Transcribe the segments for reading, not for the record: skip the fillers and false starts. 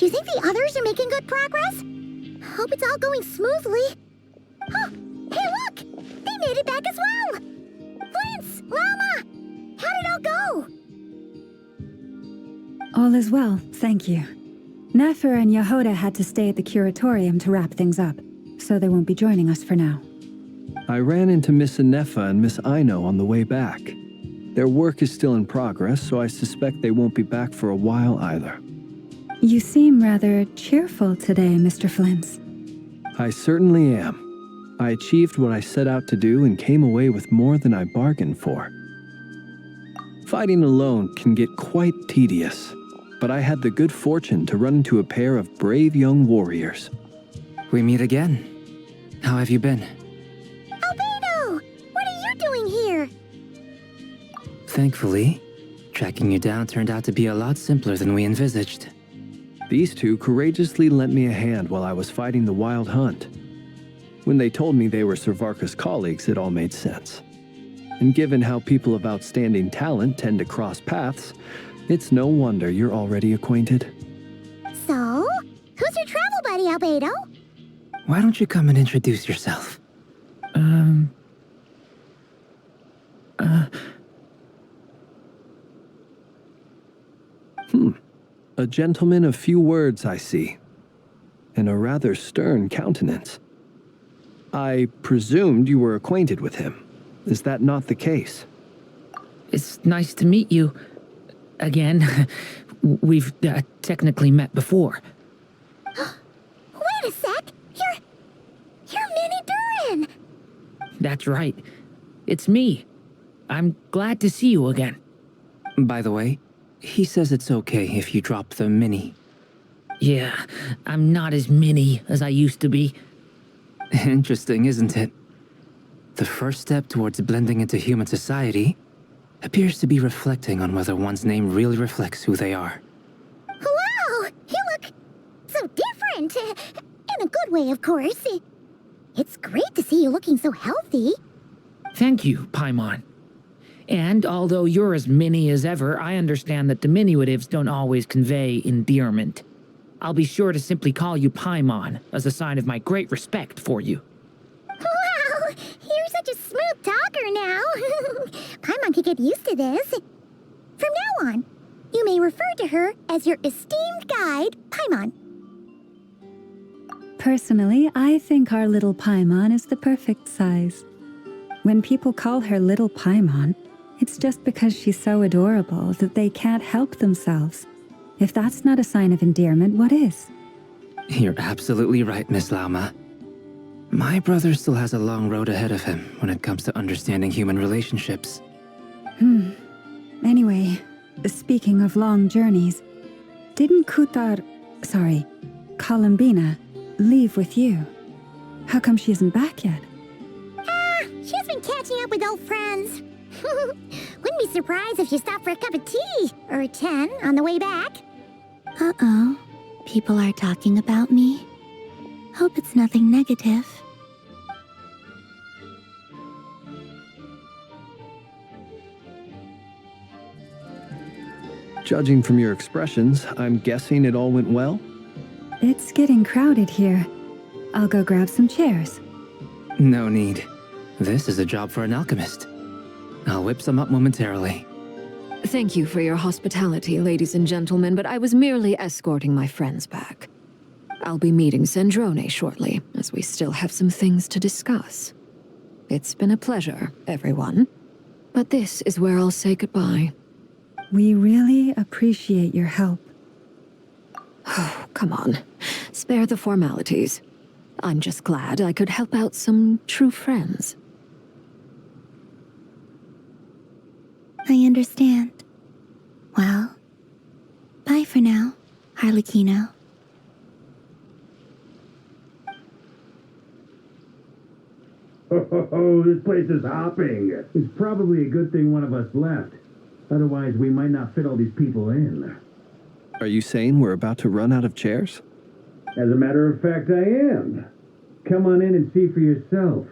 you think the others are making good progress? Hope it's all going smoothly. Oh, hey look! They made it back as well! Flint's, Llama! How did it all go? All is well, thank you. Nefer and Yehoda had to stay at the curatorium to wrap things up, so they won't be joining us for now. I ran into Miss Nefa and Miss Aino on the way back. Their work is still in progress, so I suspect they won't be back for a while either. You seem rather cheerful today, Mr. Flint's. I certainly am. I achieved what I set out to do and came away with more than I bargained for. Fighting alone can get quite tedious, but I had the good fortune to run into a pair of brave young warriors. We meet again. How have you been? Albedo! What are you doing here? Thankfully, tracking you down turned out to be a lot simpler than we envisaged. These two courageously lent me a hand while I was fighting the wild hunt. When they told me they were Servarka's colleagues, it all made sense. And given how people of outstanding talent tend to cross paths, it's no wonder you're already acquainted. So, who's your travel buddy, Albedo? Why don't you come and introduce yourself? A gentleman of few words, I see. And a rather stern countenance. I presumed you were acquainted with him. Is that not the case? It's nice to meet you. Again. We've technically met before. Wait a sec! You're Minnie Durin! That's right. It's me. I'm glad to see you again. By the way, he says it's okay if you drop the mini. Yeah, I'm not as mini as I used to be. Interesting, isn't it? The first step towards blending into human society appears to be reflecting on whether one's name really reflects who they are. Wow! You look so different! In a good way, of course. It's great to see you looking so healthy. Thank you, Paimon. And although you're as mini as ever, I understand that diminutives don't always convey endearment. I'll be sure to simply call you Paimon, as a sign of my great respect for you. Wow! You're such a smooth talker now. Paimon could get used to this. From now on, you may refer to her as your esteemed guide, Paimon. Personally, I think our little Paimon is the perfect size. When people call her Little Paimon, it's just because she's so adorable that they can't help themselves. If that's not a sign of endearment, what is? You're absolutely right, Miss Lauma. My brother still has a long road ahead of him when it comes to understanding human relationships. Anyway, speaking of long journeys, didn't Columbina, leave with you? How come she isn't back yet? She's been catching up with old friends. Wouldn't be surprised if she stopped for a cup of tea or a 10 on the way back. Uh-oh. People are talking about me. Hope it's nothing negative. Judging from your expressions, I'm guessing it all went well? It's getting crowded here. I'll go grab some chairs. No need. This is a job for an alchemist. I'll whip some up momentarily. Thank you for your hospitality, ladies and gentlemen, but I was merely escorting my friends back. I'll be meeting Sandrone shortly, as we still have some things to discuss. It's been a pleasure, everyone. But this is where I'll say goodbye. We really appreciate your help. Oh, come on. Spare the formalities. I'm just glad I could help out some true friends. I understand. Well, bye for now, Harlequino. Oh, this place is hopping. It's probably a good thing one of us left. Otherwise, we might not fit all these people in. Are you saying we're about to run out of chairs? As a matter of fact, I am. Come on in and see for yourself.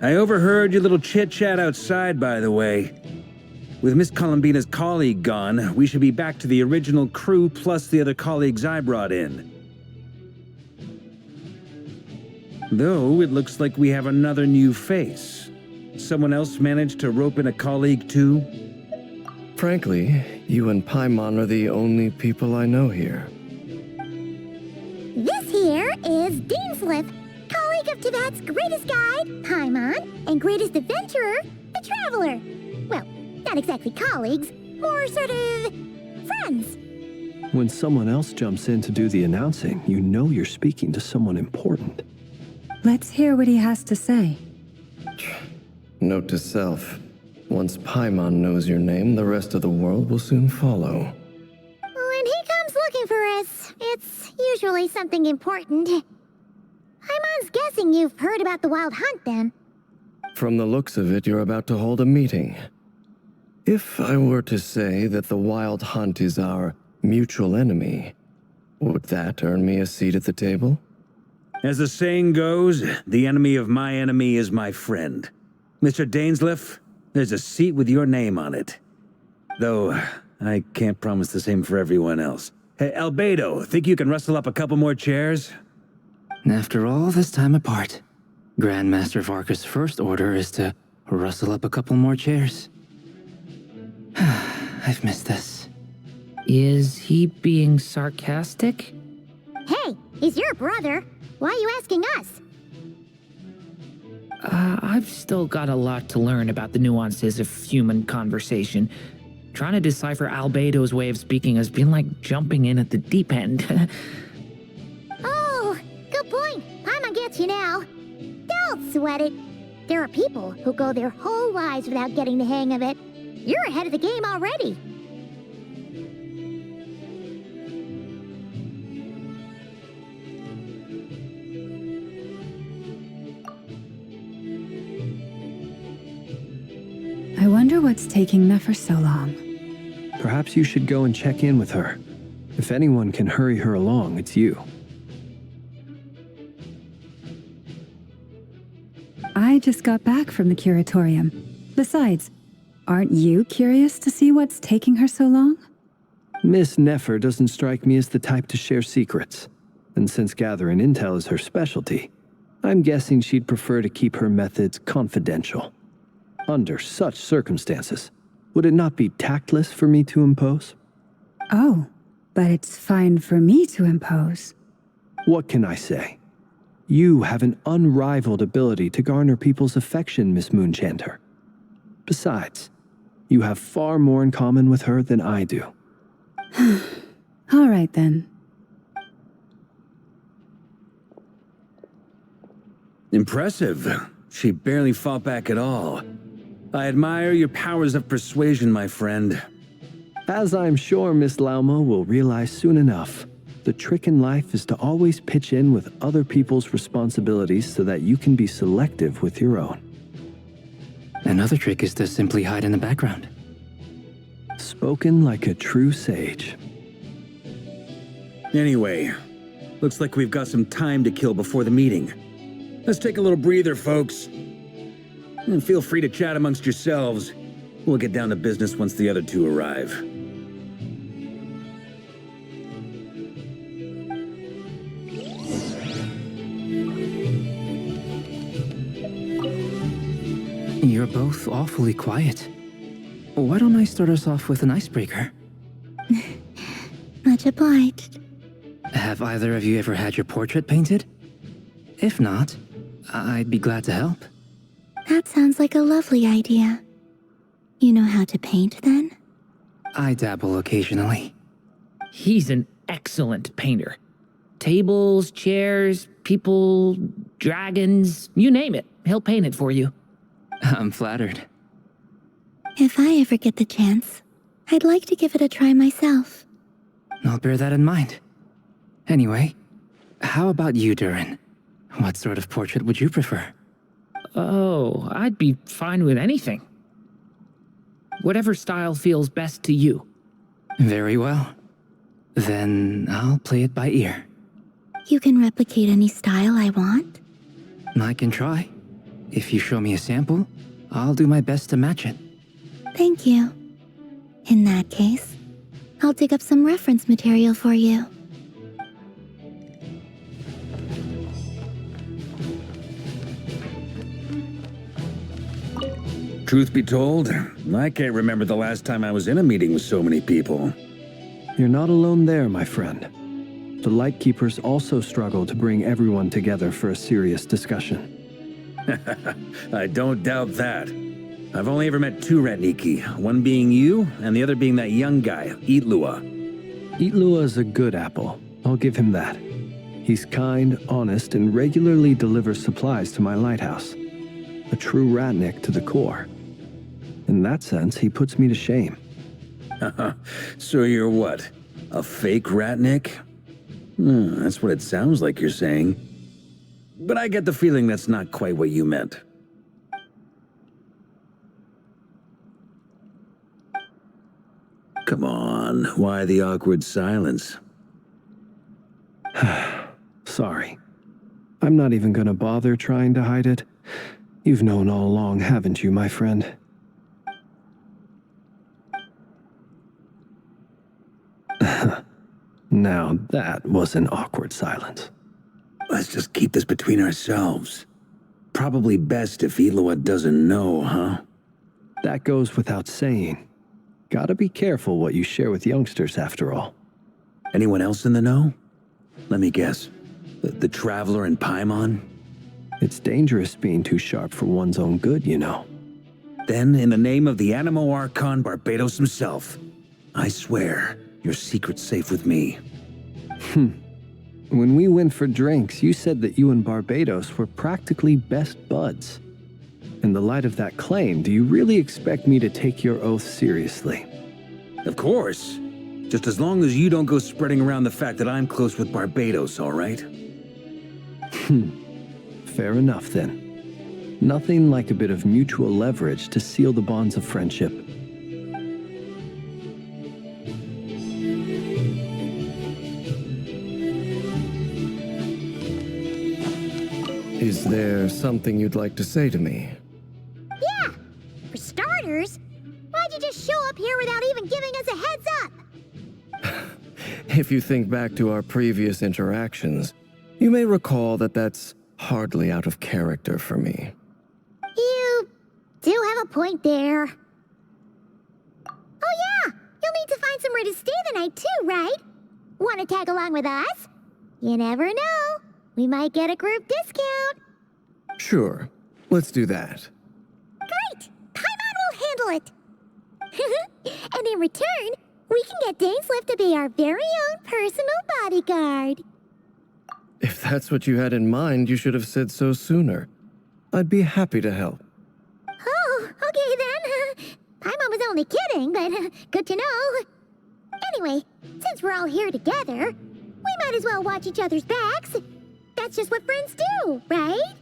I overheard your little chit-chat outside, by the way. With Miss Columbina's colleague gone, we should be back to the original crew plus the other colleagues I brought in. Though, it looks like we have another new face. Someone else managed to rope in a colleague too? Frankly, you and Paimon are the only people I know here. This here is Dainsleif, colleague of Tibet's greatest guide, Paimon, and greatest adventurer, the Traveler. Well, not exactly colleagues, more sort of friends. When someone else jumps in to do the announcing, you know you're speaking to someone important. Let's hear what he has to say. Note to self. Once Paimon knows your name, the rest of the world will soon follow. When he comes looking for us, it's usually something important. Paimon's guessing you've heard about the Wild Hunt, then. From the looks of it, you're about to hold a meeting. If I were to say that the Wild Hunt is our mutual enemy, would that earn me a seat at the table? As the saying goes, the enemy of my enemy is my friend. Mr. Dainsleif, there's a seat with your name on it. Though, I can't promise the same for everyone else. Hey, Albedo, think you can rustle up a couple more chairs? After all this time apart, Grandmaster Varka's first order is to rustle up a couple more chairs. I've missed this. Is he being sarcastic? Hey, he's your brother. Why are you asking us? I've still got a lot to learn about the nuances of human conversation. Trying to decipher Albedo's way of speaking has been like jumping in at the deep end. Oh, good point. Paimon gets you now. Don't sweat it. There are people who go their whole lives without getting the hang of it. You're ahead of the game already. I wonder what's taking Nefer so long. Perhaps you should go and check in with her. If anyone can hurry her along, it's you. I just got back from the curatorium. Besides, aren't you curious to see what's taking her so long? Miss Nefer doesn't strike me as the type to share secrets. And since gathering intel is her specialty, I'm guessing she'd prefer to keep her methods confidential. Under such circumstances, would it not be tactless for me to impose? Oh, but it's fine for me to impose. What can I say? You have an unrivaled ability to garner people's affection, Miss Moonchanter. Besides, you have far more in common with her than I do. All right, then. Impressive. She barely fought back at all. I admire your powers of persuasion, my friend. As I'm sure Miss Lauma will realize soon enough, the trick in life is to always pitch in with other people's responsibilities so that you can be selective with your own. Another trick is to simply hide in the background. Spoken like a true sage. Anyway, looks like we've got some time to kill before the meeting. Let's take a little breather, folks. And feel free to chat amongst yourselves. We'll get down to business once the other two arrive. You're both awfully quiet. Why don't I start us off with an icebreaker? Much obliged. Have either of you ever had your portrait painted? If not, I'd be glad to help. That sounds like a lovely idea. You know how to paint, then? I dabble occasionally. He's an excellent painter. Tables, chairs, people, dragons, you name it. He'll paint it for you. I'm flattered. If I ever get the chance, I'd like to give it a try myself. I'll bear that in mind. Anyway, how about you, Durin? What sort of portrait would you prefer? Oh, I'd be fine with anything. Whatever style feels best to you. Very well. Then I'll play it by ear. You can replicate any style I want? I can try. If you show me a sample, I'll do my best to match it. Thank you. In that case, I'll dig up some reference material for you. Truth be told, I can't remember the last time I was in a meeting with so many people. You're not alone there, my friend. The Lightkeepers also struggle to bring everyone together for a serious discussion. I don't doubt that. I've only ever met two Ratniki, one being you, and the other being that young guy, Itlua. Itlua is a good apple. I'll give him that. He's kind, honest, and regularly delivers supplies to my lighthouse. A true Ratnik to the core. In that sense, he puts me to shame. So you're what? A fake Ratnik? That's what it sounds like you're saying. But I get the feeling that's not quite what you meant. Come on, why the awkward silence? Sorry. I'm not even gonna bother trying to hide it. You've known all along, haven't you, my friend? Now that was an awkward silence. Let's just keep this between ourselves. Probably best if Itlua doesn't know, huh? That goes without saying. Gotta be careful what you share with youngsters, after all. Anyone else in the know? Let me guess. The Traveler and Paimon? It's dangerous being too sharp for one's own good, you know. Then, in the name of the Animo Archon Barbados himself, I swear, your secret's safe with me. When we went for drinks, you said that you and Barbados were practically best buds. In the light of that claim, do you really expect me to take your oath seriously? Of course. Just as long as you don't go spreading around the fact that I'm close with Barbados, all right? Fair enough, then. Nothing like a bit of mutual leverage to seal the bonds of friendship. Is there something you'd like to say to me? Yeah! For starters, why'd you just show up here without even giving us a heads up? If you think back to our previous interactions, you may recall that that's hardly out of character for me. You do have a point there. Oh yeah! You'll need to find somewhere to stay the night too, right? Want to tag along with us? You never know. We might get a group discount. Sure, let's do that. Great! Paimon will handle it. And in return, we can get Dainsleif to be our very own personal bodyguard. If that's what you had in mind, you should have said so sooner. I'd be happy to help. Oh, okay then. Paimon was only kidding, but good to know. Anyway, since we're all here together, we might as well watch each other's backs. That's just what friends do, right?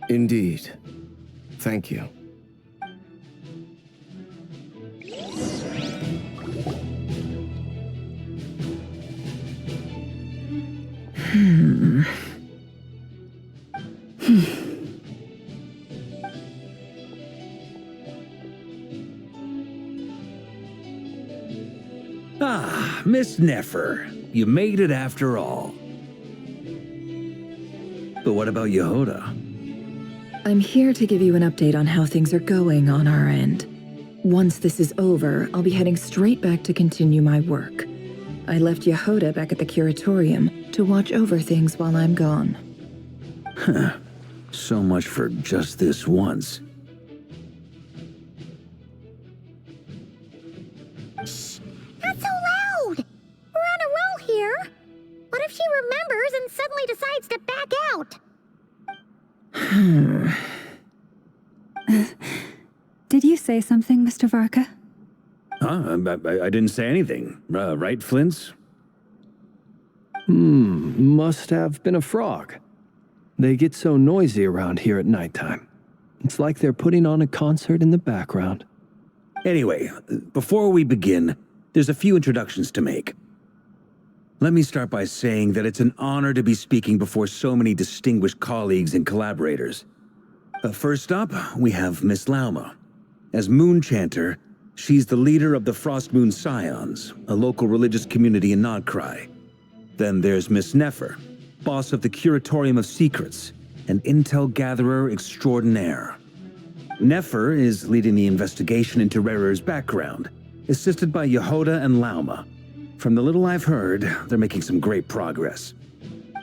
Indeed. Thank you. Ah, Miss Nefer. You made it after all. But what about Yehoda? I'm here to give you an update on how things are going on our end. Once this is over, I'll be heading straight back to continue my work. I left Yehoda back at the curatorium to watch over things while I'm gone. Huh. So much for just this once. Shh! Not so loud! We're on a roll here. What if she remembers and suddenly decides to back out? Did you say something, Mr. Varka? Huh? I didn't say anything. Right, Flints? Must have been a frog. They get so noisy around here at nighttime. It's like they're putting on a concert in the background. Anyway, before we begin, there's a few introductions to make. Let me start by saying that it's an honor to be speaking before so many distinguished colleagues and collaborators. First up, we have Miss Lauma. As Moon Chanter, she's the leader of the Frost Moon Scions, a local religious community in Nod-Krai. Then there's Miss Nefer, boss of the Curatorium of Secrets, an intel gatherer extraordinaire. Nefer is leading the investigation into Rerer's background, assisted by Yehoda and Lauma. From the little I've heard, they're making some great progress.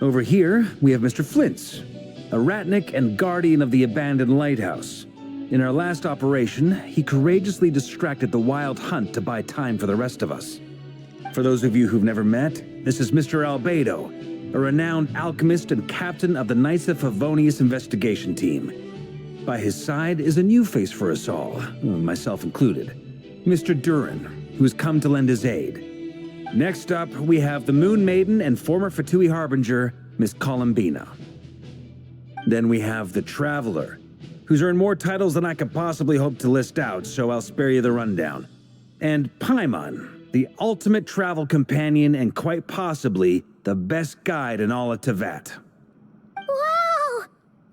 Over here, we have Mr. Flintz, a ratnik and guardian of the abandoned lighthouse. In our last operation, he courageously distracted the Wild Hunt to buy time for the rest of us. For those of you who've never met, this is Mr. Albedo, a renowned alchemist and captain of the Knights of Favonius investigation team. By his side is a new face for us all, myself included, Mr. Durin, who's come to lend his aid. Next up, we have the Moon Maiden and former Fatui Harbinger, Miss Columbina. Then we have the Traveler, who's earned more titles than I could possibly hope to list out, so I'll spare you the rundown. And Paimon, the ultimate travel companion and quite possibly the best guide in all of Teyvat. Wow!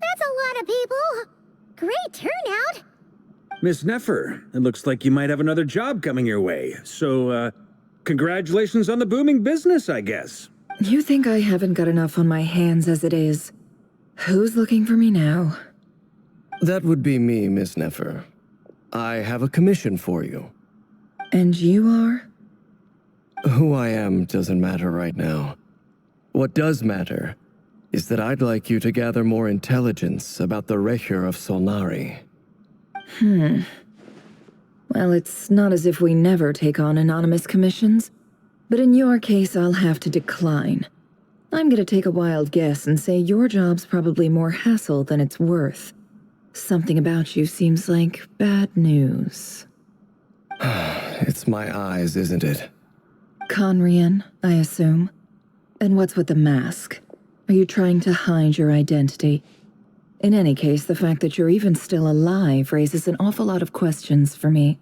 That's a lot of people! Great turnout! Miss Nefer, it looks like you might have another job coming your way, so, congratulations on the booming business, I guess. You think I haven't got enough on my hands as it is? Who's looking for me now? That would be me, Miss Nefer. I have a commission for you. And you are? Who I am doesn't matter right now. What does matter is that I'd like you to gather more intelligence about the Recher of Solnari. Well, it's not as if we never take on anonymous commissions, but in your case, I'll have to decline. I'm gonna take a wild guess and say your job's probably more hassle than it's worth. Something about you seems like bad news. It's my eyes, isn't it? Conrian, I assume. And what's with the mask? Are you trying to hide your identity? In any case, the fact that you're even still alive raises an awful lot of questions for me.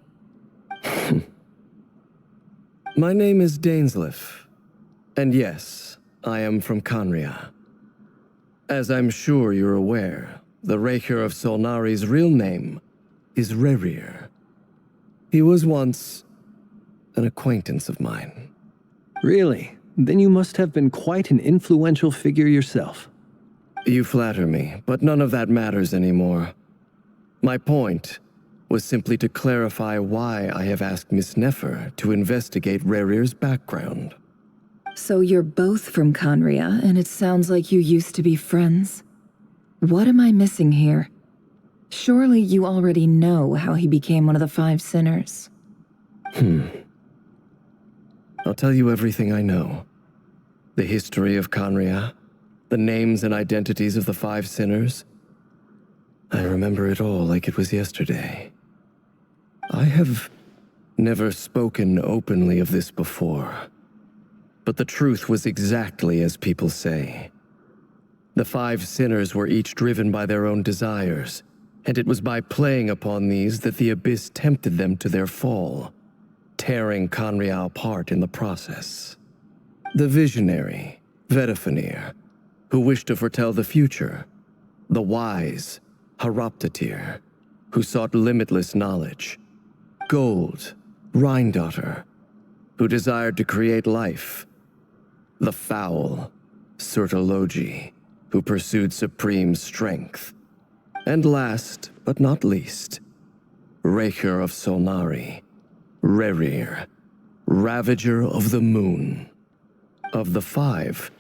My name is Dainsleif. And yes, I am from Conria. As I'm sure you're aware, the Recher of Solnari's real name is Rerir. He was once an acquaintance of mine. Really? Then you must have been quite an influential figure yourself. You flatter me, but none of that matters anymore. My point was simply to clarify why I have asked Miss Nefer to investigate Rerir's background. So you're both from Conria, and it sounds like you used to be friends? What am I missing here? Surely you already know how he became one of the Five Sinners. I'll tell you everything I know. The history of Conria, the names and identities of the Five Sinners. I remember it all like it was yesterday. I have never spoken openly of this before, but the truth was exactly as people say. The Five Sinners were each driven by their own desires, and it was by playing upon these that the Abyss tempted them to their fall, tearing Conria apart in the process. The visionary, Vedrfolnir, who wished to foretell the future. The wise, Horoptatir, who sought limitless knowledge. Gold, Rheindotter, who desired to create life. The foul, Surtologi, who pursued supreme strength. And last, but not least, Recher of Solnari, Rerir, Ravager of the Moon. Of the five,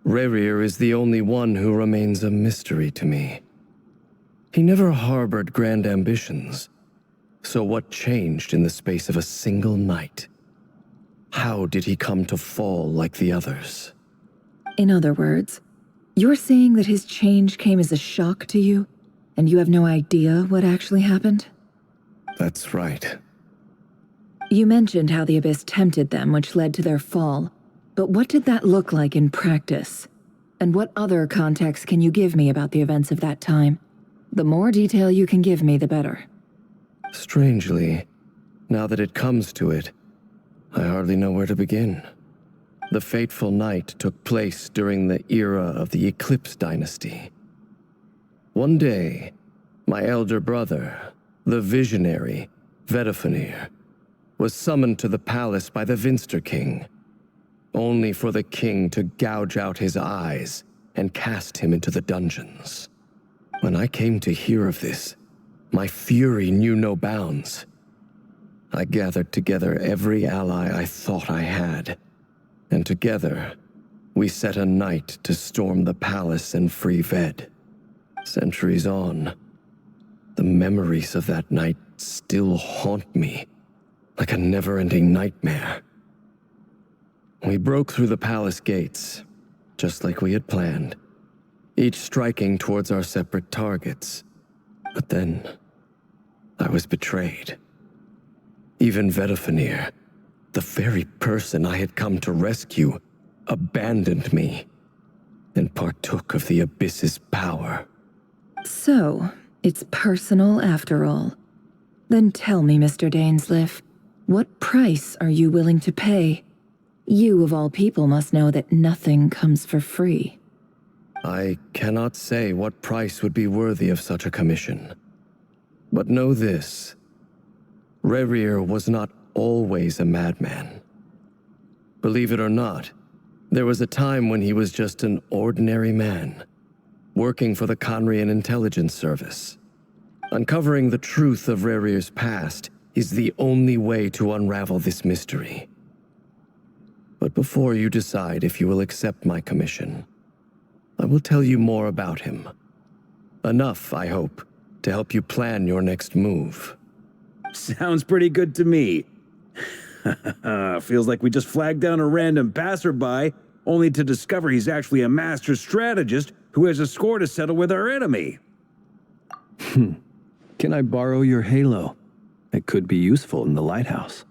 Rerir is the only one who remains a mystery to me. He never harbored grand ambitions. So what changed in the space of a single night? How did he come to fall like the others? In other words, you're saying that his change came as a shock to you, and you have no idea what actually happened? That's right. You mentioned how the Abyss tempted them, which led to their fall. But what did that look like in practice? And what other context can you give me about the events of that time? The more detail you can give me, the better. Strangely, now that it comes to it, I hardly know where to begin. The fateful night took place during the era of the Eclipse Dynasty. One day, My elder brother, the visionary, Vedrfolnir, was summoned to the palace by the Vinster King, only for the king to gouge out his eyes and cast him into the dungeons. When I came to hear of this, my fury knew no bounds. I gathered together every ally I thought I had, and together we set a night to storm the palace and free Ved. Centuries on, the memories of that night still haunt me like a never-ending nightmare. We broke through the palace gates, just like we had planned, each striking towards our separate targets. But then, I was betrayed. Even Vedrfolnir, the very person I had come to rescue, abandoned me and partook of the Abyss's power. So, it's personal after all. Then tell me, Mr. Dainsleif, what price are you willing to pay? You, of all people, must know that nothing comes for free. I cannot say what price would be worthy of such a commission. But know this. Rerir was not always a madman. Believe it or not, there was a time when he was just an ordinary man, working for the Conrian Intelligence Service. Uncovering the truth of Rerir's past is the only way to unravel this mystery. But before you decide if you will accept my commission, I will tell you more about him. Enough, I hope, to help you plan your next move. Sounds pretty good to me. Feels like we just flagged down a random passerby, only to discover he's actually a master strategist who has a score to settle with our enemy. Can I borrow your halo? It could be useful in the lighthouse.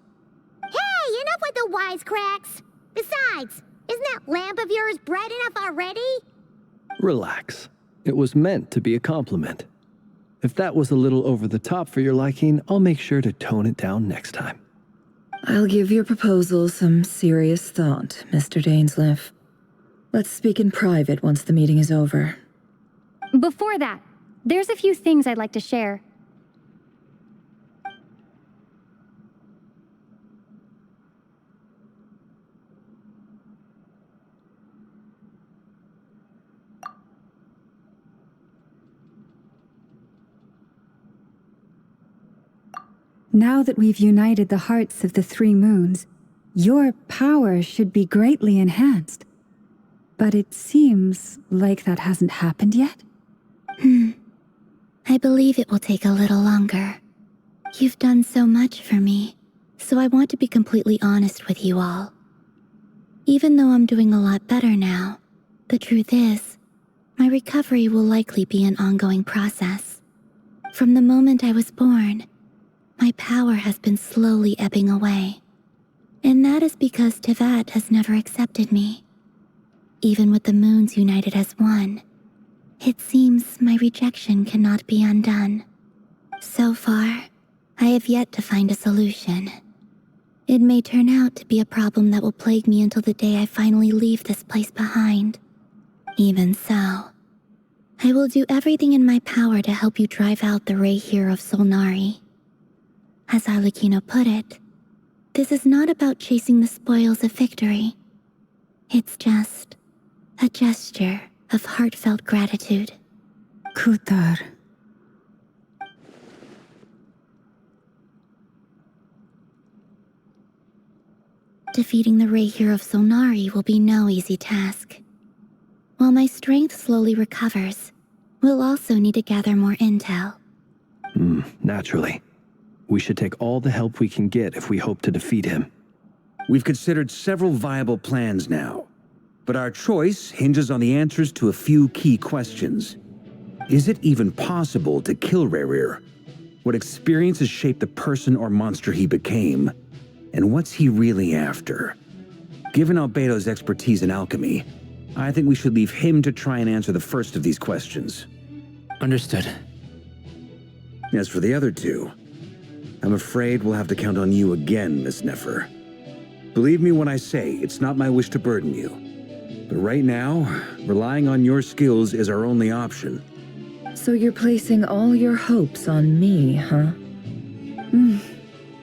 Hey, enough with the wisecracks! Besides, isn't that lamp of yours bright enough already? Relax. It was meant to be a compliment. If that was a little over the top for your liking, I'll make sure to tone it down next time. I'll give your proposal some serious thought, Mr. Dainsleif. Let's speak in private once the meeting is over. Before that, there's a few things I'd like to share. Now that we've united the hearts of the three moons, your power should be greatly enhanced. But it seems like that hasn't happened yet. I believe it will take a little longer. You've done so much for me, so I want to be completely honest with you all. Even though I'm doing a lot better now, the truth is, my recovery will likely be an ongoing process. From the moment I was born, my power has been slowly ebbing away. And that is because Teyvat has never accepted me. Even with the moons united as one, it seems my rejection cannot be undone. So far, I have yet to find a solution. It may turn out to be a problem that will plague me until the day I finally leave this place behind. Even so, I will do everything in my power to help you drive out the Ray here of Solnari. As Arlecchino put it, this is not about chasing the spoils of victory. It's just a gesture of heartfelt gratitude. Kutar. Defeating the Ray here of Solnari will be no easy task. While my strength slowly recovers, we'll also need to gather more intel. Naturally. We should take all the help we can get if we hope to defeat him. We've considered several viable plans now, but our choice hinges on the answers to a few key questions. Is it even possible to kill Rerir? What experiences shaped the person or monster he became? And what's he really after? Given Albedo's expertise in alchemy, I think we should leave him to try and answer the first of these questions. Understood. As for the other two, I'm afraid we'll have to count on you again, Miss Nefer. Believe me when I say it's not my wish to burden you. But right now, relying on your skills is our only option. So you're placing all your hopes on me, huh?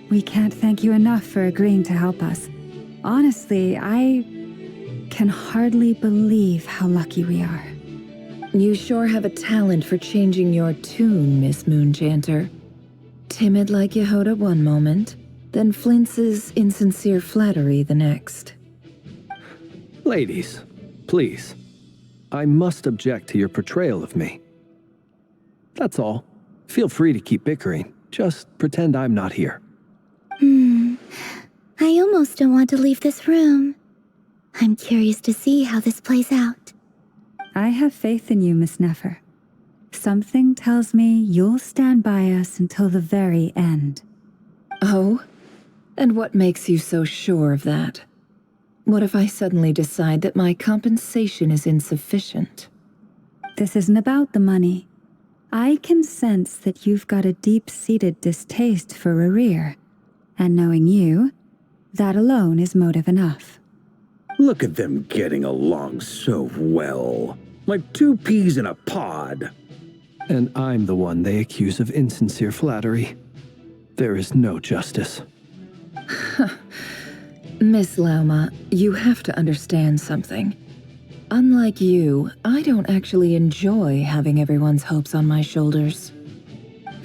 We can't thank you enough for agreeing to help us. Honestly, I can hardly believe how lucky we are. You sure have a talent for changing your tune, Miss Moonchanter. Timid like Yehoda one moment, then flinches in sincere flattery the next. Ladies, please. I must object to your portrayal of me. That's all. Feel free to keep bickering. Just pretend I'm not here. I almost don't want to leave this room. I'm curious to see how this plays out. I have faith in you, Miss Nefer. Something tells me you'll stand by us until the very end. Oh? And what makes you so sure of that? What if I suddenly decide that my compensation is insufficient? This isn't about the money. I can sense that you've got a deep-seated distaste for Rerir. And knowing you, that alone is motive enough. Look at them getting along so well. Like two peas in a pod. And I'm the one they accuse of insincere flattery. There is no justice. Miss Lauma, you have to understand something. Unlike you, I don't actually enjoy having everyone's hopes on my shoulders.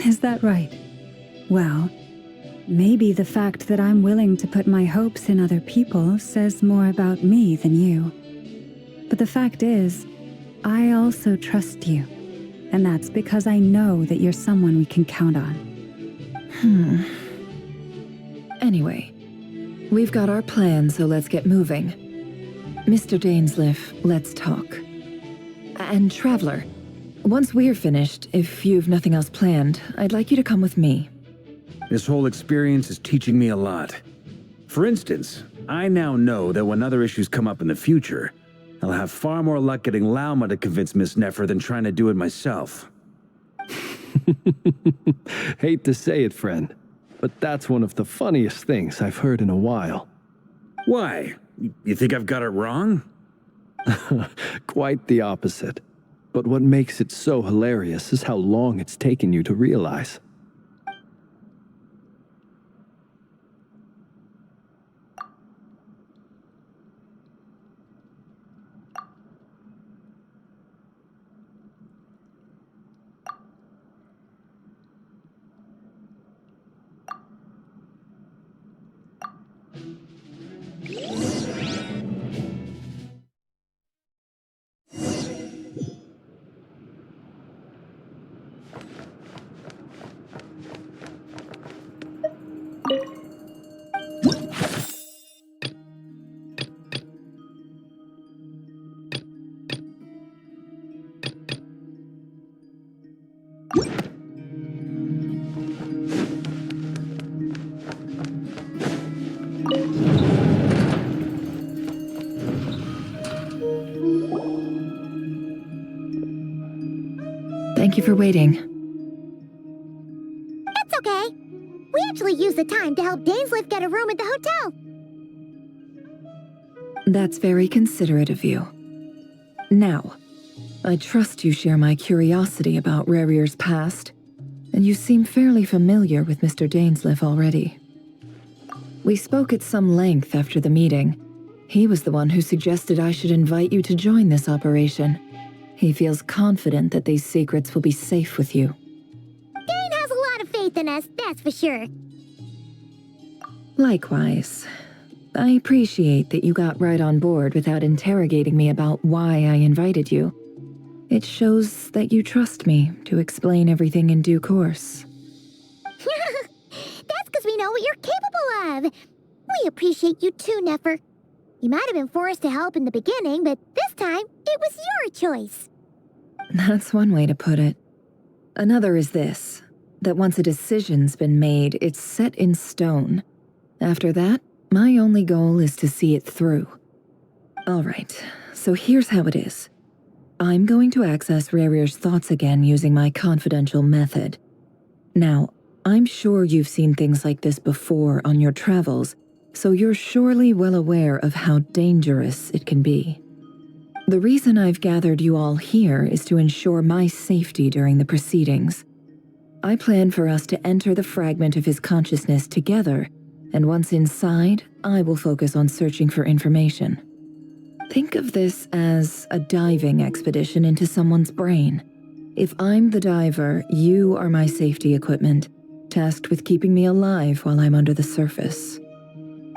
Is that right? Well, maybe the fact that I'm willing to put my hopes in other people says more about me than you. But the fact is, I also trust you. And that's because I know that you're someone we can count on. Anyway, we've got our plan, so let's get moving. Mr. Dainsleif, let's talk. And Traveler, once we're finished, if you've nothing else planned, I'd like you to come with me. This whole experience is teaching me a lot. For instance, I now know that when other issues come up in the future, I'll have far more luck getting Lauma to convince Miss Nefer than trying to do it myself. Hate to say it, friend, but that's one of the funniest things I've heard in a while. Why? You think I've got it wrong? Quite the opposite. But what makes it so hilarious is how long it's taken you to realize. Thank you for waiting. It's okay. We actually used the time to help Dainsleif get a room at the hotel. That's very considerate of you. Now, I trust you share my curiosity about Rerir's past, and you seem fairly familiar with Mr. Dainsleif already. We spoke at some length after the meeting. He was the one who suggested I should invite you to join this operation. He feels confident that these secrets will be safe with you. Dane has a lot of faith in us, that's for sure. Likewise. I appreciate that you got right on board without interrogating me about why I invited you. It shows that you trust me to explain everything in due course. That's because we know what you're capable of. We appreciate you too, Nefer. You might have been forced to help in the beginning, but this time, it was your choice. That's one way to put it. Another is this, that once a decision's been made, it's set in stone. After that, my only goal is to see it through. All right, so here's how it is. I'm going to access Rerir's thoughts again using my confidential method. Now, I'm sure you've seen things like this before on your travels, so you're surely well aware of how dangerous it can be. The reason I've gathered you all here is to ensure my safety during the proceedings. I plan for us to enter the fragment of his consciousness together, and once inside, I will focus on searching for information. Think of this as a diving expedition into someone's brain. If I'm the diver, you are my safety equipment, tasked with keeping me alive while I'm under the surface.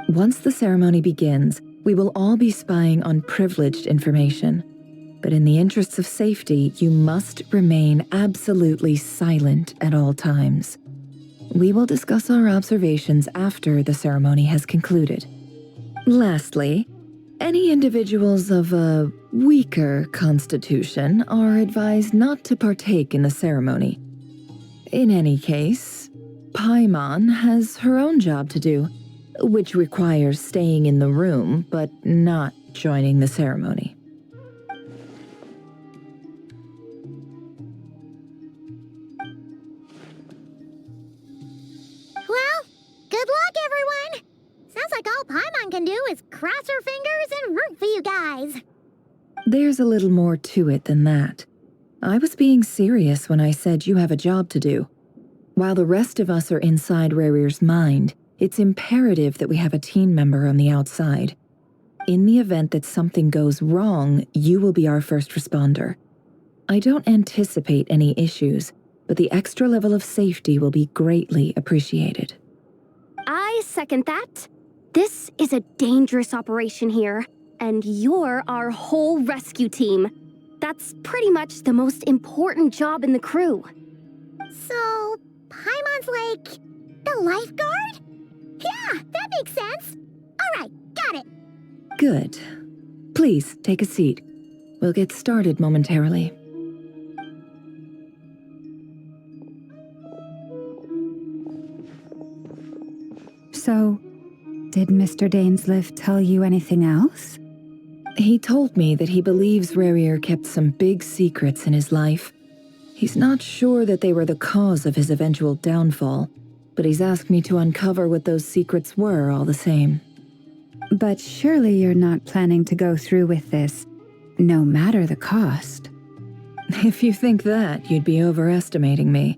Once the ceremony begins, we will all be spying on privileged information. But in the interests of safety, you must remain absolutely silent at all times. We will discuss our observations after the ceremony has concluded. Lastly, any individuals of a weaker constitution are advised not to partake in the ceremony. In any case, Paimon has her own job to do, which requires staying in the room but not joining the ceremony. Well, good luck, everyone! Sounds like all Paimon can do is cross her fingers and root for you guys. There's a little more to it than that. I was being serious when I said you have a job to do. While the rest of us are inside Rarier's mind, it's imperative that we have a team member on the outside. In the event that something goes wrong, you will be our first responder. I don't anticipate any issues, but the extra level of safety will be greatly appreciated. I second that. This is a dangerous operation here, and you're our whole rescue team. That's pretty much the most important job in the crew. So, Paimon's like the lifeguard? Yeah, that makes sense. All right, got it. Good. Please, take a seat. We'll get started momentarily. So, did Mr. Dainsleif tell you anything else? He told me that he believes Rarier kept some big secrets in his life. He's not sure that they were the cause of his eventual downfall, but he's asked me to uncover what those secrets were all the same. But surely you're not planning to go through with this, no matter the cost. If you think that, you'd be overestimating me.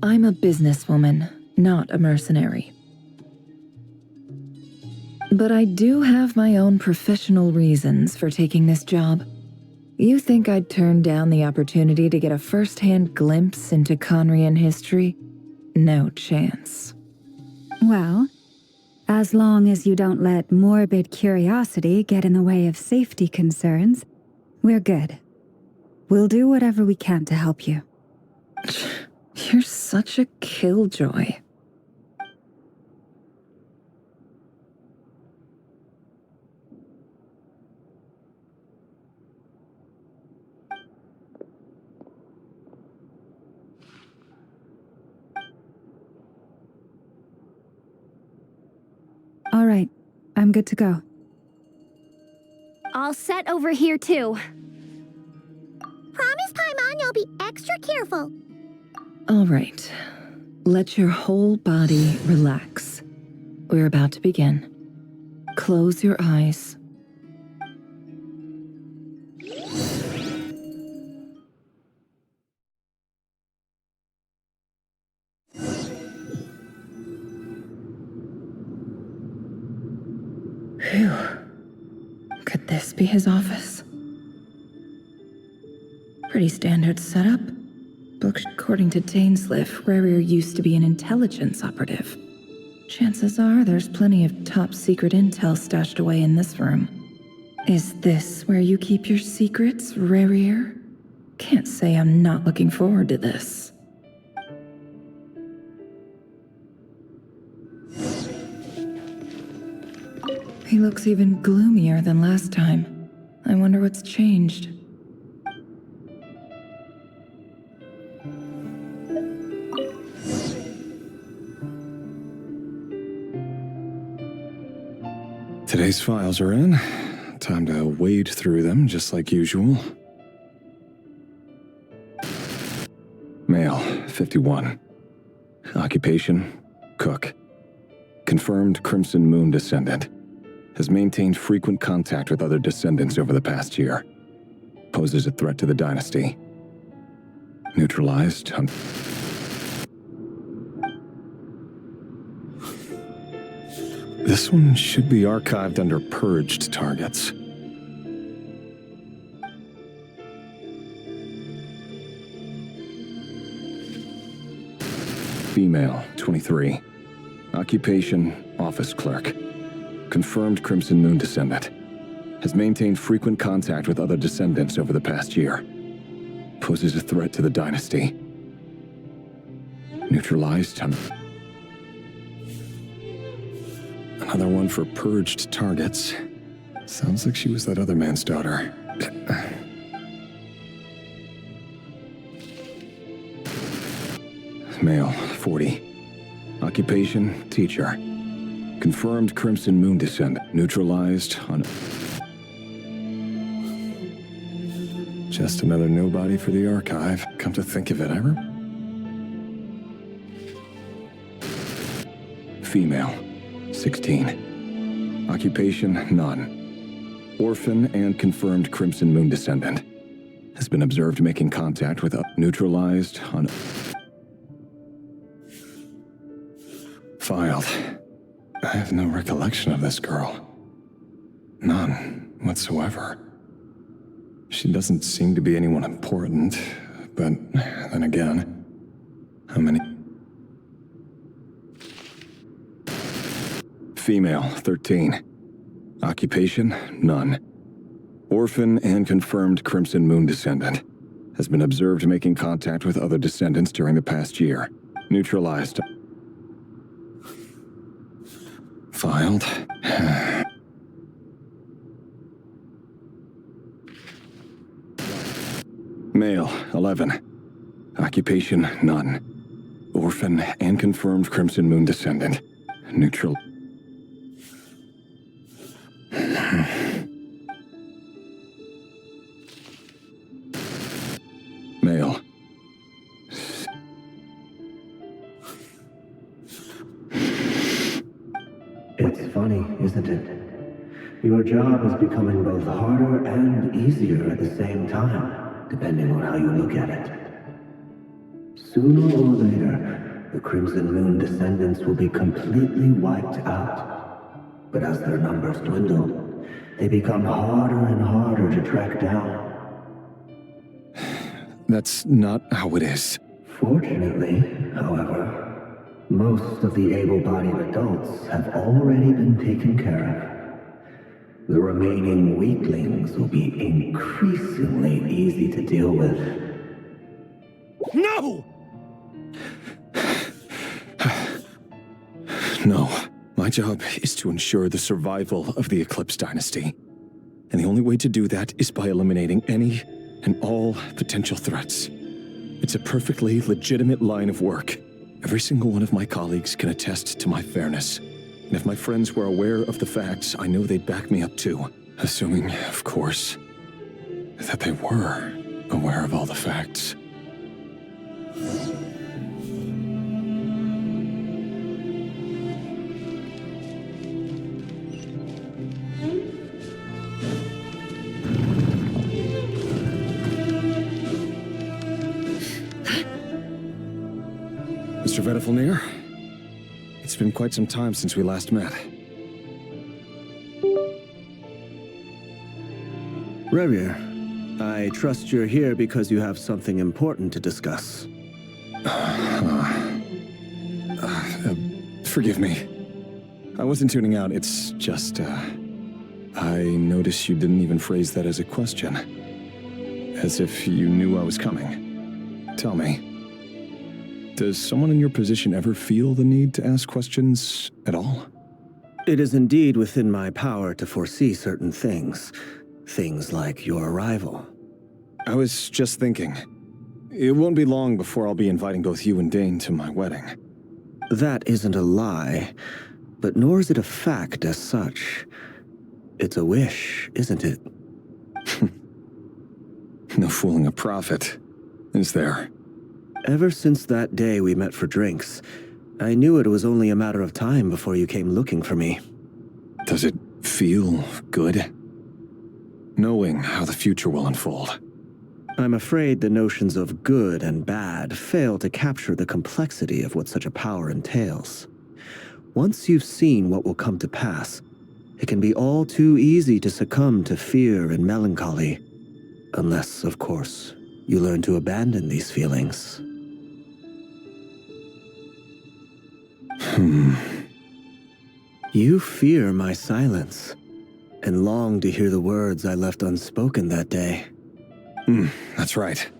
I'm a businesswoman, not a mercenary. But I do have my own professional reasons for taking this job. You think I'd turn down the opportunity to get a first-hand glimpse into Conrian history? No chance. Well, as long as you don't let morbid curiosity get in the way of safety concerns, we're good. We'll do whatever we can to help you. You're such a killjoy. All right, I'm good to go. All set over here, too. Promise, Paimon, you'll be extra careful. All right. Let your whole body relax. We're about to begin. Close your eyes. Phew. Could this be his office? Pretty standard setup. According to Dainsleif, Rarier used to be an intelligence operative. Chances are there's plenty of top-secret intel stashed away in this room. Is this where you keep your secrets, Rarier? Can't say I'm not looking forward to this. He looks even gloomier than last time. I wonder what's changed. Today's files are in. Time to wade through them, just like usual. Male, 51. Occupation, cook. Confirmed Crimson Moon descendant. Has maintained frequent contact with other descendants over the past year. Poses a threat to the dynasty. Neutralized on... This one should be archived under purged targets. Female, 23. Occupation, office clerk. Confirmed Crimson Moon descendant. Has maintained frequent contact with other descendants over the past year. Poses a threat to the dynasty. Neutralized on... Another one for purged targets. Sounds like she was that other man's daughter. Male, 40. Occupation, teacher. Confirmed Crimson Moon descendant. Neutralized on... Just another nobody for the archive. Come to think of it, Female, 16. Occupation, none. Orphan and confirmed Crimson Moon descendant. Has been observed making contact with neutralized on... Filed. I have no recollection of this girl. None whatsoever. She doesn't seem to be anyone important, but then again, how many... Female, 13. Occupation, none. Orphan and confirmed Crimson Moon descendant. Has been observed making contact with other descendants during the past year. Neutralized. Filed. Male, 11. Occupation, none. Orphan and confirmed Crimson Moon descendant. Neutral. Male. It's funny, isn't it? Your job is becoming both harder and easier at the same time, depending on how you look at it. Sooner or later, the Crimson Moon descendants will be completely wiped out. But as their numbers dwindle, they become harder and harder to track down. That's not how it is. Fortunately, however, most of the able-bodied adults have already been taken care of. The remaining weaklings will be increasingly easy to deal with. No! No. My job is to ensure the survival of the Eclipse Dynasty. And the only way to do that is by eliminating any and all potential threats. It's a perfectly legitimate line of work. Every single one of my colleagues can attest to my fairness. And if my friends were aware of the facts, I know they'd back me up too. Assuming, of course, that they were aware of all the facts. Mr. Vedrfolnir, it's been quite some time since we last met. Revier, I trust you're here because you have something important to discuss. Forgive me. I wasn't tuning out, it's just, I noticed you didn't even phrase that as a question. As if you knew I was coming. Tell me. Does someone in your position ever feel the need to ask questions at all? It is indeed within my power to foresee certain things. Things like your arrival. I was just thinking. It won't be long before I'll be inviting both you and Dane to my wedding. That isn't a lie, but nor is it a fact as such. It's a wish, isn't it? No fooling a prophet, is there? Ever since that day we met for drinks, I knew it was only a matter of time before you came looking for me. Does it feel good? knowing how the future will unfold. I'm afraid the notions of good and bad fail to capture the complexity of what such a power entails. Once you've seen what will come to pass, it can be all too easy to succumb to fear and melancholy. Unless, of course, you learn to abandon these feelings. You fear my silence, and long to hear the words I left unspoken that day. That's right.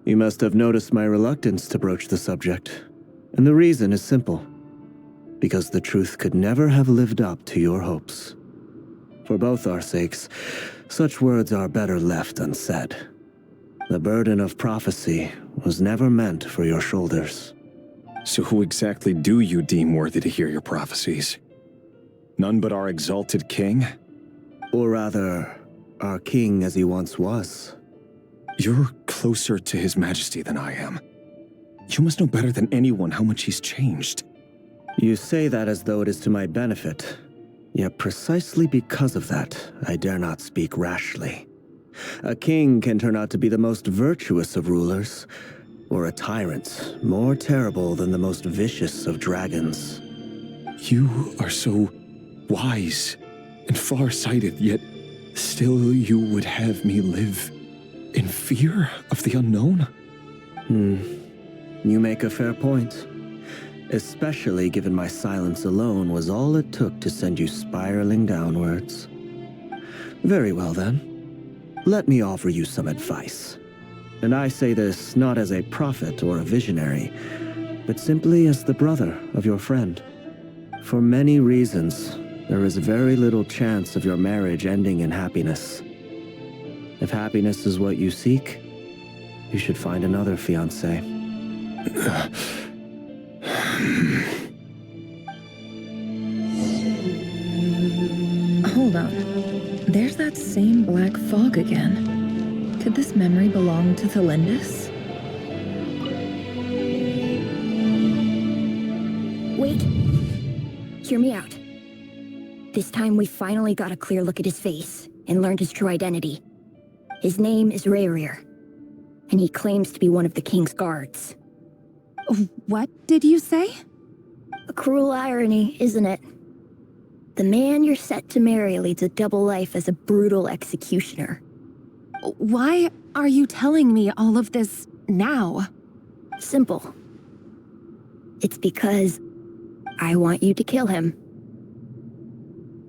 You must have noticed my reluctance to broach the subject, and the reason is simple. Because the truth could never have lived up to your hopes. For both our sakes, such words are better left unsaid. The burden of prophecy was never meant for your shoulders. So who exactly do you deem worthy to hear your prophecies? None but our exalted king? Or rather, our king as he once was. You're closer to his majesty than I am. You must know better than anyone how much he's changed. You say that as though it is to my benefit. Yet precisely because of that, I dare not speak rashly. A king can turn out to be the most virtuous of rulers, or a tyrant more terrible than the most vicious of dragons. You are so wise and far-sighted, yet still you would have me live in fear of the unknown? You make a fair point. Especially given my silence alone was all it took to send you spiraling downwards. Very well then. Let me offer you some advice. And I say this not as a prophet or a visionary, but simply as the brother of your friend. For many reasons, there is very little chance of your marriage ending in happiness. If happiness is what you seek, you should find another fiancé. Hold on. There's that same black fog again. Could this memory belong to Thelindis? Wait. Hear me out. This time we finally got a clear look at his face and learned his true identity. His name is Rayrir, and he claims to be one of the king's guards. What did you say? A cruel irony, isn't it? The man you're set to marry leads a double life as a brutal executioner. Why are you telling me all of this now? Simple. It's because I want you to kill him.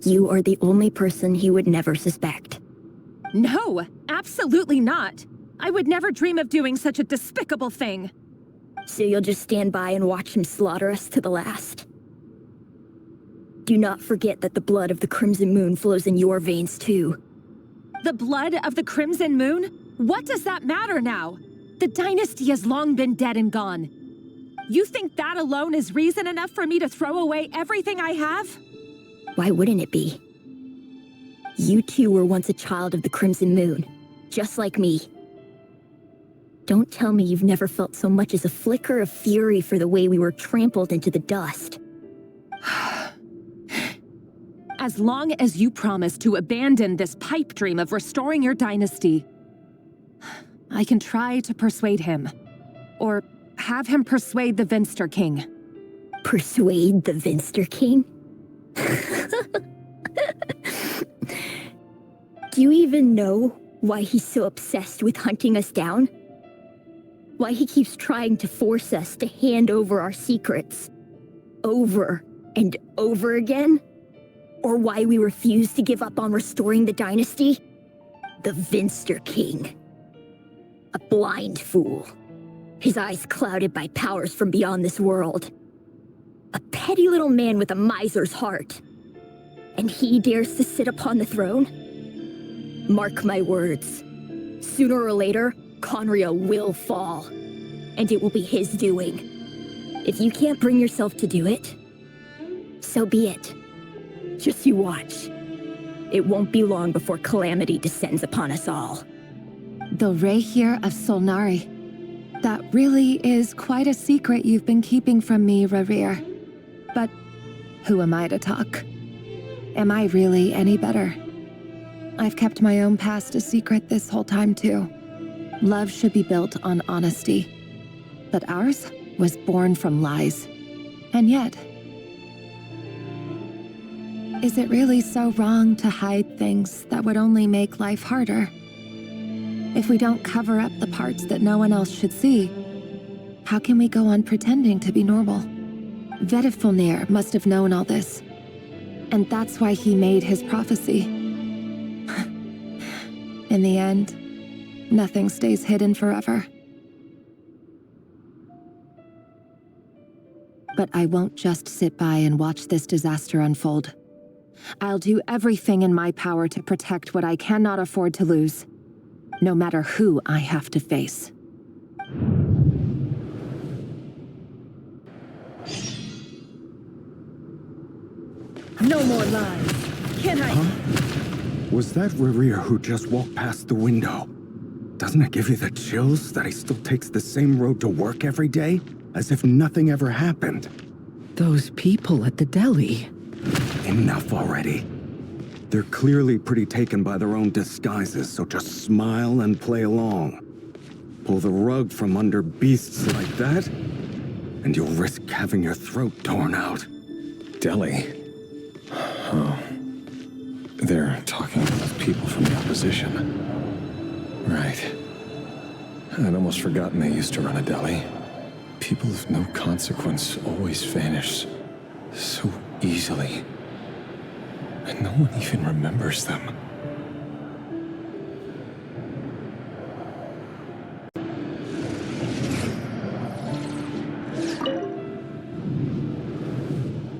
You are the only person he would never suspect. No, absolutely not. I would never dream of doing such a despicable thing. So you'll just stand by and watch him slaughter us to the last? Do not forget that the blood of the Crimson Moon flows in your veins too. The blood of the Crimson Moon? What does that matter now? The dynasty has long been dead and gone. You think that alone is reason enough for me to throw away everything I have? Why wouldn't it be? You two were once a child of the Crimson Moon, just like me. Don't tell me you've never felt so much as a flicker of fury for the way we were trampled into the dust. As long as you promise to abandon this pipe dream of restoring your dynasty, I can try to persuade him. Or have him persuade the Vinster King. Persuade the Vinster King? Do you even know why he's so obsessed with hunting us down? Why he keeps trying to force us to hand over our secrets over and over again? Or why we refuse to give up on restoring the dynasty? The Vinster King. A blind fool. His eyes clouded by powers from beyond this world. A petty little man with a miser's heart. And he dares to sit upon the throne? Mark my words. Sooner or later, Conria will fall. And it will be his doing. If you can't bring yourself to do it, so be it. Just you watch. It won't be long before calamity descends upon us all. The Rayrir of Solnari. That really is quite a secret you've been keeping from me, Rayrir. But who am I to talk? Am I really any better? I've kept my own past a secret this whole time, too. Love should be built on honesty. But ours was born from lies. And yet, is it really so wrong to hide things that would only make life harder? If we don't cover up the parts that no one else should see, how can we go on pretending to be normal? Vedrfolnir must have known all this. And that's why he made his prophecy. In the end, nothing stays hidden forever. But I won't just sit by and watch this disaster unfold. I'll do everything in my power to protect what I cannot afford to lose, no matter who I have to face. No more lies. Can I? Huh? Was that Rerir who just walked past the window? Doesn't it give you the chills that he still takes the same road to work every day? As if nothing ever happened. Those people at the deli. Enough already. They're clearly pretty taken by their own disguises, so just smile and play along. Pull the rug from under beasts like that, and you'll risk having your throat torn out. Deli? Oh. They're talking with people from the opposition. Right. I'd almost forgotten they used to run a deli. People of no consequence always vanish so easily. And no one even remembers them.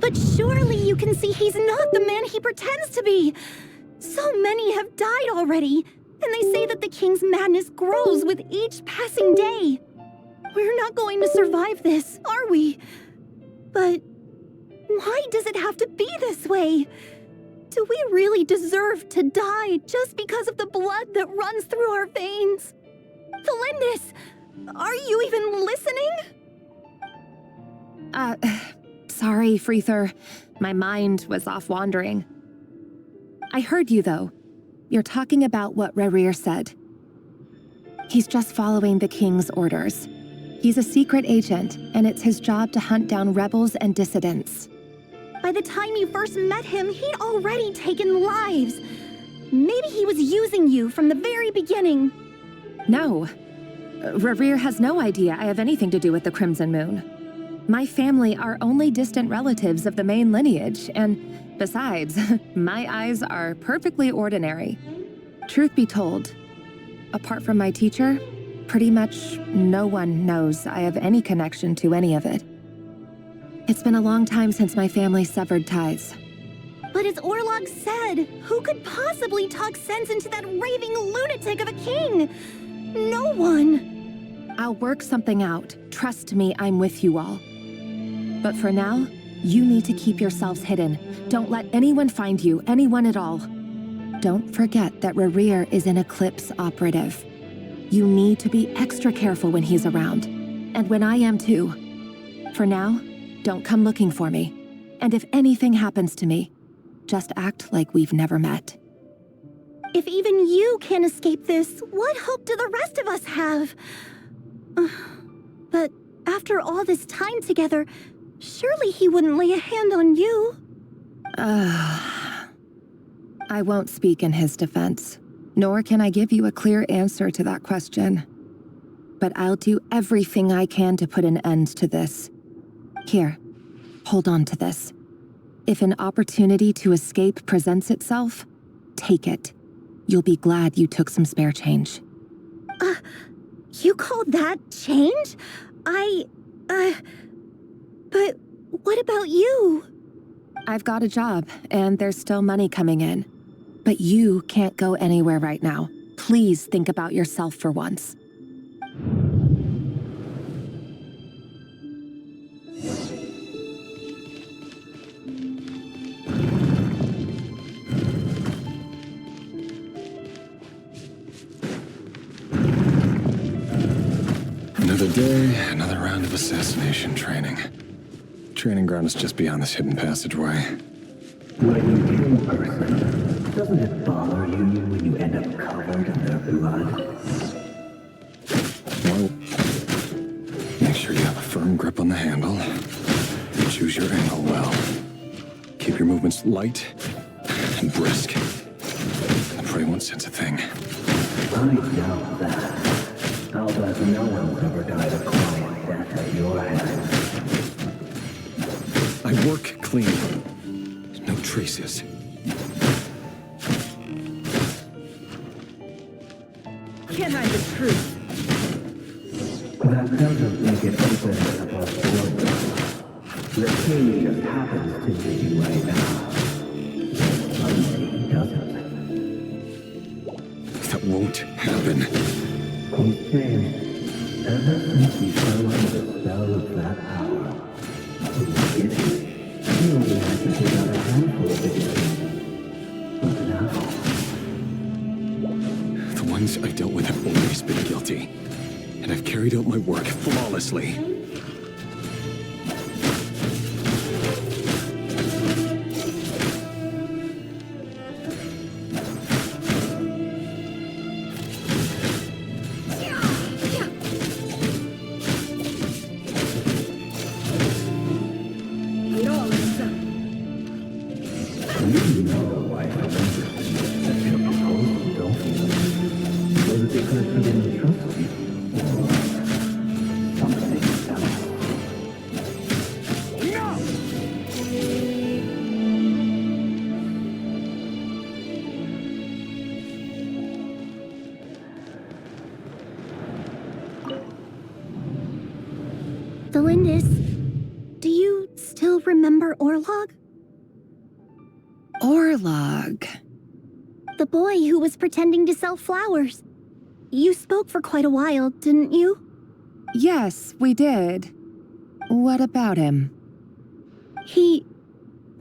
But surely you can see he's not the man he pretends to be. So many have died already, and they say that the king's madness grows with each passing day. We're not going to survive this, are we? But why does it have to be this way? Do we really deserve to die just because of the blood that runs through our veins? Felindis, are you even listening? Sorry, Freether. My mind was off wandering. I heard you, though. You're talking about what Rerir said. He's just following the king's orders. He's a secret agent, and it's his job to hunt down rebels and dissidents. By the time you first met him, he'd already taken lives. Maybe he was using you from the very beginning. No. Rerir has no idea I have anything to do with the Crimson Moon. My family are only distant relatives of the main lineage, and besides, my eyes are perfectly ordinary. Truth be told, apart from my teacher, pretty much no one knows I have any connection to any of it. It's been a long time since my family severed ties. But as Orlog said, who could possibly talk sense into that raving lunatic of a king? No one. I'll work something out. Trust me, I'm with you all. But for now, you need to keep yourselves hidden. Don't let anyone find you, anyone at all. Don't forget that Rerir is an Eclipse operative. You need to be extra careful when he's around. And when I am too. For now, don't come looking for me. And if anything happens to me, just act like we've never met. If even you can't escape this, what hope do the rest of us have? But after all this time together, surely he wouldn't lay a hand on you. I won't speak in his defense, nor can I give you a clear answer to that question. But I'll do everything I can to put an end to this. Here, hold on to this. If an opportunity to escape presents itself, take it. You'll be glad you took some spare change. You call that change? But what about you? I've got a job, and there's still money coming in. But you can't go anywhere right now. Please think about yourself for once. Another day, another round of assassination training. Training ground is just beyond this hidden passageway. When you kill a person, doesn't it bother you when you end up covered in their blood? Well, make sure you have a firm grip on the handle. Choose your angle well. Keep your movements light and brisk. The prey won't sense a thing. I doubt that. I'll bet no one would ever die a quiet death at your hands. I work clean. No traces. Can't hide the truth. That doesn't make it open above board. The king just happens to be you right now. Unseen doesn't. That won't happen. He's changed. Ever since he fell under the spell of that power. He's kidding. He only had to take out a handful of it. But now... The ones I've dealt with have always been guilty. And I've carried out my work flawlessly. Valindis, do you still remember Orlog? Orlog? The boy who was pretending to sell flowers. You spoke for quite a while, didn't you? Yes, we did. What about him? He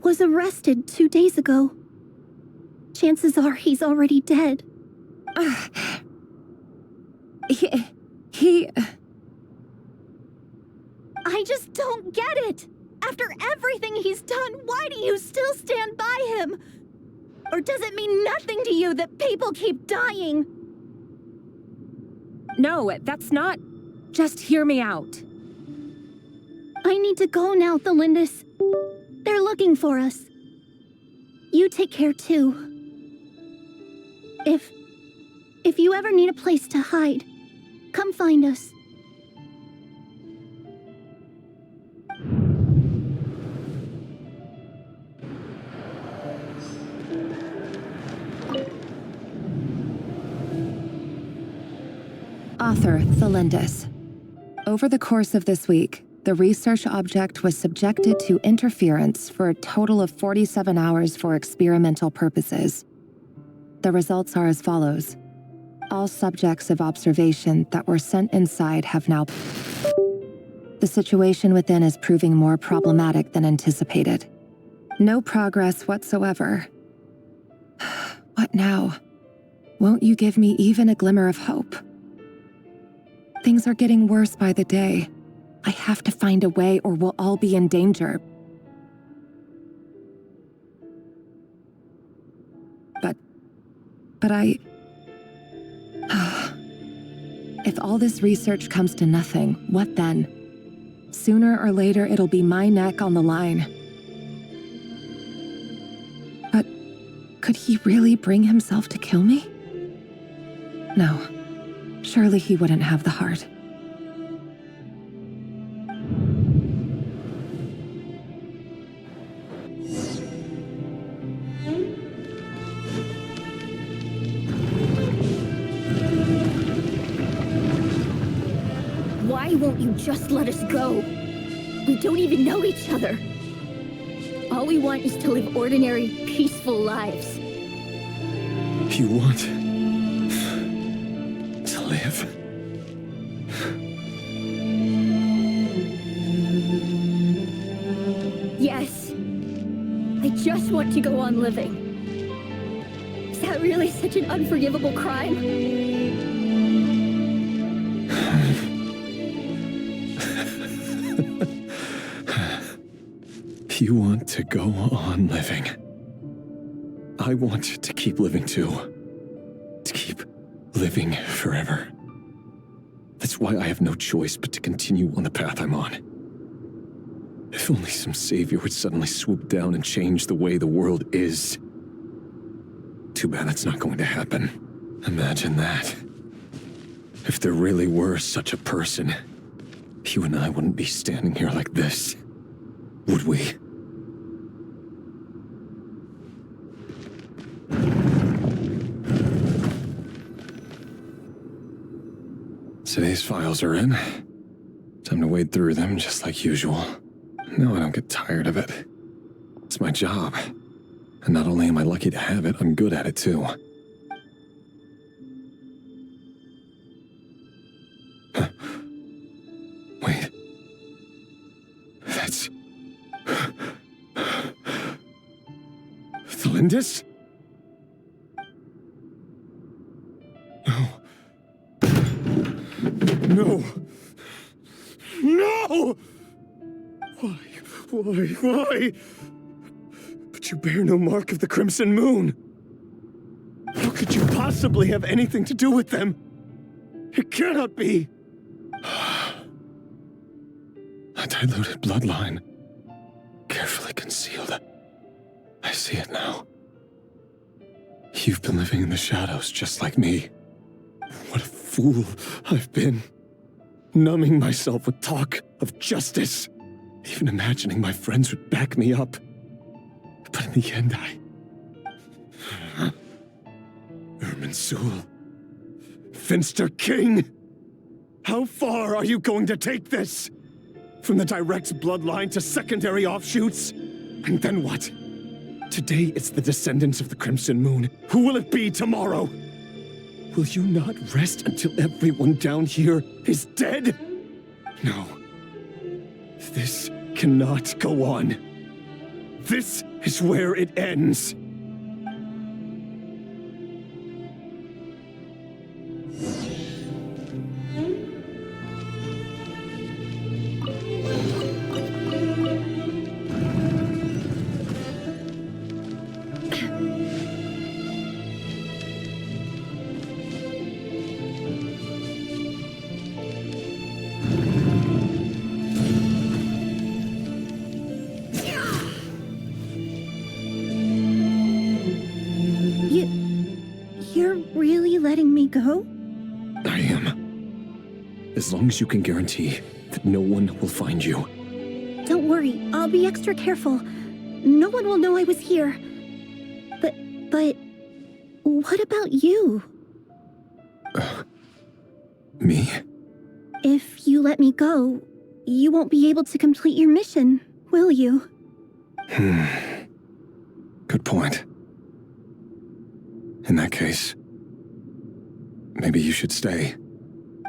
was arrested 2 days ago. Chances are he's already dead. He... I just don't get it! After everything he's done, why do you still stand by him? Or does it mean nothing to you that people keep dying? No, that's not... Just hear me out. I need to go now, Thalindis. They're looking for us. You take care too. If you ever need a place to hide, come find us. Author Thalindis. Over the course of this week, the research object was subjected to interference for a total of 47 hours for experimental purposes. The results are as follows. All subjects of observation that were sent inside have now... The situation within is proving more problematic than anticipated. No progress whatsoever. What now? Won't you give me even a glimmer of hope? Things are getting worse by the day. I have to find a way or we'll all be in danger. But I... If all this research comes to nothing, what then? Sooner or later, it'll be my neck on the line. But could he really bring himself to kill me? No. Surely he wouldn't have the heart. Why won't you just let us go? We don't even know each other. All we want is to live ordinary, peaceful lives. You want to live? Yes. I just want to go on living. Is that really such an unforgivable crime? You want to go on living? I want to keep living too. To keep living forever. That's why I have no choice but to continue on the path I'm on. If only some savior would suddenly swoop down and change the way the world is. Too bad that's not going to happen. Imagine that. If there really were such a person, you and I wouldn't be standing here like this, would we? Today's files are in. Time to wade through them just like usual. No, I don't get tired of it. It's my job. And not only am I lucky to have it, I'm good at it too. Wait. That's... Thalindis? No. No! Why? But you bear no mark of the Crimson Moon. How could you possibly have anything to do with them? It cannot be. A diluted bloodline. Carefully concealed. I see it now. You've been living in the shadows just like me. What a fool I've been. Numbing myself with talk of justice. Even imagining my friends would back me up. But in the end, Irminsul. Finster King! How far are you going to take this? From the direct bloodline to secondary offshoots? And then what? Today it's the descendants of the Crimson Moon. Who will it be tomorrow? Will you not rest until everyone down here is dead? No. This cannot go on. This is where it ends. Go? I am. As long as you can guarantee that no one will find you. Don't worry, I'll be extra careful. No one will know I was here. But what about you? Me? If you let me go, you won't be able to complete your mission, will you? Good point. In that case, maybe you should stay.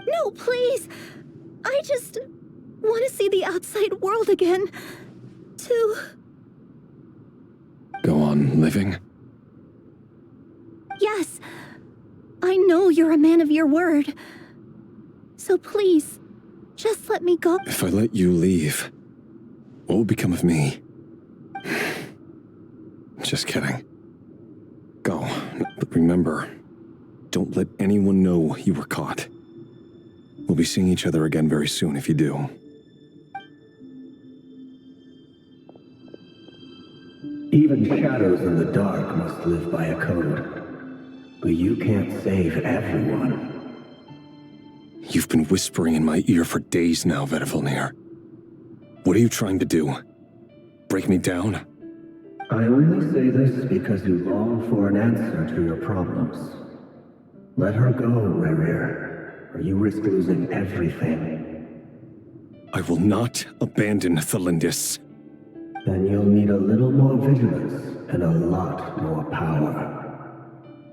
No, please! I just want to see the outside world again. To... Go on living? Yes. I know you're a man of your word. So please, just let me go. If I let you leave, what will become of me? Just kidding. Go, but remember, don't let anyone know you were caught. We'll be seeing each other again very soon if you do. Even shadows in the dark must live by a code. But you can't save everyone. You've been whispering in my ear for days now, Vedrfolnir. What are you trying to do? Break me down? I only say this because you long for an answer to your problems. Let her go, Rerir, or you risk losing everything. I will not abandon Thalindis. Then you'll need a little more vigilance and a lot more power.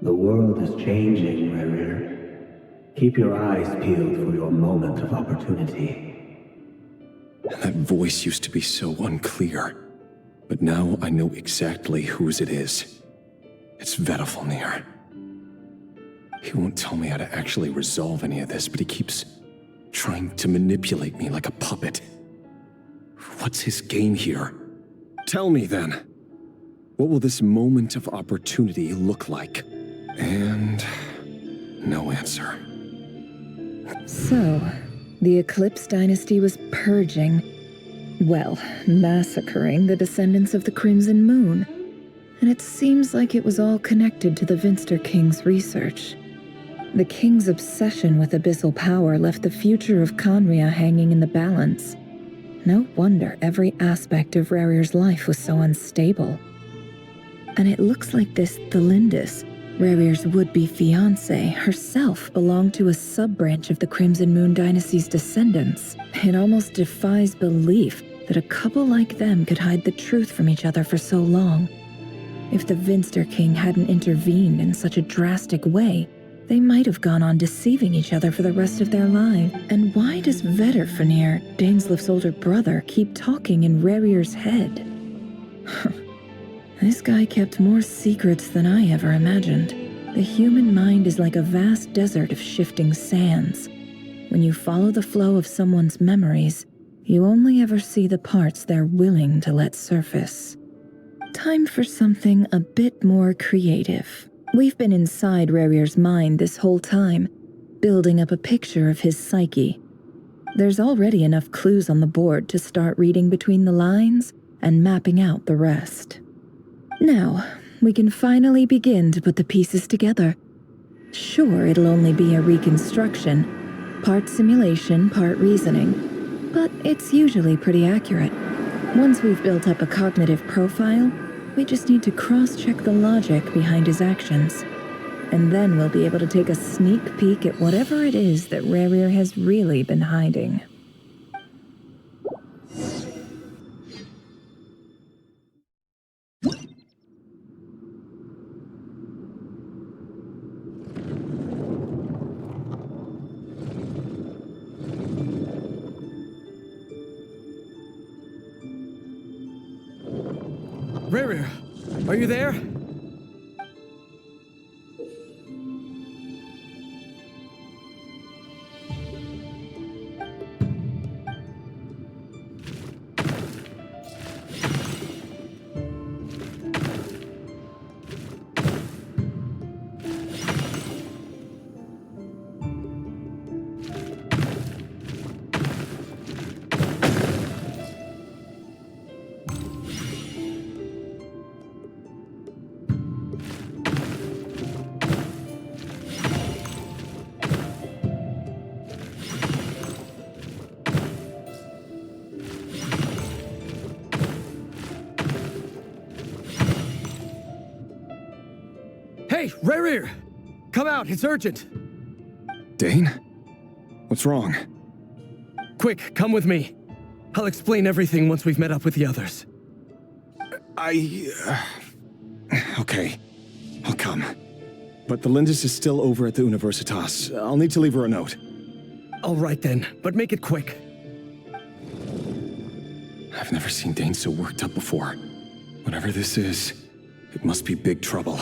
The world is changing, Rerir. Keep your eyes peeled for your moment of opportunity. And that voice used to be so unclear. But now I know exactly whose it is. It's Vedrfolnir. He won't tell me how to actually resolve any of this, but he keeps trying to manipulate me like a puppet. What's his game here? Tell me then. What will this moment of opportunity look like? And no answer. So, the Eclipse dynasty was purging, well, massacring the descendants of the Crimson Moon. And it seems like it was all connected to the Vinster King's research. The King's obsession with abyssal power left the future of Conria hanging in the balance. No wonder every aspect of Rarir's life was so unstable. And it looks like this Thelindis, Rarir's would-be fiancée, herself belonged to a sub-branch of the Crimson Moon dynasty's descendants. It almost defies belief that a couple like them could hide the truth from each other for so long. If the Vinster King hadn't intervened in such a drastic way, they might have gone on deceiving each other for the rest of their lives. And why does Vedrfolnir, Dainsleif's older brother, keep talking in Rarir's head? This guy kept more secrets than I ever imagined. The human mind is like a vast desert of shifting sands. When you follow the flow of someone's memories, you only ever see the parts they're willing to let surface. Time for something a bit more creative. We've been inside Rarir's mind this whole time, building up a picture of his psyche. There's already enough clues on the board to start reading between the lines and mapping out the rest. Now, we can finally begin to put the pieces together. Sure, it'll only be a reconstruction, part simulation, part reasoning, but it's usually pretty accurate. Once we've built up a cognitive profile, we just need to cross-check the logic behind his actions. And then we'll be able to take a sneak peek at whatever it is that Rarir has really been hiding. Rarir, are you there? Hey, Rarir! Come out, it's urgent! Dane? What's wrong? Quick, come with me. I'll explain everything once we've met up with the others. Okay, I'll come. But the Lindis is still over at the Universitas. I'll need to leave her a note. All right then, but make it quick. I've never seen Dane so worked up before. Whatever this is, it must be big trouble.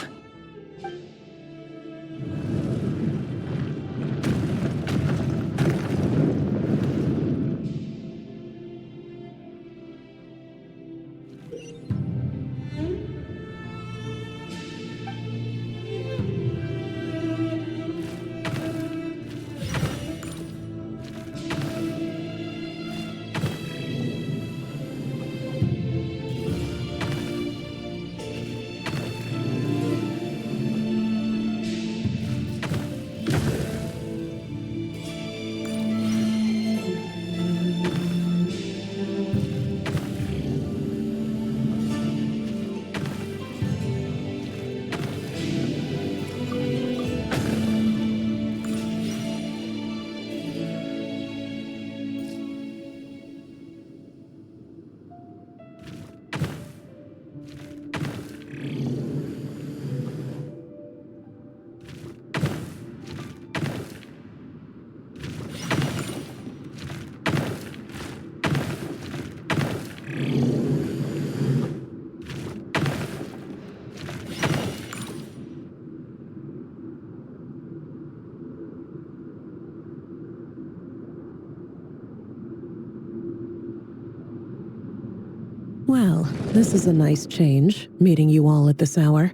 Well, this is a nice change, meeting you all at this hour.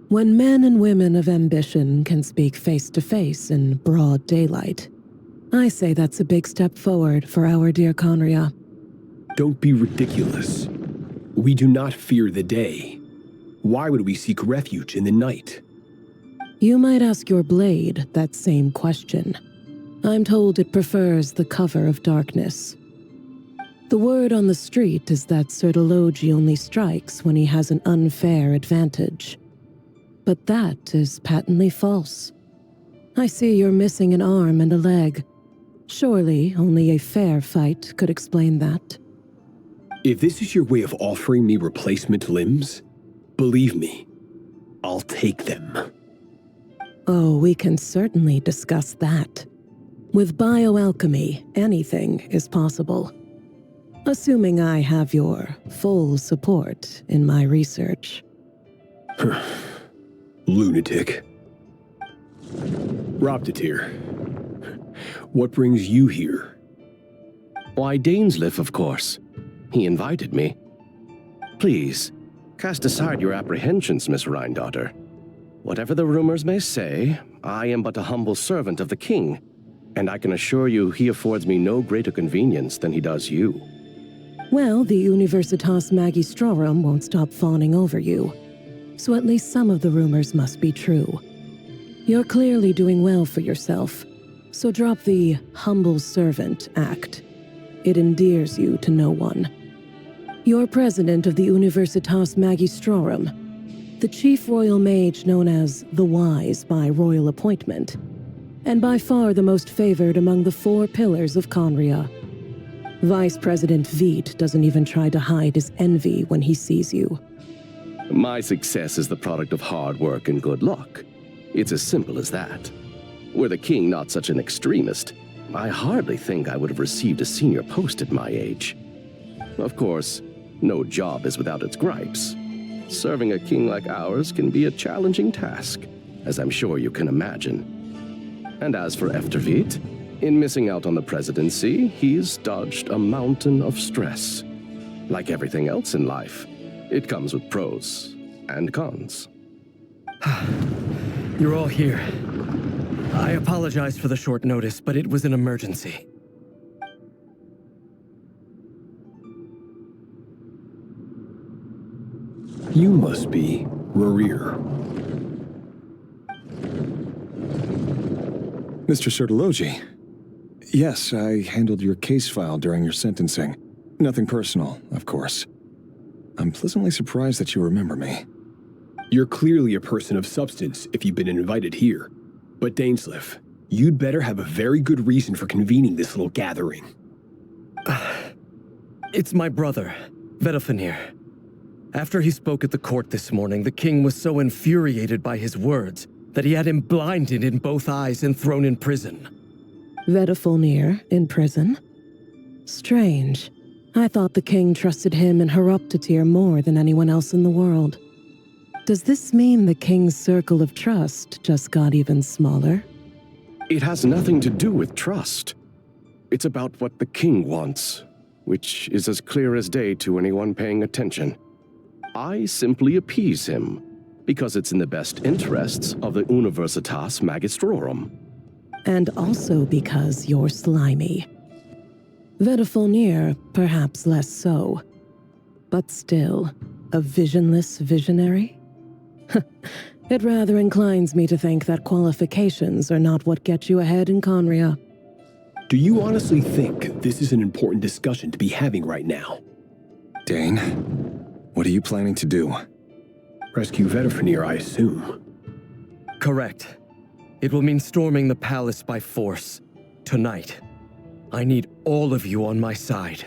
When men and women of ambition can speak face to face in broad daylight, I say that's a big step forward for our dear Conria. Don't be ridiculous. We do not fear the day. Why would we seek refuge in the night? You might ask your blade that same question. I'm told it prefers the cover of darkness. The word on the street is that Sertologi only strikes when he has an unfair advantage. But that is patently false. I see you're missing an arm and a leg. Surely only a fair fight could explain that. If this is your way of offering me replacement limbs, believe me, I'll take them. Oh, we can certainly discuss that. With bioalchemy, anything is possible. Assuming I have your full support in my research. Lunatic. Roptatir, what brings you here? Why, Dainsleif, of course. He invited me. Please, cast aside your apprehensions, Miss Rhindaughter. Whatever the rumors may say, I am but a humble servant of the king, and I can assure you he affords me no greater convenience than he does you. Well, the Universitas Magistrorum won't stop fawning over you, so at least some of the rumors must be true. You're clearly doing well for yourself, so drop the humble servant act. It endears you to no one. You're president of the Universitas Magistrorum, the chief royal mage known as the Wise by royal appointment, and by far the most favored among the 4 pillars of Conria. Vice President Veet doesn't even try to hide his envy when he sees you. My success is the product of hard work and good luck. It's as simple as that. Were the king not such an extremist, I hardly think I would have received a senior post at my age. Of course, no job is without its gripes. Serving a king like ours can be a challenging task, as I'm sure you can imagine. And as for Efterveet, in missing out on the presidency, he's dodged a mountain of stress. Like everything else in life, it comes with pros and cons. You're all here. I apologize for the short notice, but it was an emergency. You must be Rurir. Mr. Sertologi. Yes, I handled your case file during your sentencing. Nothing personal, of course. I'm pleasantly surprised that you remember me. You're clearly a person of substance if you've been invited here. But Dainsleif, you'd better have a very good reason for convening this little gathering. It's my brother, Vedrfolnir. After he spoke at the court this morning, the king was so infuriated by his words that he had him blinded in both eyes and thrown in prison. Vedrfolnir in prison? Strange. I thought the king trusted him and Roptatir more than anyone else in the world. Does this mean the king's circle of trust just got even smaller? It has nothing to do with trust. It's about what the king wants, which is as clear as day to anyone paying attention. I simply appease him, because it's in the best interests of the Universitas Magistrorum. And also because you're slimy. Vedrfolnir, perhaps less so. But still, a visionless visionary? It rather inclines me to think that qualifications are not what get you ahead in Conria. Do you honestly think this is an important discussion to be having right now? Dane, what are you planning to do? Rescue Vedrfolnir, I assume. Correct. It will mean storming the palace by force. Tonight. I need all of you on my side.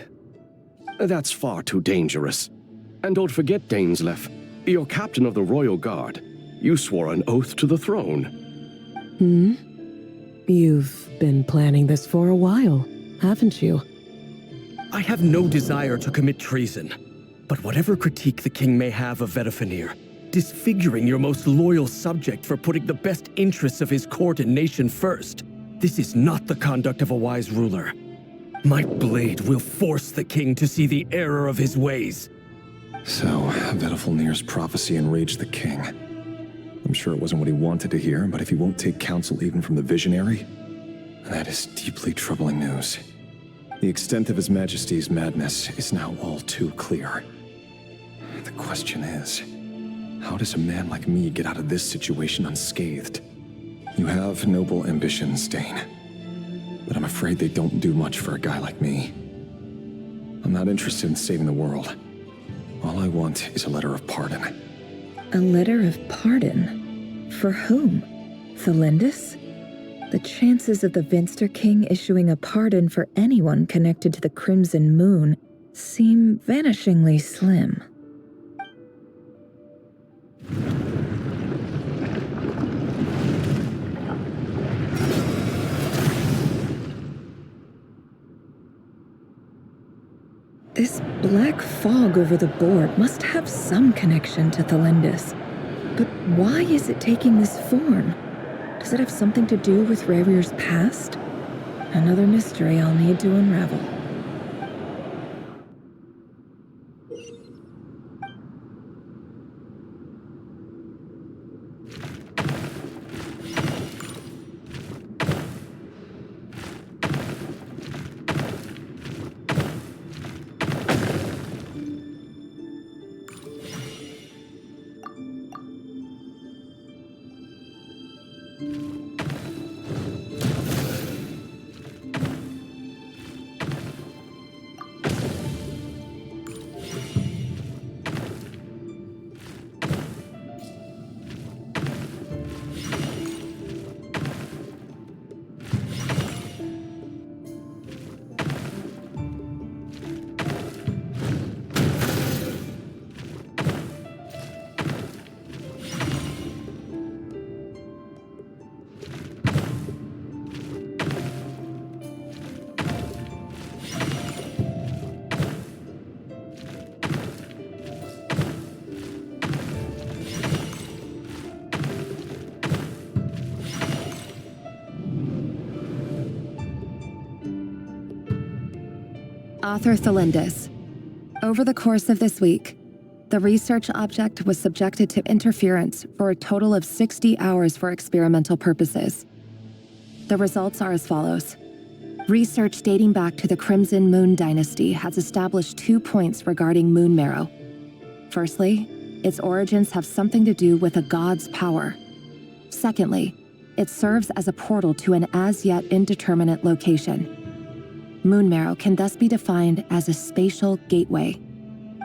That's far too dangerous. And don't forget, Dainsleif, you're captain of the Royal Guard. You swore an oath to the throne. You've been planning this for a while, haven't you? I have no desire to commit treason. But whatever critique the king may have of Vedrfolnir, disfiguring your most loyal subject for putting the best interests of his court and nation first, this is not the conduct of a wise ruler. My blade will force the king to see the error of his ways. So, Vedrfolnir's prophecy enraged the king. I'm sure it wasn't what he wanted to hear, but if he won't take counsel even from the visionary, that is deeply troubling news. The extent of His Majesty's madness is now all too clear. The question is, how does a man like me get out of this situation unscathed? You have noble ambitions, Dane, but I'm afraid they don't do much for a guy like me. I'm not interested in saving the world. All I want is a letter of pardon. A letter of pardon? For whom? Thelindis? The chances of the Vinster King issuing a pardon for anyone connected to the Crimson Moon seem vanishingly slim. This black fog over the board must have some connection to Thelindis. But why is it taking this form? Does it have something to do with Revir's past? Another mystery I'll need to unravel. Author Thelindis. Over the course of this week, the research object was subjected to interference for a total of 60 hours for experimental purposes. The results are as follows. Research dating back to the Crimson Moon Dynasty has established 2 points regarding moon marrow. Firstly, its origins have something to do with a god's power. Secondly, it serves as a portal to an as-yet indeterminate location. Moon marrow can thus be defined as a spatial gateway.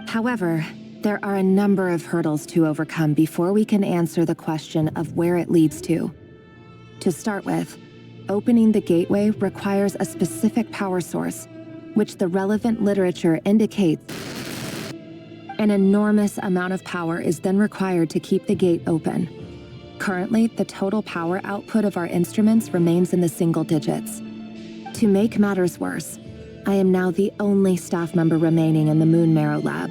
However, there are a number of hurdles to overcome before we can answer the question of where it leads to. To start with, opening the gateway requires a specific power source, which the relevant literature indicates. An enormous amount of power is then required to keep the gate open. Currently, the total power output of our instruments remains in the single digits. To make matters worse, I am now the only staff member remaining in the Moon Marrow lab.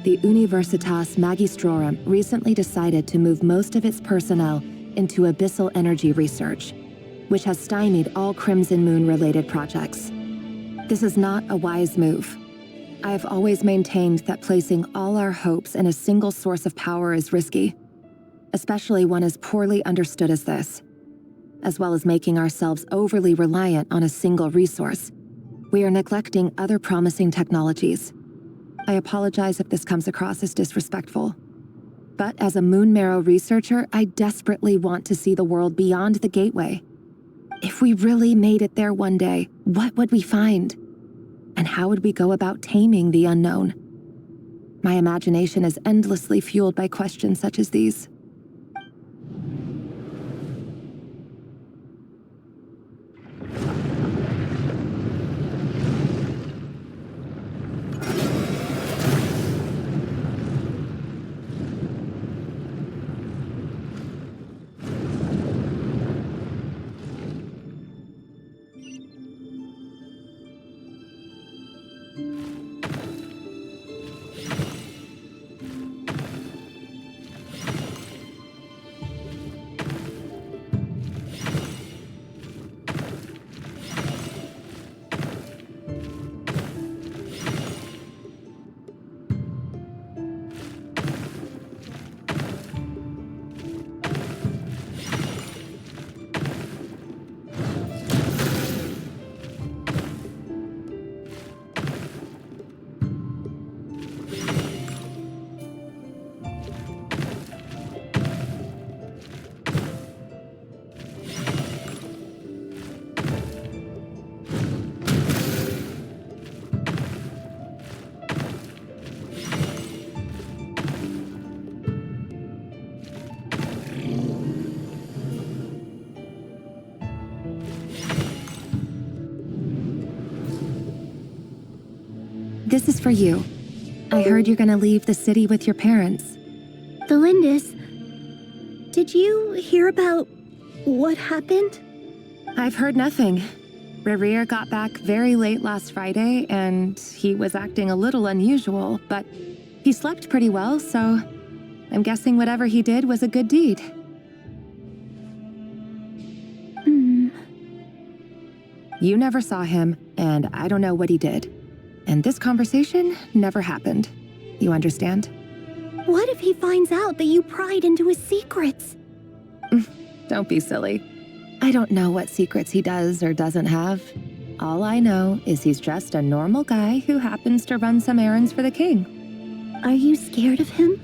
The Universitas Magistrorum recently decided to move most of its personnel into abyssal energy research, which has stymied all Crimson Moon-related projects. This is not a wise move. I have always maintained that placing all our hopes in a single source of power is risky, especially one as poorly understood as this. As well as making ourselves overly reliant on a single resource, we are neglecting other promising technologies. I apologize if this comes across as disrespectful. But as a Moon Marrow researcher, I desperately want to see the world beyond the gateway. If we really made it there one day, what would we find? And how would we go about taming the unknown? My imagination is endlessly fueled by questions such as these. This is for you. I heard you're gonna leave the city with your parents. The Lindis. Did you hear about what happened? I've heard nothing. Rerir got back very late last Friday, and he was acting a little unusual, but he slept pretty well, so I'm guessing whatever he did was a good deed. You never saw him, and I don't know what he did. And this conversation never happened. You understand? What if he finds out that you pried into his secrets? Don't be silly. I don't know what secrets he does or doesn't have. All I know is he's just a normal guy who happens to run some errands for the king. Are you scared of him?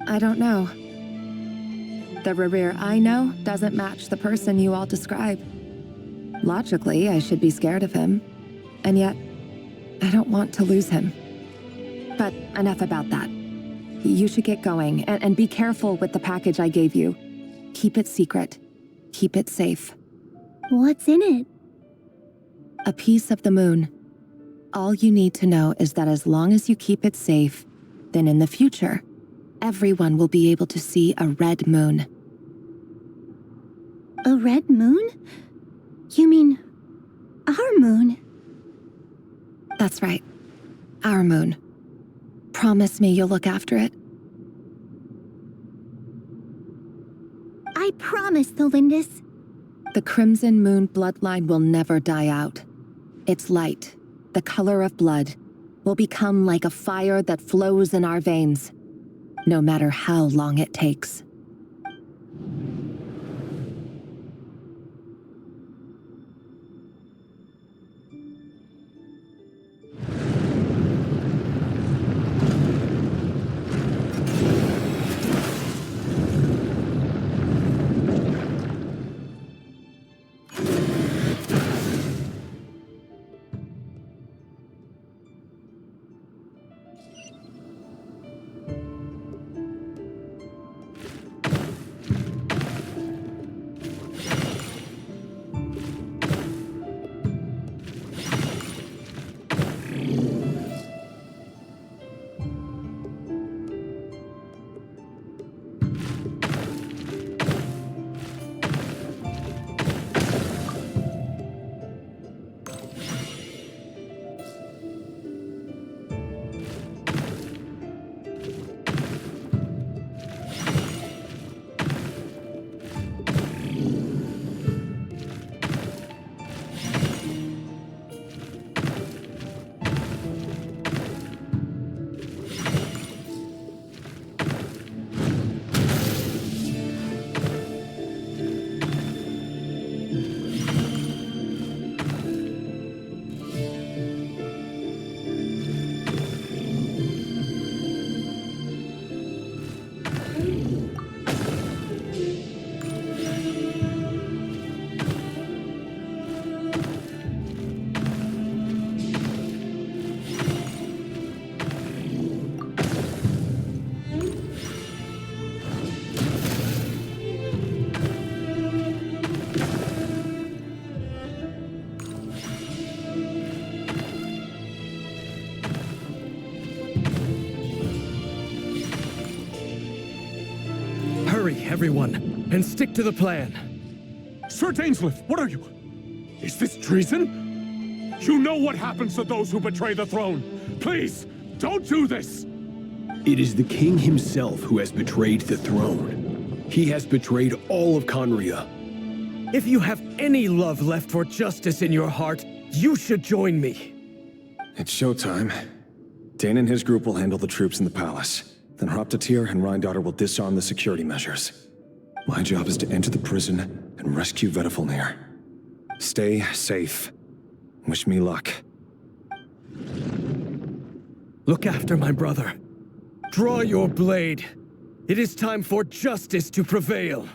I don't know. The Rerir I know doesn't match the person you all describe. Logically, I should be scared of him. And yet, I don't want to lose him. But enough about that. You should get going, and be careful with the package I gave you. Keep it secret. Keep it safe. What's in it? A piece of the moon. All you need to know is that as long as you keep it safe, then in the future, everyone will be able to see a red moon. A red moon? You mean our moon? That's right. Our moon. Promise me you'll look after it. I promise, the Lindis. The Crimson Moon bloodline will never die out. Its light, the color of blood, will become like a fire that flows in our veins, no matter how long it takes. Everyone, and stick to the plan. Sir Dainsleif, what are you? Is this treason? You know what happens to those who betray the throne. Please, don't do this! It is the king himself who has betrayed the throne. He has betrayed all of Conria. If you have any love left for justice in your heart, you should join me. It's showtime. Dane and his group will handle the troops in the palace. Then Hraptatir and Rhindaughter will disarm the security measures. My job is to enter the prison and rescue Vedrfolnir. Stay safe. Wish me luck. Look after my brother. Draw your blade. It is time for justice to prevail.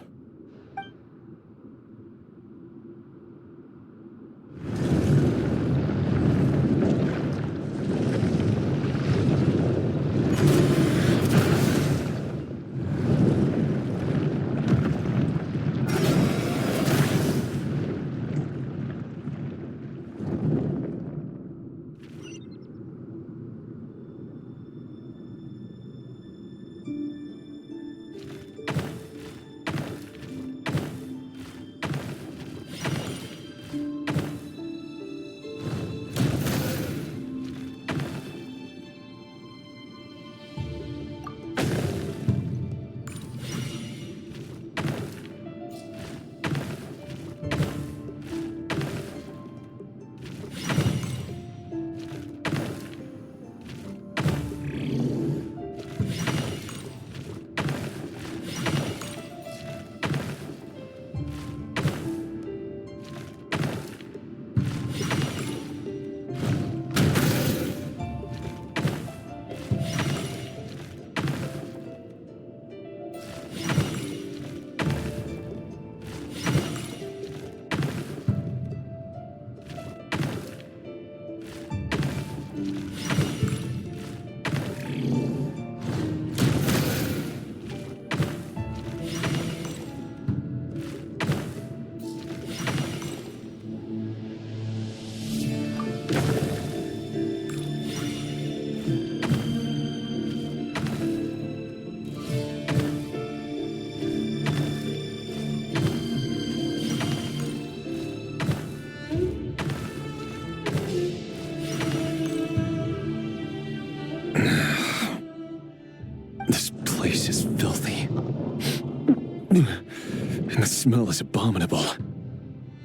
smell is abominable.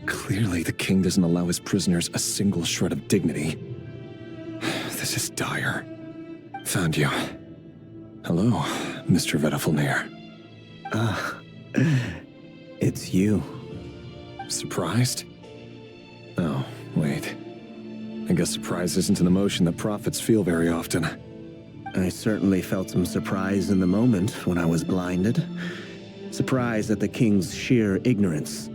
Clearly, the king doesn't allow his prisoners a single shred of dignity. This is dire. Found you. Hello, Mr. Vedrfolnir. It's you. Surprised? Oh, wait. I guess surprise isn't an emotion that prophets feel very often. I certainly felt some surprise in the moment when I was blinded. Surprise at the king's sheer ignorance.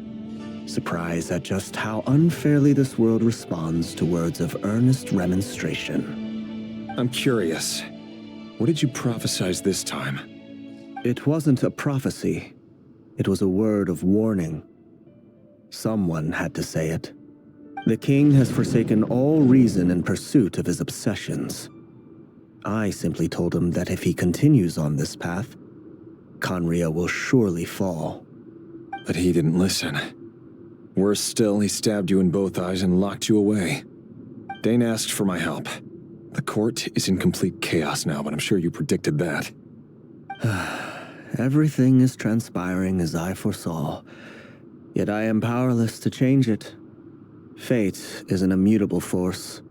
Surprise at just how unfairly this world responds to words of earnest remonstration. I'm curious. What did you prophesize this time? It wasn't a prophecy. It was a word of warning. Someone had to say it. The king has forsaken all reason in pursuit of his obsessions. I simply told him that if he continues on this path, Khaenri'ah will surely fall. But he didn't listen. Worse still, he stabbed you in both eyes and locked you away. Dane asked for my help. The court is in complete chaos now, but I'm sure you predicted that. Everything is transpiring as I foresaw, yet I am powerless to change it. Fate is an immutable force.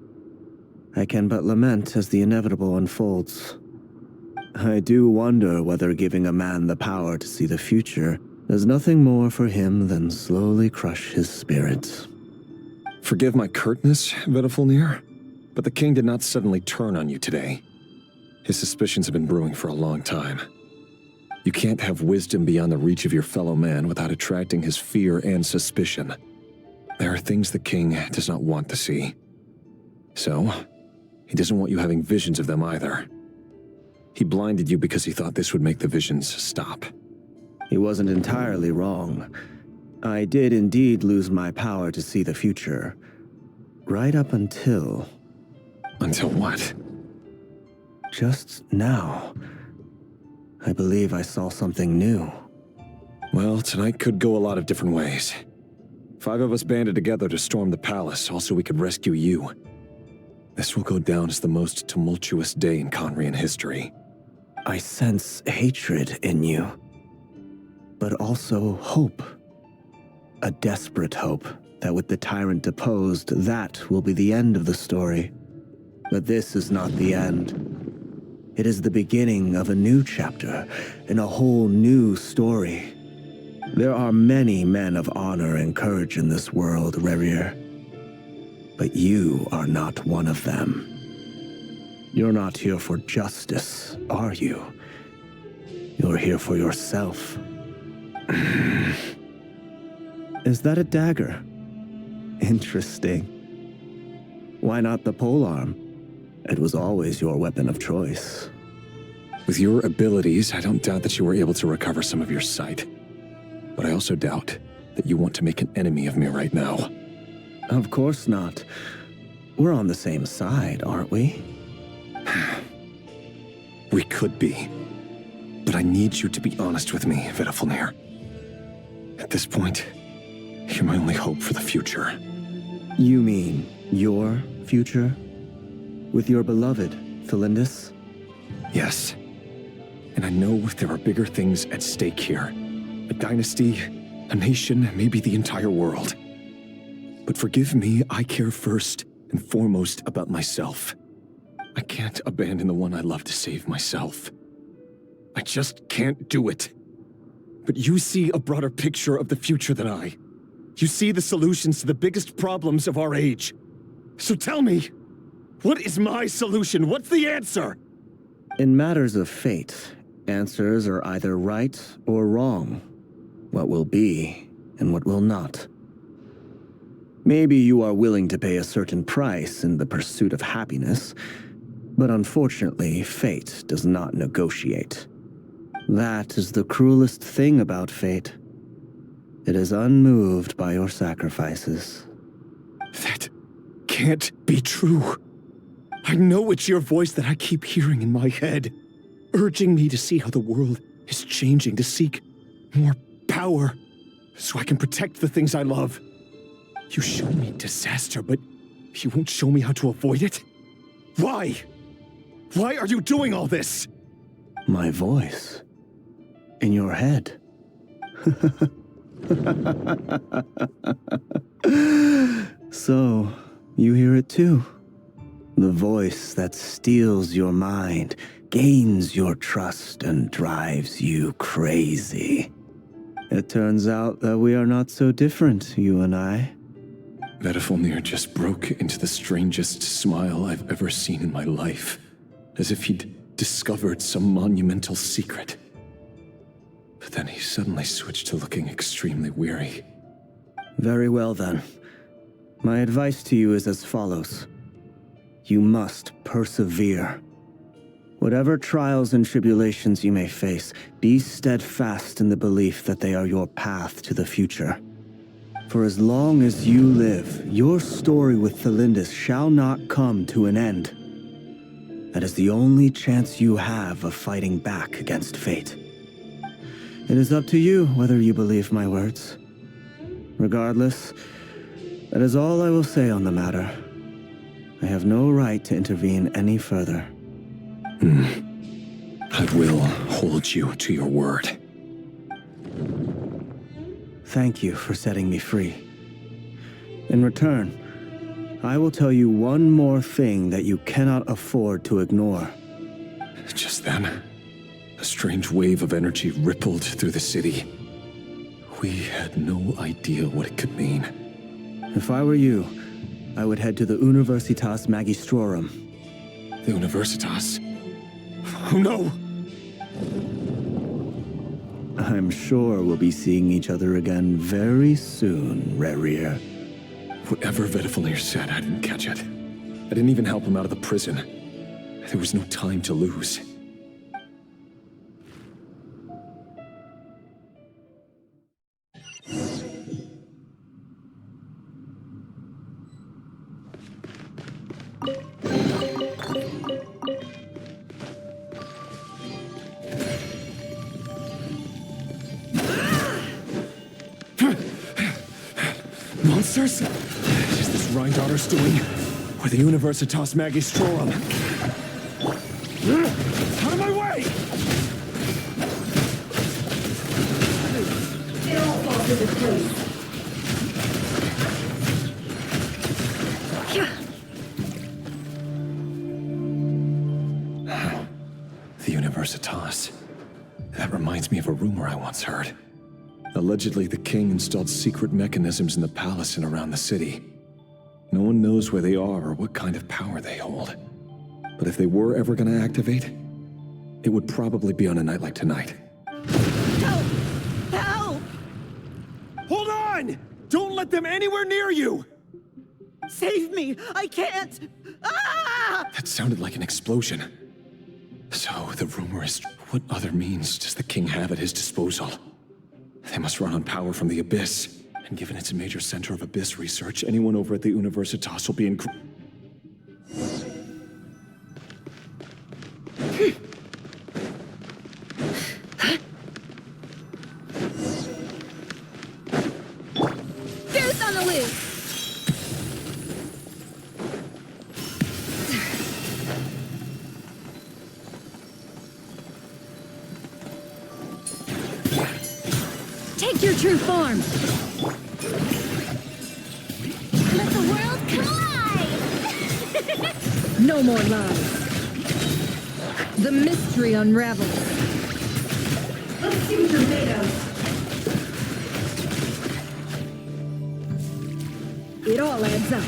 I can but lament as the inevitable unfolds. I do wonder whether giving a man the power to see the future does nothing more for him than slowly crush his spirit. Forgive my curtness, Vedrfolnir, but the king did not suddenly turn on you today. His suspicions have been brewing for a long time. You can't have wisdom beyond the reach of your fellow man without attracting his fear and suspicion. There are things the king does not want to see. So, he doesn't want you having visions of them either. He blinded you because he thought this would make the visions stop. He wasn't entirely wrong. I did indeed lose my power to see the future. Right up until... Until what? Just now. I believe I saw something new. Well, tonight could go a lot of different ways. 5 of us banded together to storm the palace, also we could rescue you. This will go down as the most tumultuous day in Khaenri'ah history. I sense hatred in you, but also hope. A desperate hope that with the tyrant deposed, that will be the end of the story. But this is not the end. It is the beginning of a new chapter, in a whole new story. There are many men of honor and courage in this world, Rerir. But you are not one of them. You're not here for justice, are you? You're here for yourself. Is that a dagger? Interesting. Why not the polearm? It was always your weapon of choice. With your abilities, I don't doubt that you were able to recover some of your sight. But I also doubt that you want to make an enemy of me right now. Of course not. We're on the same side, aren't we? We could be. But I need you to be honest with me, Vedrfolnir. At this point, you're my only hope for the future. You mean your future? With your beloved, Felindis? Yes. And I know there are bigger things at stake here. A dynasty, a nation, maybe the entire world. But forgive me, I care first and foremost about myself. I can't abandon the one I love to save myself. I just can't do it. But you see a broader picture of the future than I. You see the solutions to the biggest problems of our age. So tell me, what is my solution? What's the answer? In matters of fate, answers are either right or wrong. What will be and what will not. Maybe you are willing to pay a certain price in the pursuit of happiness, but unfortunately, fate does not negotiate. That is the cruelest thing about fate. It is unmoved by your sacrifices. That can't be true. I know it's your voice that I keep hearing in my head, urging me to see how the world is changing, to seek more power, so I can protect the things I love. You show me disaster, but you won't show me how to avoid it? Why? Why are you doing all this? My voice. In your head. So, you hear it too? The voice that steals your mind, gains your trust, and drives you crazy. It turns out that we are not so different, you and I. Vedrfolnir just broke into the strangest smile I've ever seen in my life, as if he'd discovered some monumental secret. But then he suddenly switched to looking extremely weary. Very well then. My advice to you is as follows. You must persevere. Whatever trials and tribulations you may face, be steadfast in the belief that they are your path to the future. For as long as you live, your story with Thelindis shall not come to an end. That is the only chance you have of fighting back against fate. It is up to you whether you believe my words. Regardless, that is all I will say on the matter. I have no right to intervene any further. I will hold you to your word. Thank you for setting me free. In return, I will tell you one more thing that you cannot afford to ignore. Just then, a strange wave of energy rippled through the city. We had no idea what it could mean. If I were you, I would head to the Universitas Magistrorum. The Universitas? Oh no! I'm sure we'll be seeing each other again very soon, Rerir. Whatever Vedrfolnir said, I didn't catch it. I didn't even help him out of the prison. There was no time to lose. Monsters? Is this Rhindaughter's doing? Or the Universitas Magistrorum? Out of my way! It all falls into place. The Universitas. That reminds me of a rumor I once heard. Allegedly, the king installed secret mechanisms in the palace and around the city. No one knows where they are or what kind of power they hold. But if they were ever going to activate, it would probably be on a night like tonight. Help! Help! Hold on! Don't let them anywhere near you! Save me! I can't! Ah! That sounded like an explosion. So, the rumor is, what other means does the king have at his disposal? They must run on power from the Abyss. And given it's a major center of Abyss research, anyone over at the Universitas will be Goose on the loose! Take your true form! Let the world come alive! No more lies. The mystery unravels. Let's see what you're made of. It all adds up.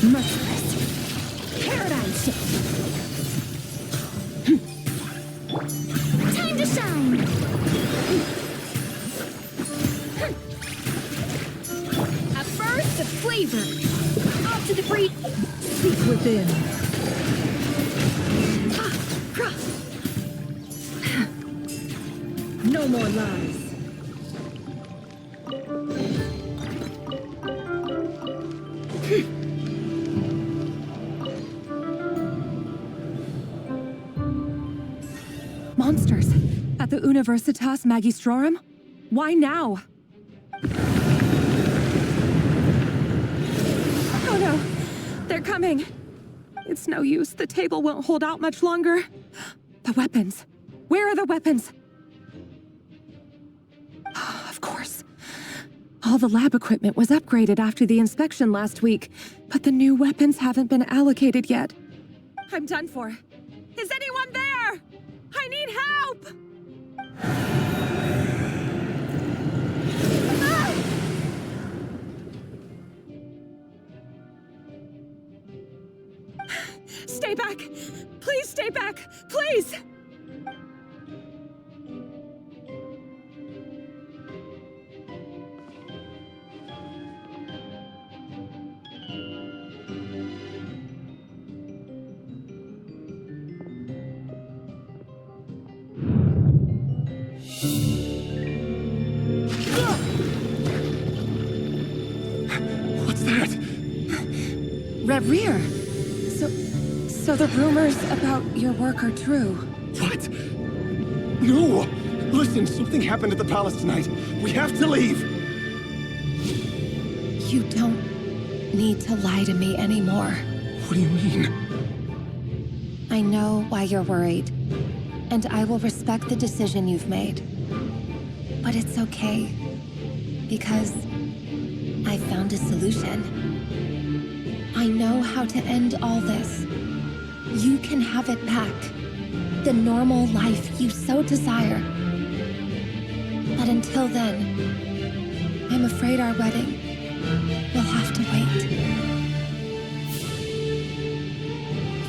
Merciless. Paradigm shift. Time to shine. A burst of flavor. Off to the breed. Seek within. No more lies. Monsters at the Universitas Magistrorum? Why now? Oh no! They're coming! It's no use. The table won't hold out much longer. The weapons. Where are the weapons? Of course. All the lab equipment was upgraded after the inspection last week, but the new weapons haven't been allocated yet. I'm done for. Is anyone there? I need help! Ah! Stay back! Please stay back! Please! What's that? Rear. So the rumors about your work are true. What? No! Listen, something happened at the palace tonight. We have to leave! You don't need to lie to me anymore. What do you mean? I know why you're worried, and I will respect the decision you've made. But it's okay, because I found a solution. I know how to end all this. You can have it back. The normal life you so desire. But until then, I'm afraid our wedding will have to wait.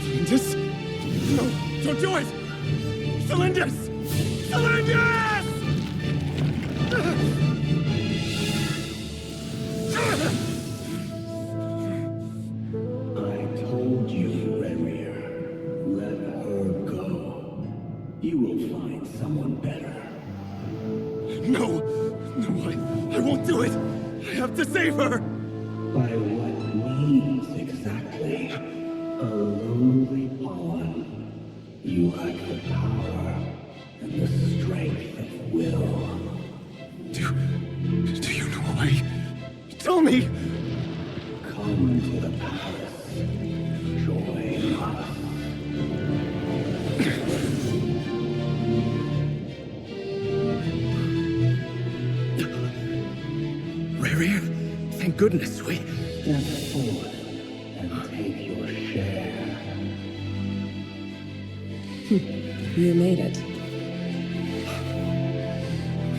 Cylinders? No, don't do it! Cylinders! Cylinders! I told you, Renrir. Let her go. You will find someone better. No! No, I won't do it! I have to save her! By what means exactly? A lonely pawn. You lack the power and the strength of will. Do you know why? Tell me! Come to the palace. Join us. Rerir, thank goodness we... Step forward and take your share. You made it.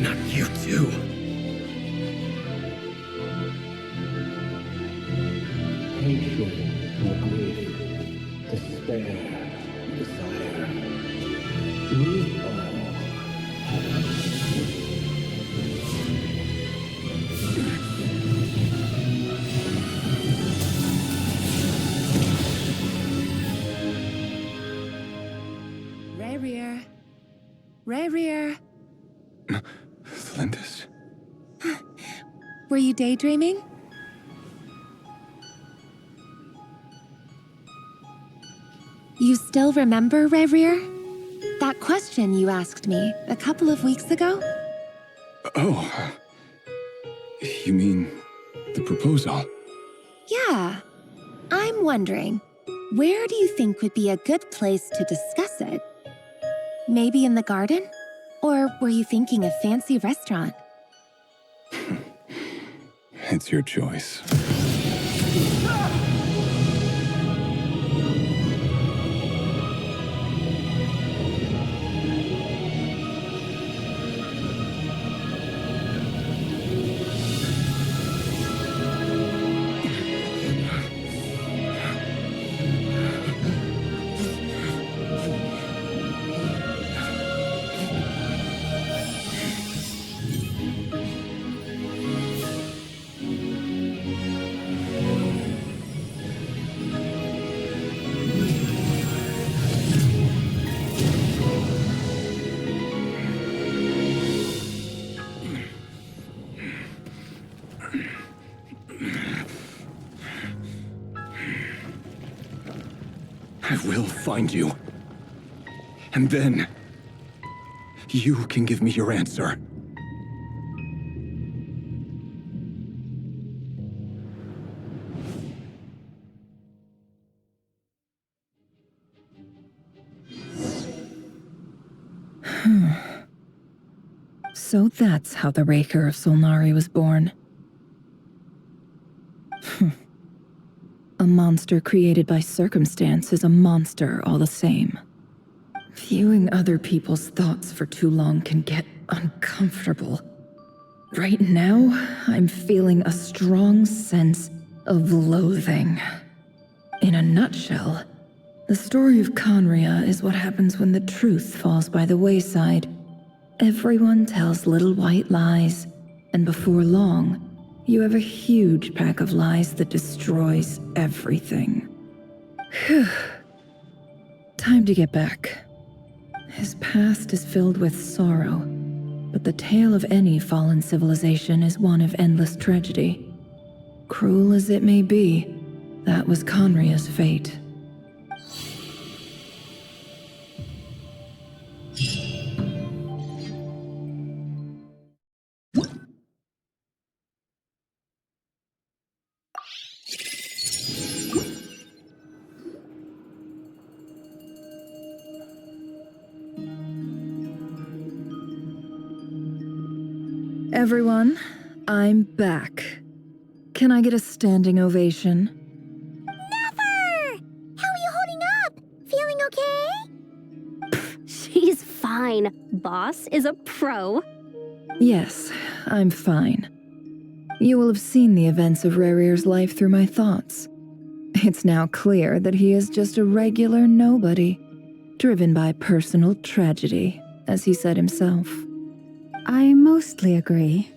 Not you too. Hatred or grief, despair, desire. We all Rerir. Cylinders. Were you daydreaming? You still remember, Rerir? That question you asked me a couple of weeks ago? Oh. You mean the proposal? Yeah. I'm wondering, where do you think would be a good place to discuss it? Maybe in the garden? Or were you thinking a fancy restaurant? It's your choice. I will find you. And then, you can give me your answer. So that's how the Raker of Solnari was born. A monster created by circumstance is a monster all the same. Viewing other people's thoughts for too long can get uncomfortable. Right now, I'm feeling a strong sense of loathing. In a nutshell, the story of Conria is what happens when the truth falls by the wayside. Everyone tells little white lies, and before long, you have a huge pack of lies that destroys everything. Whew. Time to get back. His past is filled with sorrow, but the tale of any fallen civilization is one of endless tragedy. Cruel as it may be, that was Conria's fate. Everyone, I'm back. Can I get a standing ovation? Never! How are you holding up? Feeling okay? She's fine. Boss is a pro. Yes, I'm fine. You will have seen the events of Rarir's life through my thoughts. It's now clear that he is just a regular nobody, driven by personal tragedy, as he said himself. I mostly agree.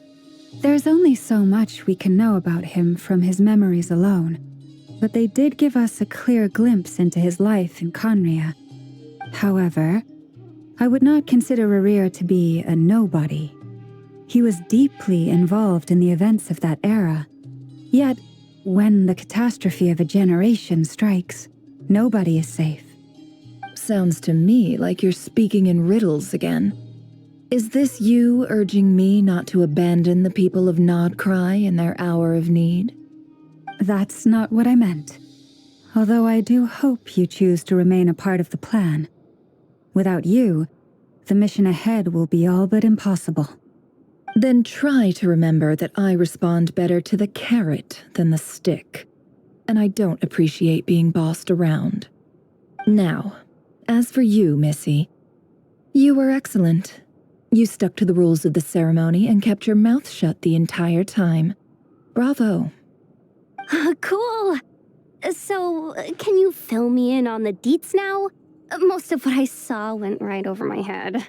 There's only so much we can know about him from his memories alone, but they did give us a clear glimpse into his life in Conria. However, I would not consider Rarir to be a nobody. He was deeply involved in the events of that era. Yet, when the catastrophe of a generation strikes, nobody is safe. Sounds to me like you're speaking in riddles again. Is this you urging me not to abandon the people of Nod-Krai in their hour of need? That's not what I meant. Although I do hope you choose to remain a part of the plan. Without you, the mission ahead will be all but impossible. Then try to remember that I respond better to the carrot than the stick. And I don't appreciate being bossed around. Now, as for you, Missy, you were excellent. You stuck to the rules of the ceremony and kept your mouth shut the entire time. Bravo. Cool. So, can you fill me in on the deets now? Most of what I saw went right over my head.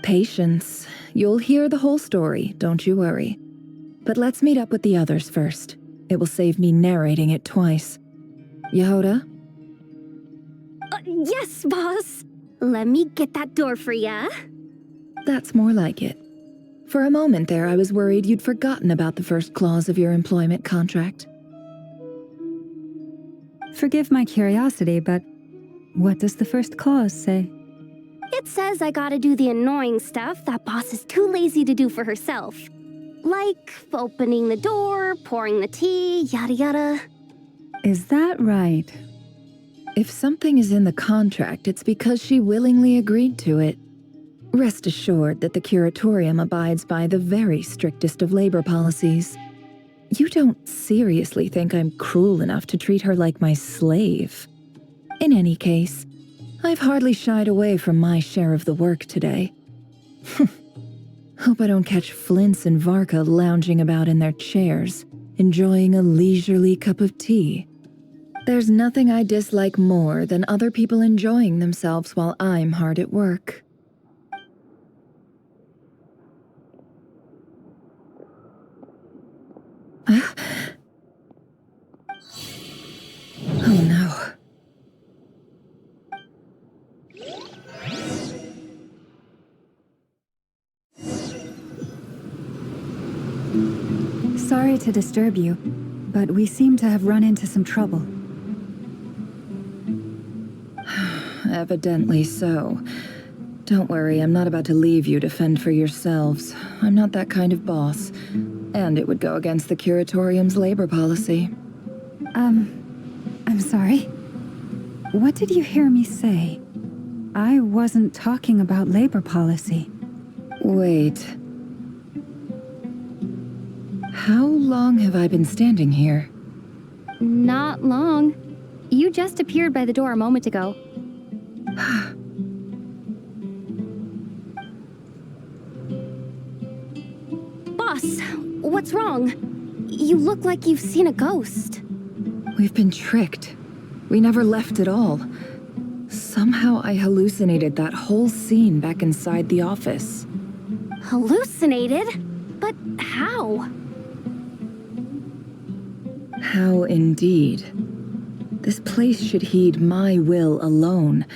Patience. You'll hear the whole story, don't you worry. But let's meet up with the others first. It will save me narrating it twice. Yehoda? Yes, boss. Let me get that door for ya. That's more like it. For a moment there, I was worried you'd forgotten about the first clause of your employment contract. Forgive my curiosity, but what does the first clause say? It says I gotta do the annoying stuff that boss is too lazy to do for herself. Like opening the door, pouring the tea, yada yada. Is that right? If something is in the contract, it's because she willingly agreed to it. Rest assured that the curatorium abides by the very strictest of labor policies. You don't seriously think I'm cruel enough to treat her like my slave. In any case, I've hardly shied away from my share of the work today. Hope I don't catch Flintz and Varka lounging about in their chairs, enjoying a leisurely cup of tea. There's nothing I dislike more than other people enjoying themselves while I'm hard at work. Oh no. Sorry to disturb you, but we seem to have run into some trouble. Evidently so. Don't worry, I'm not about to leave you to fend for yourselves. I'm not that kind of boss. And it would go against the curatorium's labor policy. I'm sorry. What did you hear me say? I wasn't talking about labor policy. Wait. How long have I been standing here? Not long. You just appeared by the door a moment ago. Boss, what's wrong? You look like you've seen a ghost. We've been tricked. We never left at all. Somehow I hallucinated that whole scene back inside the office. Hallucinated? But how? How indeed. This place should heed my will alone.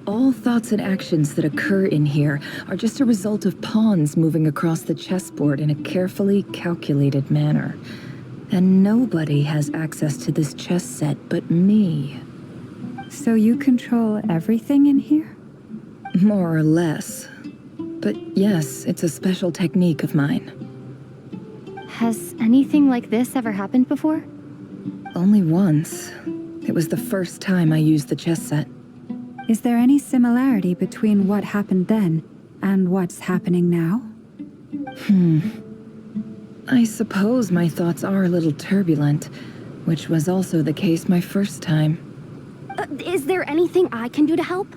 All thoughts and actions that occur in here are just a result of pawns moving across the chessboard in a carefully calculated manner. And nobody has access to this chess set but me. So you control everything in here? More or less. But yes, it's a special technique of mine. Has anything like this ever happened before? Only once. It was the first time I used the chess set. Is there any similarity between what happened then and what's happening now? I suppose my thoughts are a little turbulent, which was also the case my first time. Is there anything I can do to help?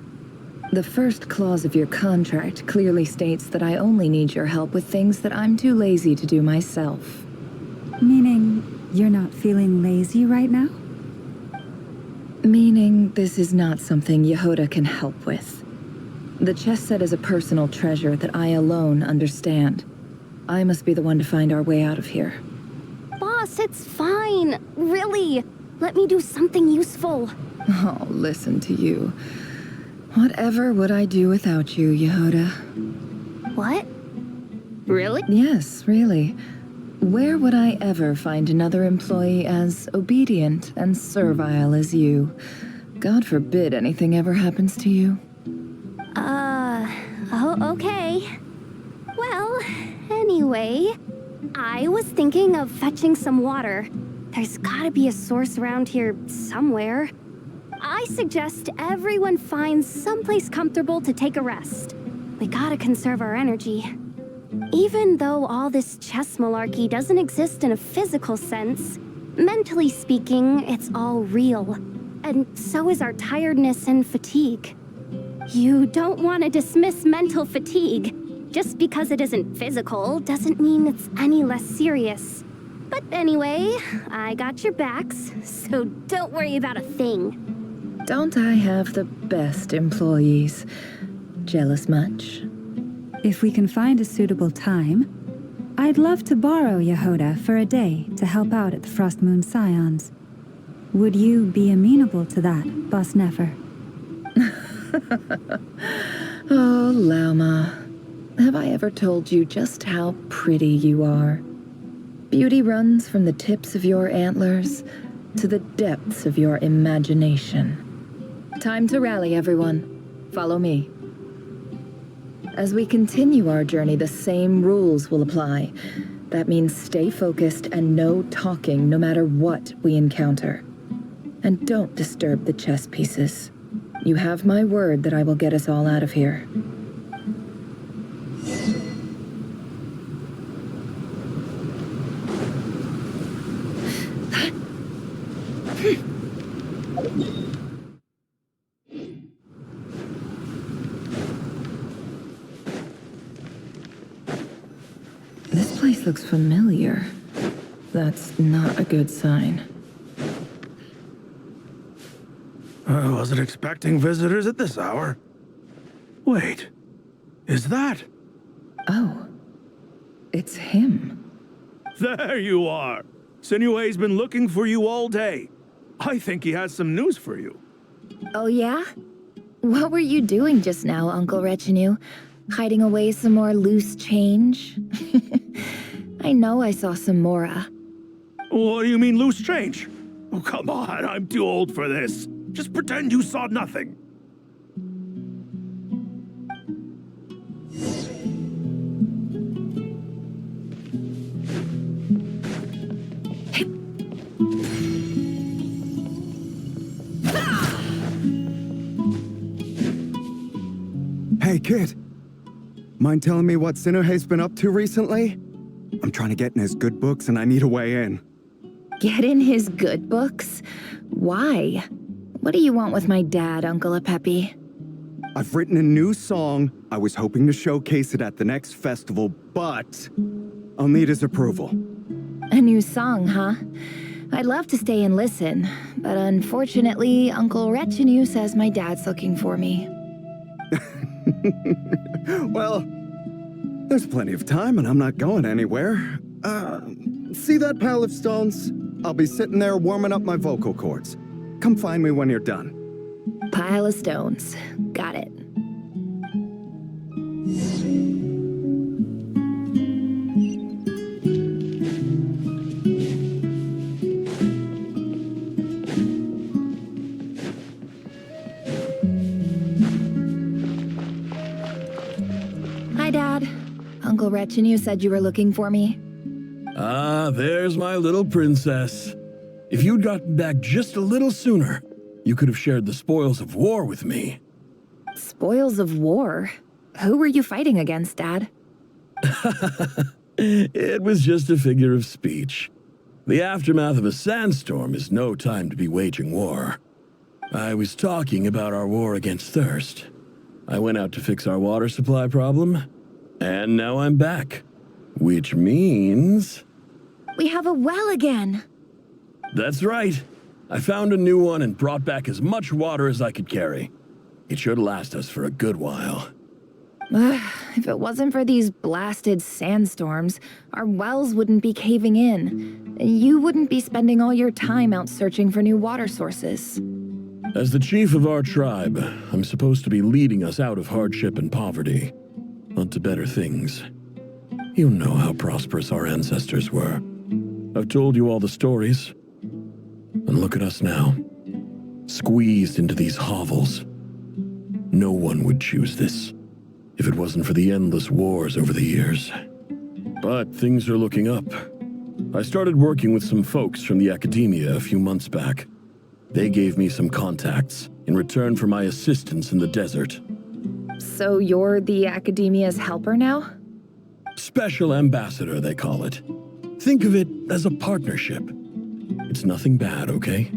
The first clause of your contract clearly states that I only need your help with things that I'm too lazy to do myself. Meaning you're not feeling lazy right now? Meaning this is not something Yehoda can help with. The chess set is a personal treasure that I alone understand. I must be the one to find our way out of here. Boss, it's fine. Really. Let me do something useful. Oh, listen to you. Whatever would I do without you, Yehoda? What? Really? Yes, really. Where would I ever find another employee as obedient and servile as you? God forbid anything ever happens to you. Oh, okay. Well, anyway, I was thinking of fetching some water. There's gotta be a source around here somewhere. I suggest everyone finds someplace comfortable to take a rest. We gotta conserve our energy. Even though all this chess malarkey doesn't exist in a physical sense, mentally speaking, it's all real. And so is our tiredness and fatigue. You don't want to dismiss mental fatigue. Just because it isn't physical doesn't mean it's any less serious. But anyway, I got your backs, so don't worry about a thing. Don't I have the best employees? Jealous much? If we can find a suitable time, I'd love to borrow Yehoda for a day to help out at the Frost Moon Scions. Would you be amenable to that, Boss Nefer? Oh, Lauma. Have I ever told you just how pretty you are? Beauty runs from the tips of your antlers to the depths of your imagination. Time to rally, everyone. Follow me. As we continue our journey, the same rules will apply. That means stay focused and no talking no matter what we encounter. And don't disturb the chess pieces. You have my word that I will get us all out of here. This place looks familiar. That's not a good sign. I wasn't expecting visitors at this hour. Wait, is that? Oh, it's him. There you are. Sinue's been looking for you all day. I think he has some news for you. Oh yeah? What were you doing just now, Uncle Retinue? Hiding away some more loose change? I know I saw some Mora. What do you mean loose change? Oh, come on, I'm too old for this. Just pretend you saw nothing. Kid, mind telling me what Sinuhe's been up to recently? I'm trying to get in his good books and I need a way in. Get in his good books? Why? What do you want with my dad, Uncle Apepi? I've written a new song. I was hoping to showcase it at the next festival, but I'll need his approval. A new song, huh? I'd love to stay and listen, but unfortunately, Uncle Retinue says my dad's looking for me. Well, there's plenty of time and I'm not going anywhere. See that pile of stones? I'll be sitting there warming up my vocal cords. Come find me when you're done. Pile of stones. Got it. Hi, Dad. Uncle Retinue said you were looking for me. Ah, there's my little princess. If you'd gotten back just a little sooner, you could have shared the spoils of war with me. Spoils of war? Who were you fighting against, Dad? It was just a figure of speech. The aftermath of a sandstorm is no time to be waging war. I was talking about our war against thirst. I went out to fix our water supply problem, and now I'm back. Which means... We have a well again! That's right. I found a new one and brought back as much water as I could carry. It should last us for a good while. If it wasn't for these blasted sandstorms, our wells wouldn't be caving in. You wouldn't be spending all your time out searching for new water sources. As the chief of our tribe, I'm supposed to be leading us out of hardship and poverty, onto better things. You know how prosperous our ancestors were. I've told you all the stories. And look at us now, squeezed into these hovels. No one would choose this, if it wasn't for the endless wars over the years. But things are looking up. I started working with some folks from the academia a few months back. They gave me some contacts in return for my assistance in the desert. So you're the academia's helper now? Special ambassador, they call it. Think of it as a partnership. It's nothing bad, okay?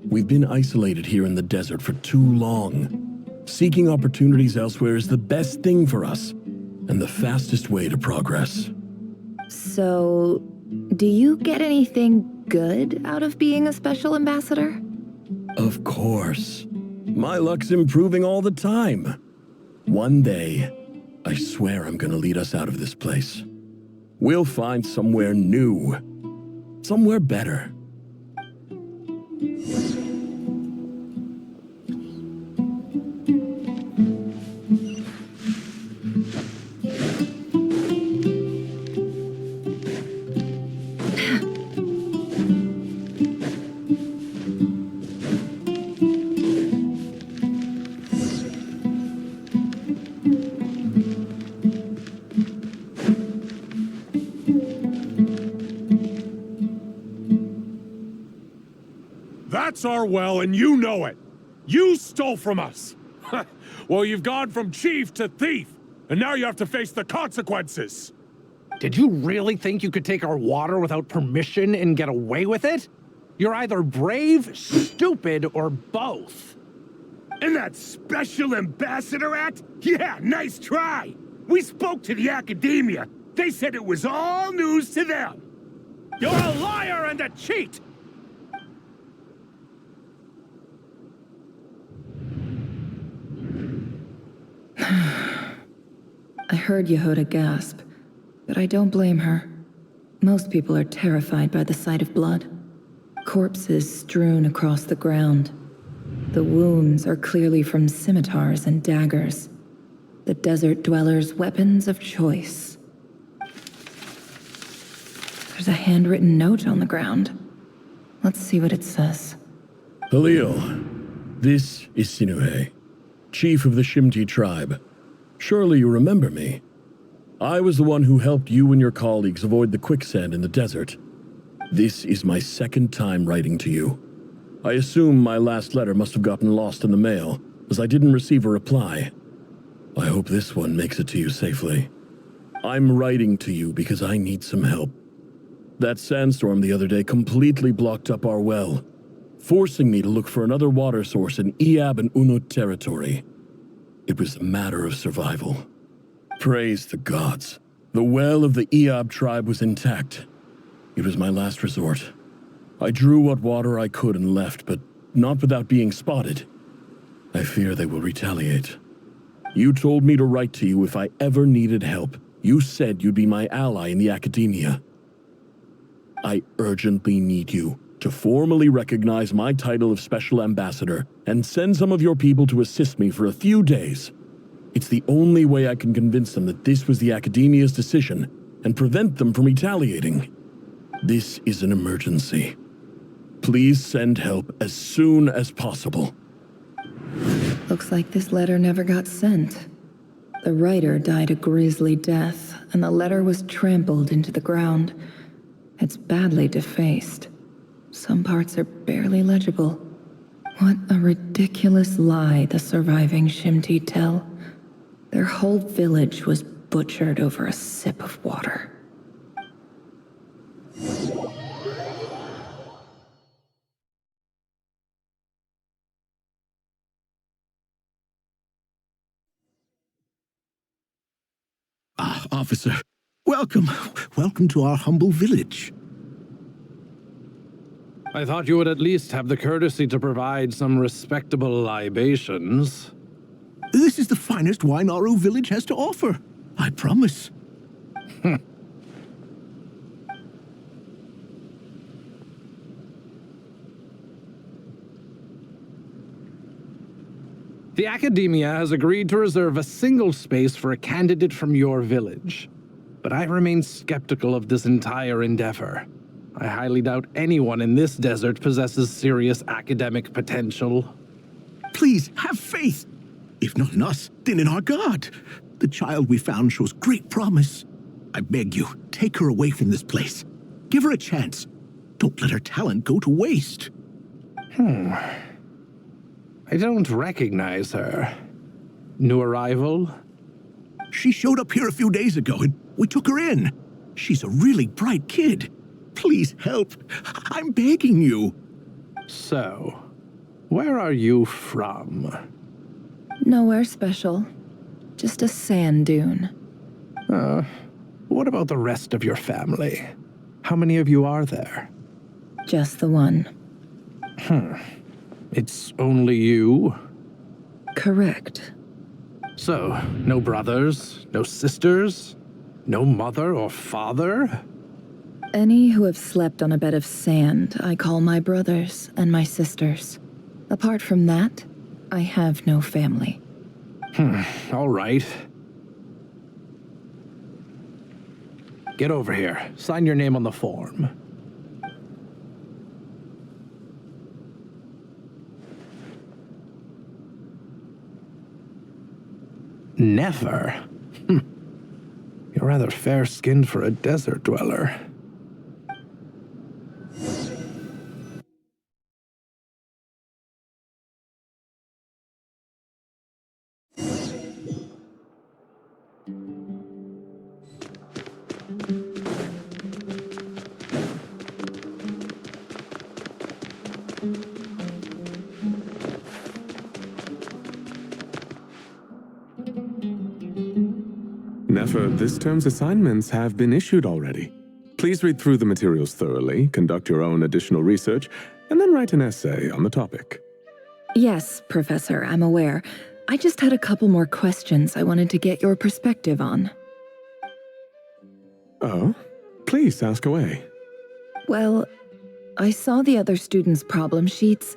We've been isolated here in the desert for too long. Seeking opportunities elsewhere is the best thing for us, and the fastest way to progress. So, do you get anything good out of being a special ambassador? Of course. My luck's improving all the time. One day, I swear I'm gonna lead us out of this place. We'll find somewhere new. Somewhere better. That's our well, and you know it. You stole from us. Well, you've gone from chief to thief, and now you have to face the consequences. Did you really think you could take our water without permission and get away with it? You're either brave, stupid, or both. And that special ambassador act? Yeah, nice try. We spoke to the academia. They said it was all news to them. You're a liar and a cheat! I heard Yehuda gasp, but I don't blame her. Most people are terrified by the sight of blood. Corpses strewn across the ground. The wounds are clearly from scimitars and daggers. The desert dwellers' weapons of choice. There's a handwritten note on the ground. Let's see what it says. Halil, this is Sinuhe, chief of the Shimti tribe. Surely you remember me. I was the one who helped you and your colleagues avoid the quicksand in the desert. This is my second time writing to you. I assume my last letter must have gotten lost in the mail, as I didn't receive a reply. I hope this one makes it to you safely. I'm writing to you because I need some help. That sandstorm the other day completely blocked up our well, forcing me to look for another water source in Iab and Unut territory. It was a matter of survival. Praise the gods. The well of the Iab tribe was intact. It was my last resort. I drew what water I could and left, but not without being spotted. I fear they will retaliate. You told me to write to you if I ever needed help. You said you'd be my ally in the academia. I urgently need you to formally recognize my title of Special Ambassador and send some of your people to assist me for a few days. It's the only way I can convince them that this was the academia's decision and prevent them from retaliating. This is an emergency. Please send help as soon as possible. Looks like this letter never got sent. The writer died a grisly death, and the letter was trampled into the ground. It's badly defaced. Some parts are barely legible. What a ridiculous lie the surviving Shimti tell. Their whole village was butchered over a sip of water. Officer, welcome. Welcome to our humble village. I thought you would at least have the courtesy to provide some respectable libations. This is the finest wine our village has to offer. I promise. The Academia has agreed to reserve a single space for a candidate from your village. But I remain skeptical of this entire endeavor. I highly doubt anyone in this desert possesses serious academic potential. Please, have faith. If not in us, then in our God. The child we found shows great promise. I beg you, take her away from this place. Give her a chance. Don't let her talent go to waste. I don't recognize her. New arrival? She showed up here a few days ago and we took her in. She's a really bright kid. Please help. I'm begging you. So, where are you from? Nowhere special. Just a sand dune. What about the rest of your family? How many of you are there? Just the one. It's only you? Correct. So, no brothers, no sisters, no mother or father? Any who have slept on a bed of sand, I call my brothers and my sisters. Apart from that, I have no family. All right. Get over here. Sign your name on the form. Never? You're rather fair-skinned for a desert dweller. Nefer, this term's assignments have been issued already. Please read through the materials thoroughly, conduct your own additional research, and then write an essay on the topic. Yes, Professor, I'm aware. I just had a couple more questions I wanted to get your perspective on. Oh? Please ask away. Well, I saw the other students' problem sheets,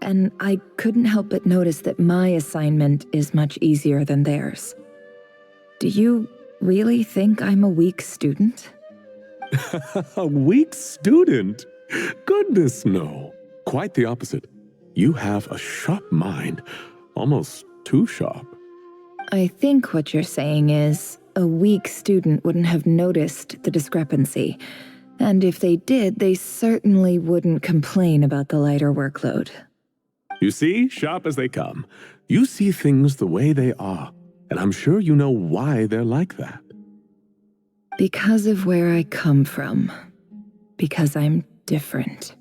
and I couldn't help but notice that my assignment is much easier than theirs. Do you really think I'm a weak student? A weak student? Goodness, no. Quite the opposite. You have a sharp mind, almost too sharp. I think what you're saying is, a weak student wouldn't have noticed the discrepancy. And if they did, they certainly wouldn't complain about the lighter workload. You see, sharp as they come. You see things the way they are. And I'm sure you know why they're like that. Because of where I come from. Because I'm different.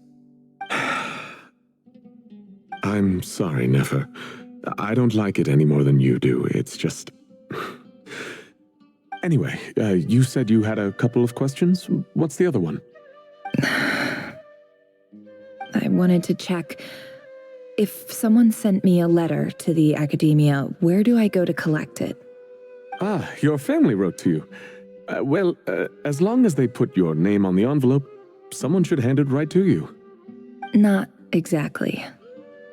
I'm sorry, Nefer. I don't like it any more than you do. It's just... Anyway, you said you had a couple of questions. What's the other one? I wanted to check. If someone sent me a letter to the academia, where do I go to collect it? Ah, your family wrote to you. Well, as long as they put your name on the envelope, someone should hand it right to you. Not exactly.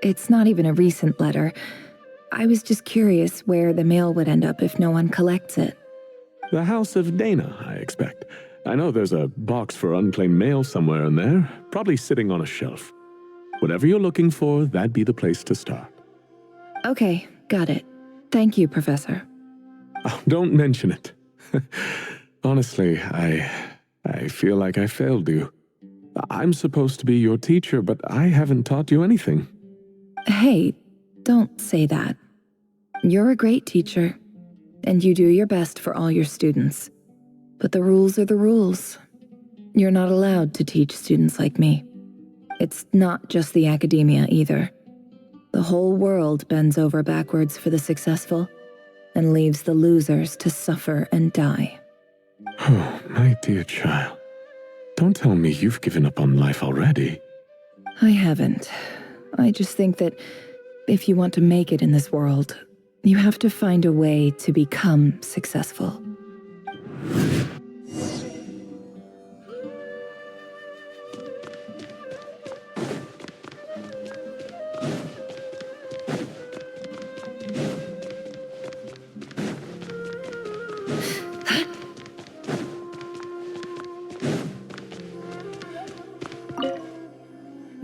It's not even a recent letter. I was just curious where the mail would end up if no one collects it. The House of Dana, I expect. I know there's a box for unclaimed mail somewhere in there, probably sitting on a shelf. Whatever you're looking for, that'd be the place to start. Okay, got it. Thank you, Professor. Oh, don't mention it. Honestly, I feel like I failed you. I'm supposed to be your teacher, but I haven't taught you anything. Hey, don't say that. You're a great teacher, and you do your best for all your students. But the rules are the rules. You're not allowed to teach students like me. It's not just the academia either. The whole world bends over backwards for the successful and leaves the losers to suffer and die. Oh, my dear child. Don't tell me you've given up on life already. I haven't. I just think that if you want to make it in this world, you have to find a way to become successful.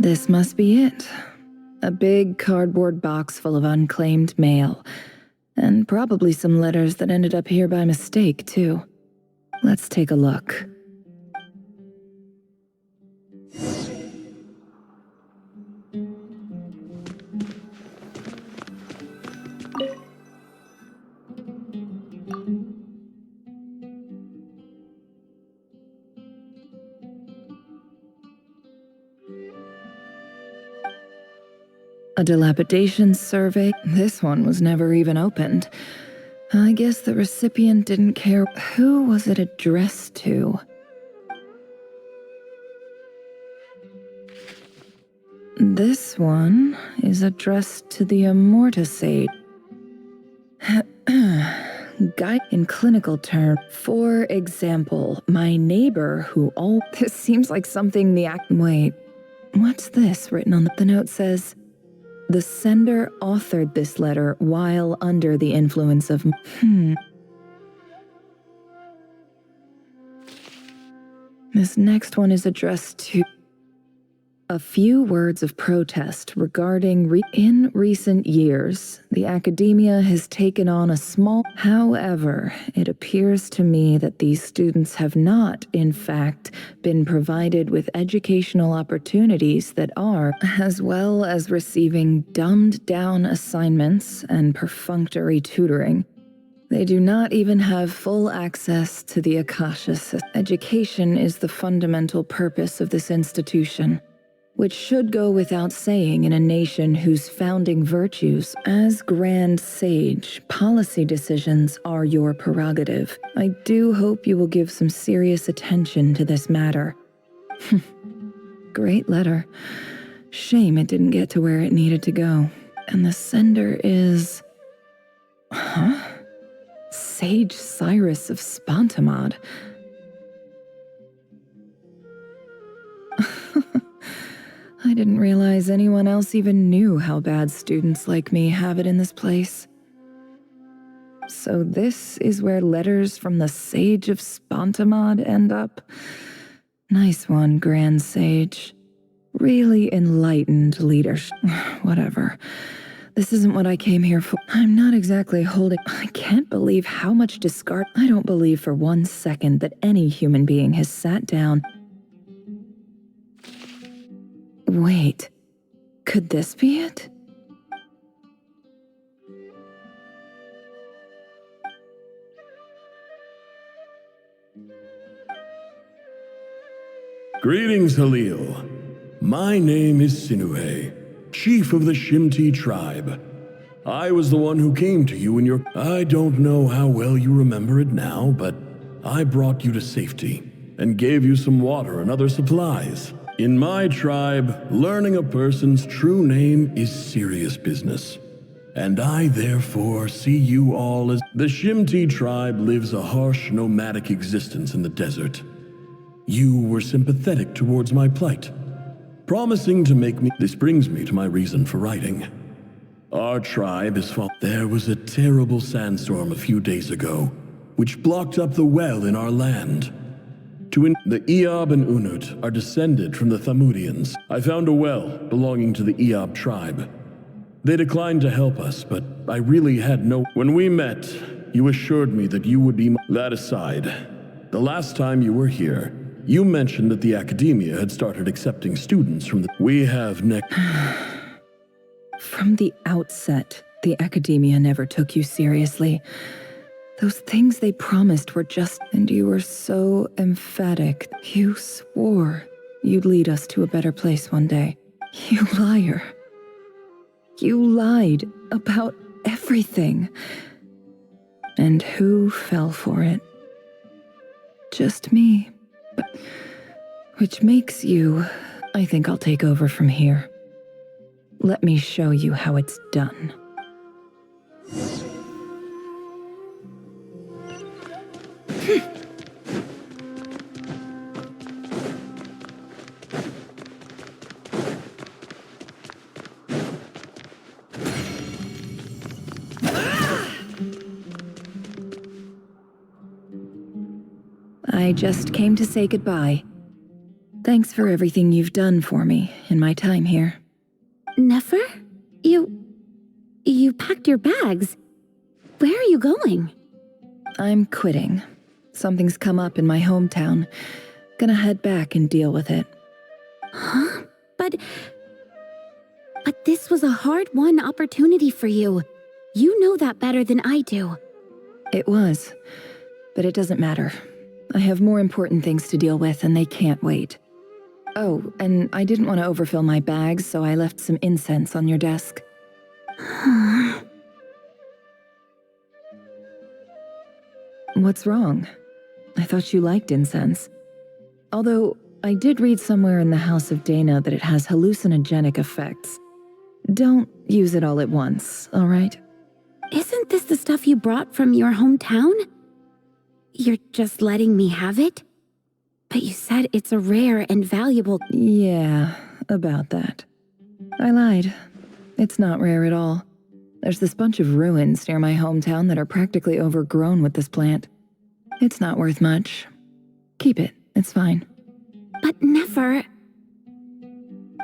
This must be it. A big cardboard box full of unclaimed mail. And probably some letters that ended up here by mistake, too. Let's take a look. A dilapidation survey. This one was never even opened. I guess the recipient didn't care. Who was it addressed to? This one is addressed to the Immortisate. Guide in clinical terms. For example, my neighbor who This seems like something Wait, what's this written on the note says? The sender authored this letter while under the influence of... This next one is addressed to... A few words of protest regarding in recent years, the academia has taken on a small... However, it appears to me that these students have not, in fact, been provided with educational opportunities that are, as well as receiving dumbed-down assignments and perfunctory tutoring. They do not even have full access to the Akasha system. Education is the fundamental purpose of this institution, which should go without saying in a nation whose founding virtues. As Grand Sage, policy decisions are your prerogative. I do hope you will give some serious attention to this matter. Great letter. Shame it didn't get to where it needed to go. And the sender is... Sage Cyrus of Spontamod. I didn't realize anyone else even knew how bad students like me have it in this place. So this is where letters from the Sage of Spontamod end up? Nice one, Grand Sage. Really enlightened leadership. Whatever. This isn't what I came here for. I'm not exactly holding... I can't believe how much discard... I don't believe for 1 second that any human being has sat down... Wait, could this be it? Greetings, Halil. My name is Sinuhe, chief of the Shimti tribe. I was the one who came to you in your... I don't know how well you remember it now, but I brought you to safety and gave you some water and other supplies. In my tribe, learning a person's true name is serious business. And I therefore see you all as... The Shimti tribe lives a harsh, nomadic existence in the desert. You were sympathetic towards my plight, promising to make me... This brings me to my reason for writing. Our tribe is... There was a terrible sandstorm a few days ago, which blocked up the well in our land. The Eob and Unut are descended from the Thamudians. I found a well belonging to the Eob tribe. They declined to help us, but I really had no... When we met, you assured me that you would be... That aside, the last time you were here, you mentioned that the academia had started accepting students from the... We have From the outset, the academia never took you seriously. Those things they promised were just... And you were so emphatic. You swore you'd lead us to a better place one day. You liar. You lied about everything. And who fell for it? Just me. Which makes you... I think I'll take over from here. Let me show you how it's done. I just came to say goodbye. Thanks for everything you've done for me in my time here. Nefer? You packed your bags. Where are you going? I'm quitting. Something's come up in my hometown. Gonna head back and deal with it. Huh? But this was a hard-won opportunity for you. You know that better than I do. It was, but it doesn't matter. I have more important things to deal with, and they can't wait. Oh, and I didn't want to overfill my bags, so I left some incense on your desk. What's wrong? I thought you liked incense. Although, I did read somewhere in the House of Dana that it has hallucinogenic effects. Don't use it all at once, all right? Isn't this the stuff you brought from your hometown? You're just letting me have it? But you said it's a rare and valuable... Yeah, about that. I lied. It's not rare at all. There's this bunch of ruins near my hometown that are practically overgrown with this plant. It's not worth much. Keep it, it's fine. But never...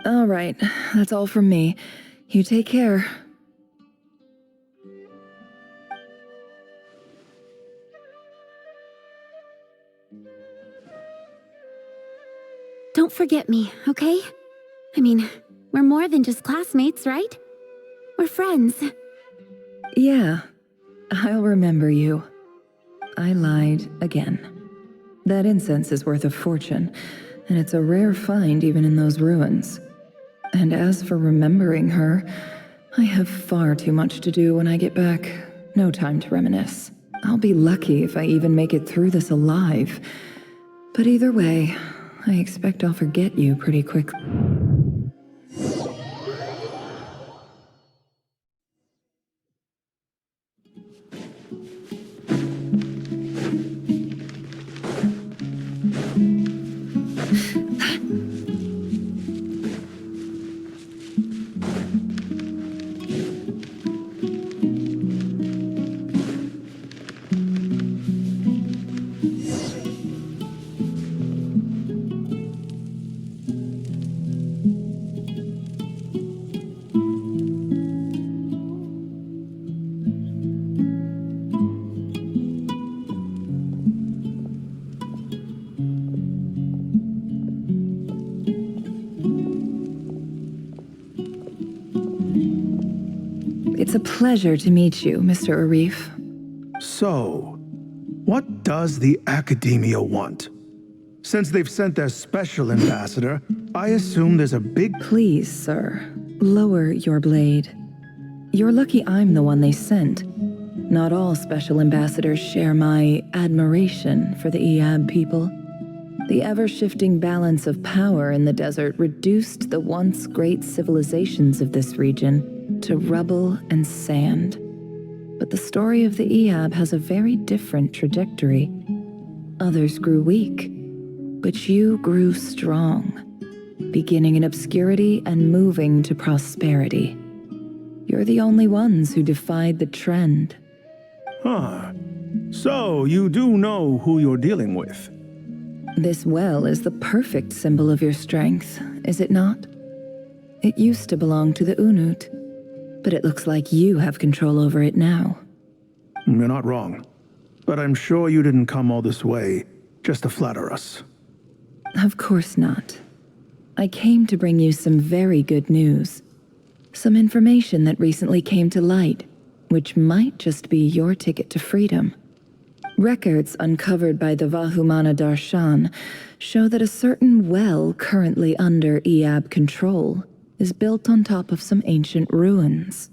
All right, that's all from me. You take care. Don't forget me, okay? I mean, we're more than just classmates, right? We're friends. Yeah, I'll remember you. I lied again. That incense is worth a fortune, and it's a rare find even in those ruins. And as for remembering her, I have far too much to do when I get back. No time to reminisce. I'll be lucky if I even make it through this alive. But either way, I expect I'll forget you pretty quickly. It's a pleasure to meet you, Mr. Arif. So, what does the Academia want? Since they've sent their special ambassador, I assume there's a big... Please, sir, lower your blade. You're lucky I'm the one they sent. Not all special ambassadors share my admiration for the Iab people. The ever-shifting balance of power in the desert reduced the once great civilizations of this region to rubble and sand. But the story of the Iab has a very different trajectory. Others grew weak, but you grew strong, beginning in obscurity and moving to prosperity. You're the only ones who defied the trend. Huh. So, you do know who you're dealing with? This well is the perfect symbol of your strength, is it not? It used to belong to the Unut, but it looks like you have control over it now. You're not wrong. But I'm sure you didn't come all this way just to flatter us. Of course not. I came to bring you some very good news. Some information that recently came to light, which might just be your ticket to freedom. Records uncovered by the Vahumana Darshan show that a certain well currently under Iab control is built on top of some ancient ruins.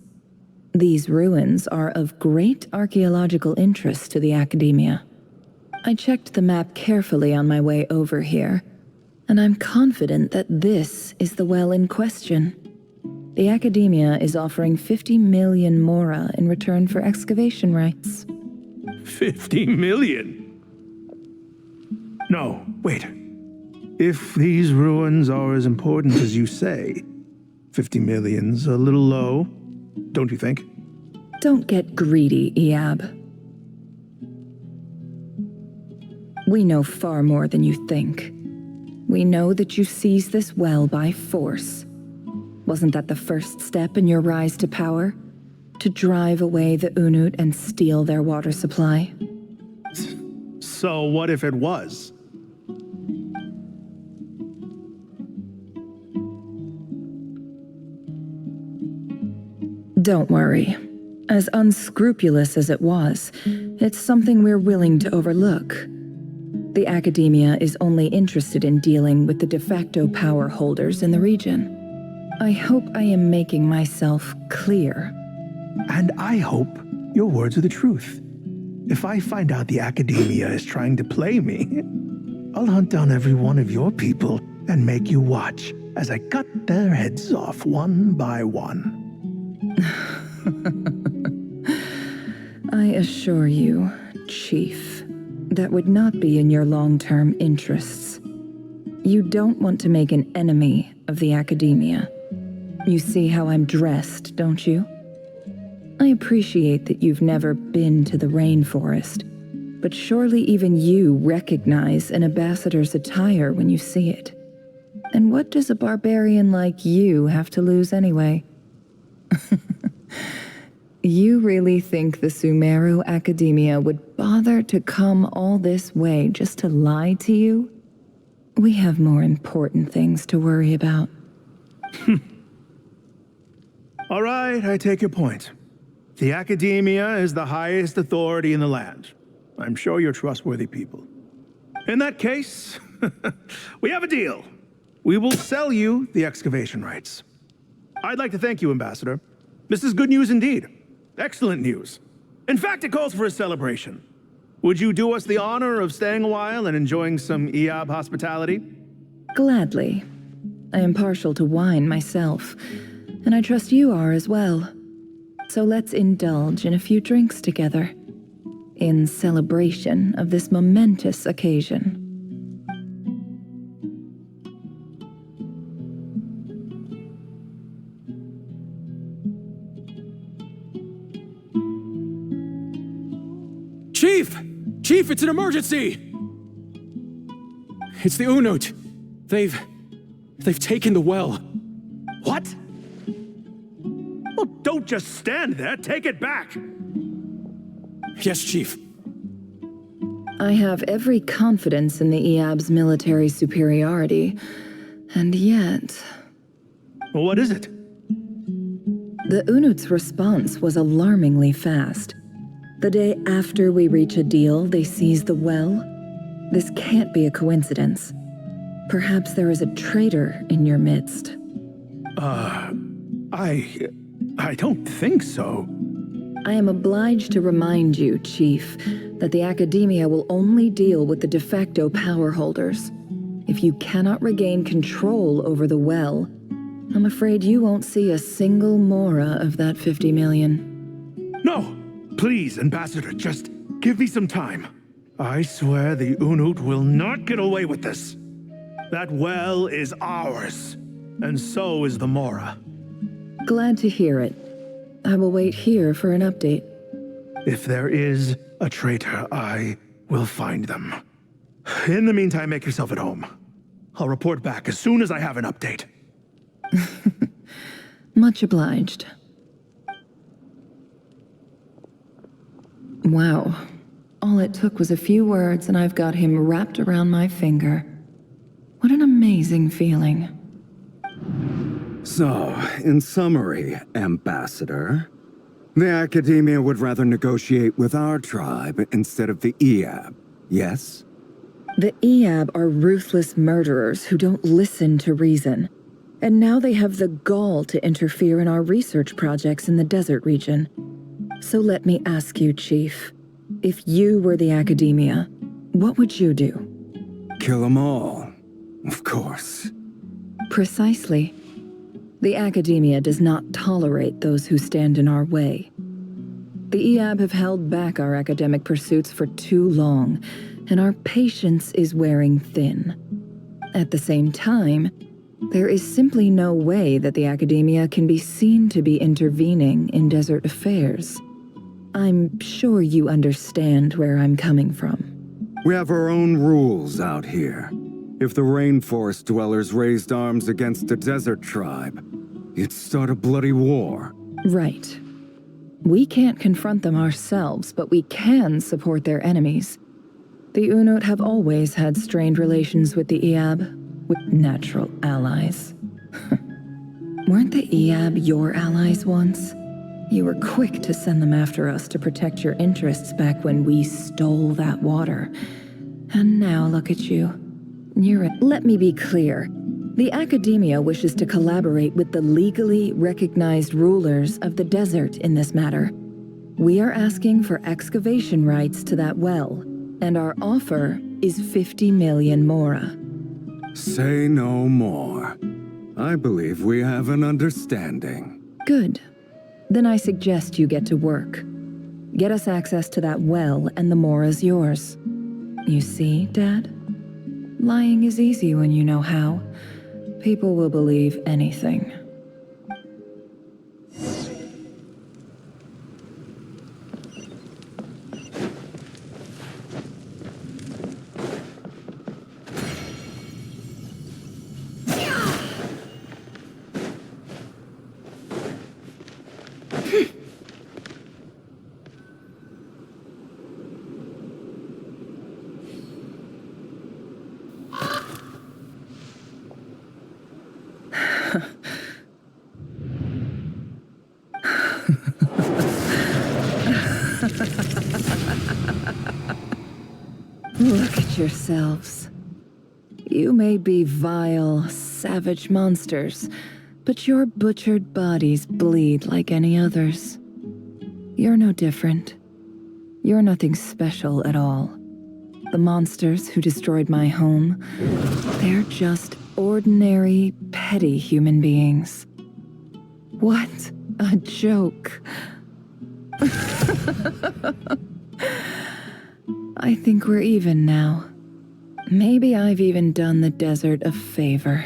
These ruins are of great archaeological interest to the Academia. I checked the map carefully on my way over here, and I'm confident that this is the well in question. The Academia is offering 50 million mora in return for excavation rights. 50 million? No, wait. If these ruins are as important as you say, 50 million's a little low, don't you think? Don't get greedy, Iab. We know far more than you think. We know that you seized this well by force. Wasn't that the first step in your rise to power? To drive away the Unut and steal their water supply? So what if it was? Don't worry. As unscrupulous as it was, it's something we're willing to overlook. The Academia is only interested in dealing with the de facto power holders in the region. I hope I am making myself clear. And I hope your words are the truth. If I find out the Academia is trying to play me, I'll hunt down every one of your people and make you watch as I cut their heads off one by one. I assure you, Chief, that would not be in your long-term interests. You don't want to make an enemy of the Academia. You see how I'm dressed, don't you? I appreciate that you've never been to the rainforest, but surely even you recognize an ambassador's attire when you see it. And what does a barbarian like you have to lose anyway? You really think the Sumeru Academia would bother to come all this way just to lie to you? We have more important things to worry about. All right, I take your point. The Academia is the highest authority in the land. I'm sure you're trustworthy people. In that case, we have a deal. We will sell you the excavation rights. I'd like to thank you, Ambassador. This is good news indeed. Excellent news. In fact, it calls for a celebration. Would you do us the honor of staying a while and enjoying some Iab hospitality? Gladly. I am partial to wine myself, and I trust you are as well. So let's indulge in a few drinks together, in celebration of this momentous occasion. Chief! Chief, it's an emergency! It's the Unut. They've taken the well. What? Well, don't just stand there. Take it back. Yes, Chief. I have every confidence in the Iab's military superiority, and yet... Well, what is it? The Unut's response was alarmingly fast. The day after we reach a deal, they seize the well. This can't be a coincidence. Perhaps there is a traitor in your midst. I don't think so. I am obliged to remind you, Chief, that the Academia will only deal with the de facto power holders. If you cannot regain control over the well, I'm afraid you won't see a single mora of that 50 million. No! Please, Ambassador, just give me some time. I swear the Unut will not get away with this. That well is ours, and so is the mora. Glad to hear it. I will wait here for an update. If there is a traitor, I will find them. In the meantime, make yourself at home. I'll report back as soon as I have an update. Much obliged. Wow. All it took was a few words and I've got him wrapped around my finger. What an amazing feeling. So, in summary, Ambassador, the Academia would rather negotiate with our tribe instead of the Eab, yes? The Eab are ruthless murderers who don't listen to reason. And now they have the gall to interfere in our research projects in the desert region. So let me ask you, Chief, if you were the Academia, what would you do? Kill them all, of course. Precisely. The Academia does not tolerate those who stand in our way. The Eab have held back our academic pursuits for too long, and our patience is wearing thin. At the same time, there is simply no way that the Academia can be seen to be intervening in desert affairs. I'm sure you understand where I'm coming from. We have our own rules out here. If the rainforest dwellers raised arms against a desert tribe, you'd start a bloody war. Right. We can't confront them ourselves, but we can support their enemies. The Unut have always had strained relations with the Eab, with natural allies. Weren't the Eab your allies once? You were quick to send them after us to protect your interests back when we stole that water. And now look at you. Let me be clear. The Academia wishes to collaborate with the legally recognized rulers of the desert in this matter. We are asking for excavation rights to that well, and our offer is 50 million mora. Say no more. I believe we have an understanding. Good. Then I suggest you get to work. Get us access to that well, and the mora's yours. You see, Dad? Lying is easy when you know how. People will believe anything. Look at yourselves. You may be vile, savage monsters, but your butchered bodies bleed like any others. You're no different. You're nothing special at all. The monsters who destroyed my home, they're just ordinary, petty human beings. What a joke. I think we're even now. Maybe I've even done the desert a favor.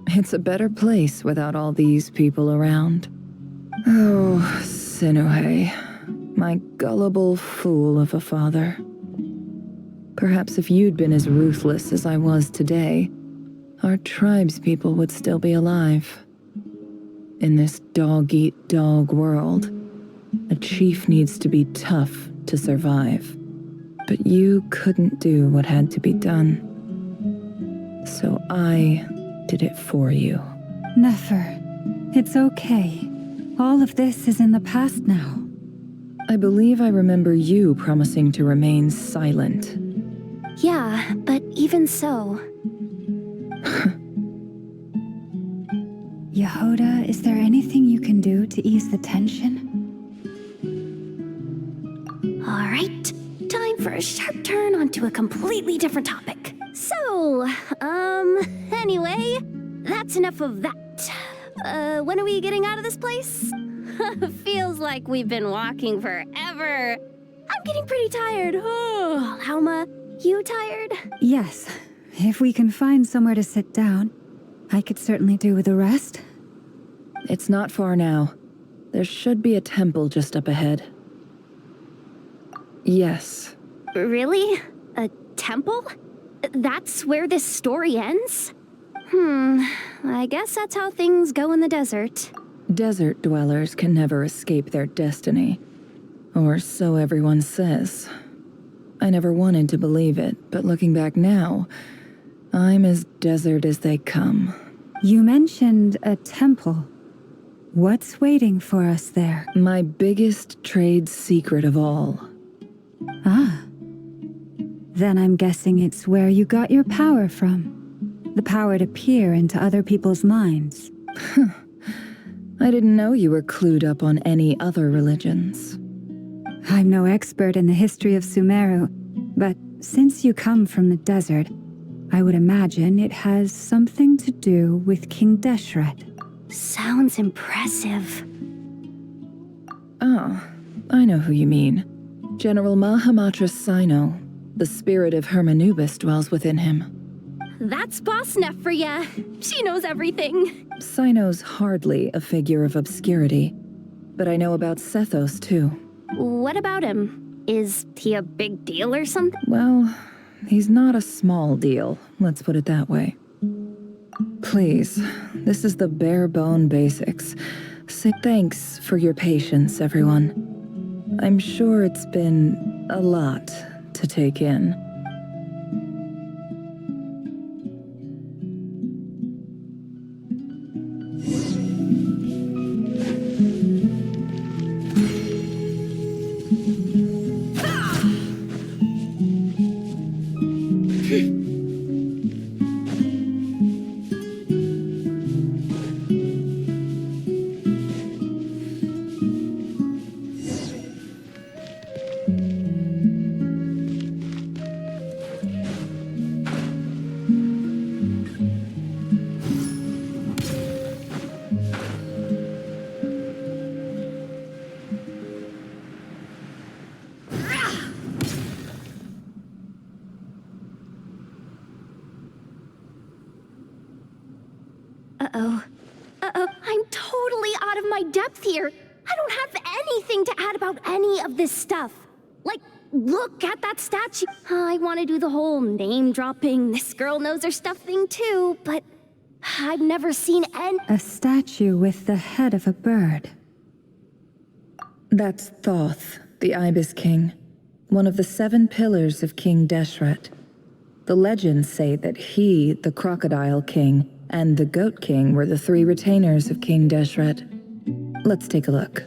It's a better place without all these people around. Oh, Sinuhe, my gullible fool of a father. Perhaps if you'd been as ruthless as I was today, our tribespeople would still be alive. In this dog-eat-dog world, a chief needs to be tough to survive. But you couldn't do what had to be done. So I did it for you. Nefer, it's okay. All of this is in the past now. I believe I remember you promising to remain silent. Yeah, but even so... Yehoda, is there anything you can do to ease the tension? Alright, time for a sharp turn onto a completely different topic. So, anyway, that's enough of that. When are we getting out of this place? Feels like we've been walking forever. I'm getting pretty tired. Oh, Alma, you tired? Yes. If we can find somewhere to sit down, I could certainly do with a rest. It's not far now. There should be a temple just up ahead. Yes. Really? A temple? That's where this story ends? I guess that's how things go in the desert. Desert dwellers can never escape their destiny. Or so everyone says. I never wanted to believe it, but looking back now, I'm as desert as they come. You mentioned a temple. What's waiting for us there? My biggest trade secret of all. Ah. Then I'm guessing it's where you got your power from. The power to peer into other people's minds. I didn't know you were clued up on any other religions. I'm no expert in the history of Sumeru, but since you come from the desert, I would imagine it has something to do with King Deshret. Sounds impressive. Oh, I know who you mean. General Mahamatra Sino. The spirit of Hermanubis dwells within him. That's Boss Neff for ya. She knows everything. Sino's hardly a figure of obscurity, but I know about Sethos too. What about him? Is he a big deal or something? Well, he's not a small deal, let's put it that way. Please, this is the bare bone basics. Say thanks for your patience, everyone. I'm sure it's been a lot to take in. Uh-oh, I'm totally out of my depth here. I don't have anything to add about any of this stuff. Like, look at that statue. I want to do the whole name-dropping, this girl knows her stuff thing too, but I've never seen any— A statue with the head of a bird. That's Thoth, the Ibis King, one of the 7 pillars of King Deshret. The legends say that he, the Crocodile King, and the Goat King were the 3 retainers of King Deshret. Let's take a look.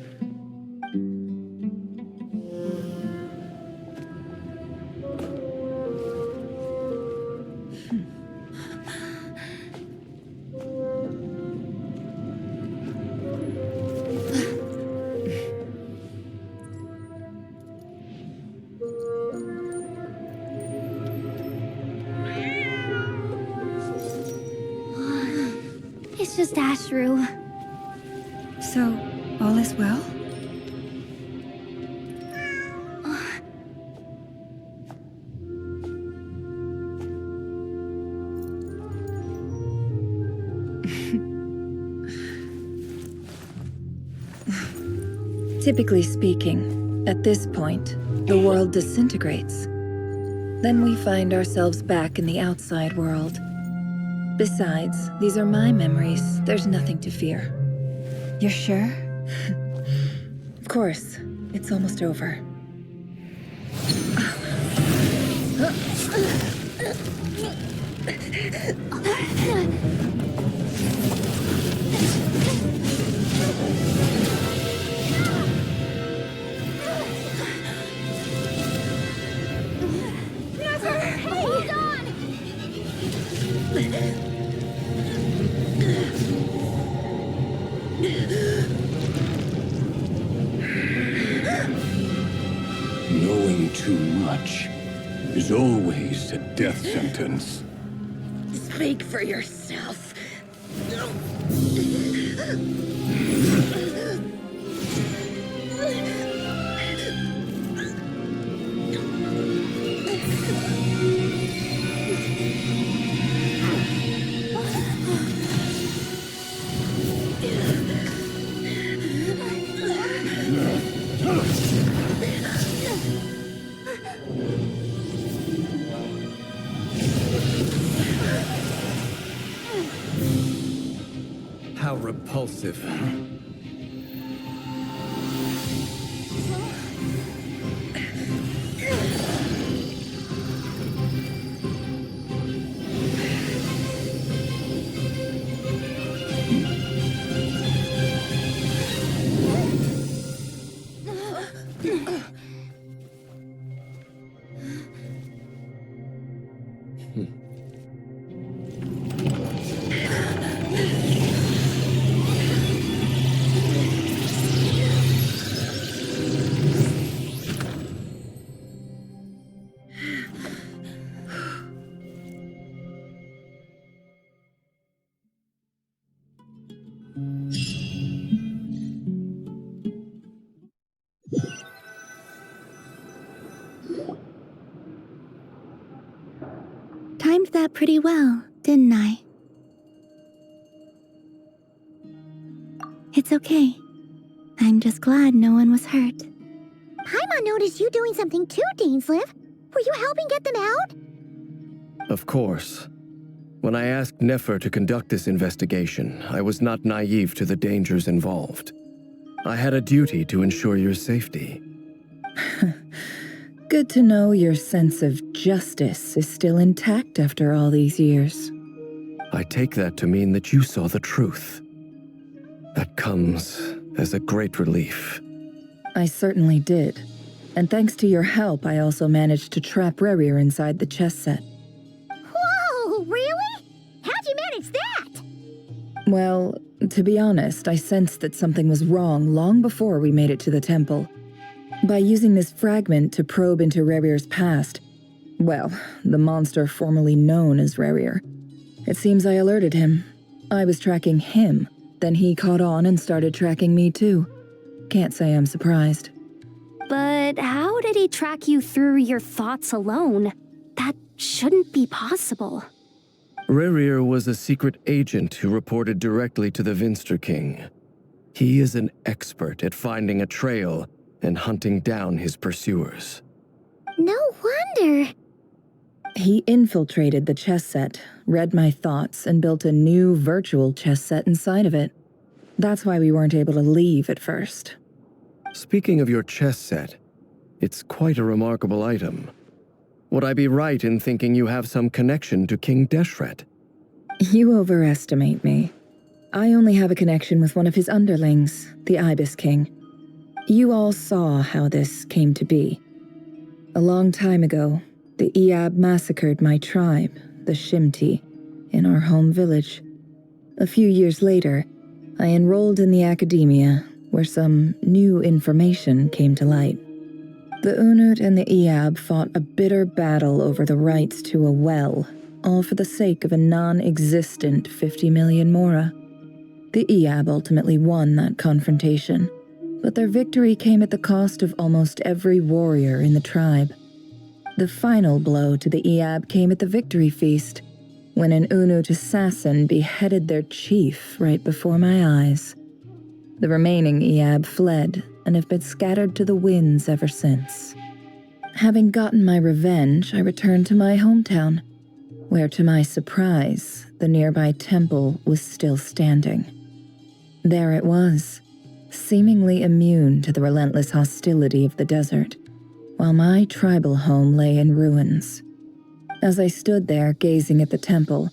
It's just Ashru. So, all is well? Typically speaking, at this point, the world disintegrates. Then we find ourselves back in the outside world. Besides, these are my memories. There's nothing to fear. You're sure? Of course. It's almost over. Never! Hey! too much is always a death sentence. Speak for yourself. How repulsive. Timed that pretty well, didn't I? It's okay. I'm just glad no one was hurt. Paimon noticed you doing something too, Dainsleif. Were you helping get them out? Of course. When I asked Nefer to conduct this investigation, I was not naive to the dangers involved. I had a duty to ensure your safety. Good to know your sense of justice is still intact after all these years. I take that to mean that you saw the truth. That comes as a great relief. I certainly did. And thanks to your help, I also managed to trap Rerir inside the chess set. Whoa, really? How'd you manage that? Well, to be honest, I sensed that something was wrong long before we made it to the temple. By using this fragment to probe into Rerir's past, well, the monster formerly known as Rerir, it seems I alerted him. I was tracking him, then he caught on and started tracking me too. Can't say I'm surprised. But how did he track you through your thoughts alone? That shouldn't be possible. Rerir was a secret agent who reported directly to the Vinster King. He is an expert at finding a trail and hunting down his pursuers. No wonder. He infiltrated the chess set, read my thoughts, and built a new virtual chess set inside of it. That's why we weren't able to leave at first. Speaking of your chess set, it's quite a remarkable item. Would I be right in thinking you have some connection to King Deshret? You overestimate me. I only have a connection with one of his underlings, the Ibis King. You all saw how this came to be. A long time ago, the Iab massacred my tribe, the Shimti, in our home village. A few years later, I enrolled in the academia, where some new information came to light. The Unut and the Iab fought a bitter battle over the rights to a well, all for the sake of a non-existent 50 million Mora. The Iab ultimately won that confrontation, but their victory came at the cost of almost every warrior in the tribe. The final blow to the Iab came at the victory feast, when an Unut assassin beheaded their chief right before my eyes. The remaining Iab fled and have been scattered to the winds ever since. Having gotten my revenge, I returned to my hometown, where to my surprise, the nearby temple was still standing. There it was, seemingly immune to the relentless hostility of the desert, while my tribal home lay in ruins. As I stood there gazing at the temple,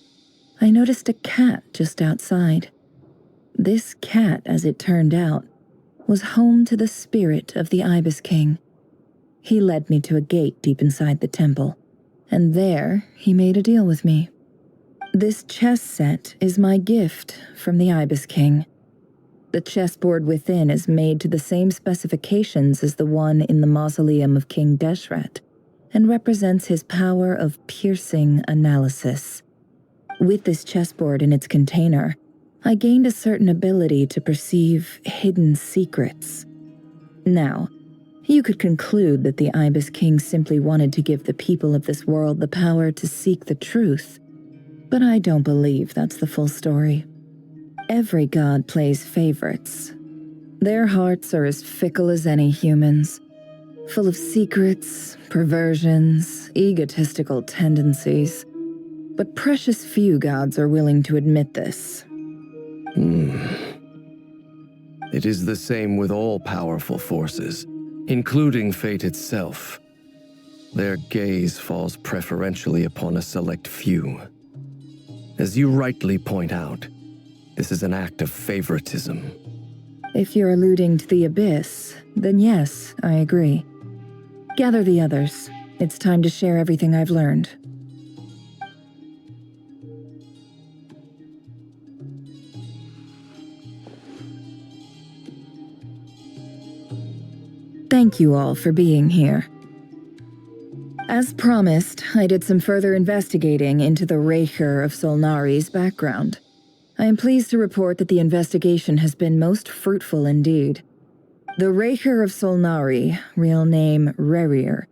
I noticed a cat just outside. This cat, as it turned out, was home to the spirit of the Ibis King. He led me to a gate deep inside the temple, and there he made a deal with me. This chess set is my gift from the Ibis King. The chessboard within is made to the same specifications as the one in the mausoleum of King Deshret, and represents his power of piercing analysis. With this chessboard in its container, I gained a certain ability to perceive hidden secrets. Now, you could conclude that the Ibis King simply wanted to give the people of this world the power to seek the truth, but I don't believe that's the full story. Every god plays favorites. Their hearts are as fickle as any human's, full of secrets, perversions, egotistical tendencies. But precious few gods are willing to admit this. It is the same with all powerful forces, including fate itself. Their gaze falls preferentially upon a select few. As you rightly point out, this is an act of favoritism. If you're alluding to the Abyss, then yes, I agree. Gather the others. It's time to share everything I've learned. Thank you all for being here. As promised, I did some further investigating into the Reicher of Solnari's background. I am pleased to report that the investigation has been most fruitful indeed. The Reicher of Solnari, real name Rerir,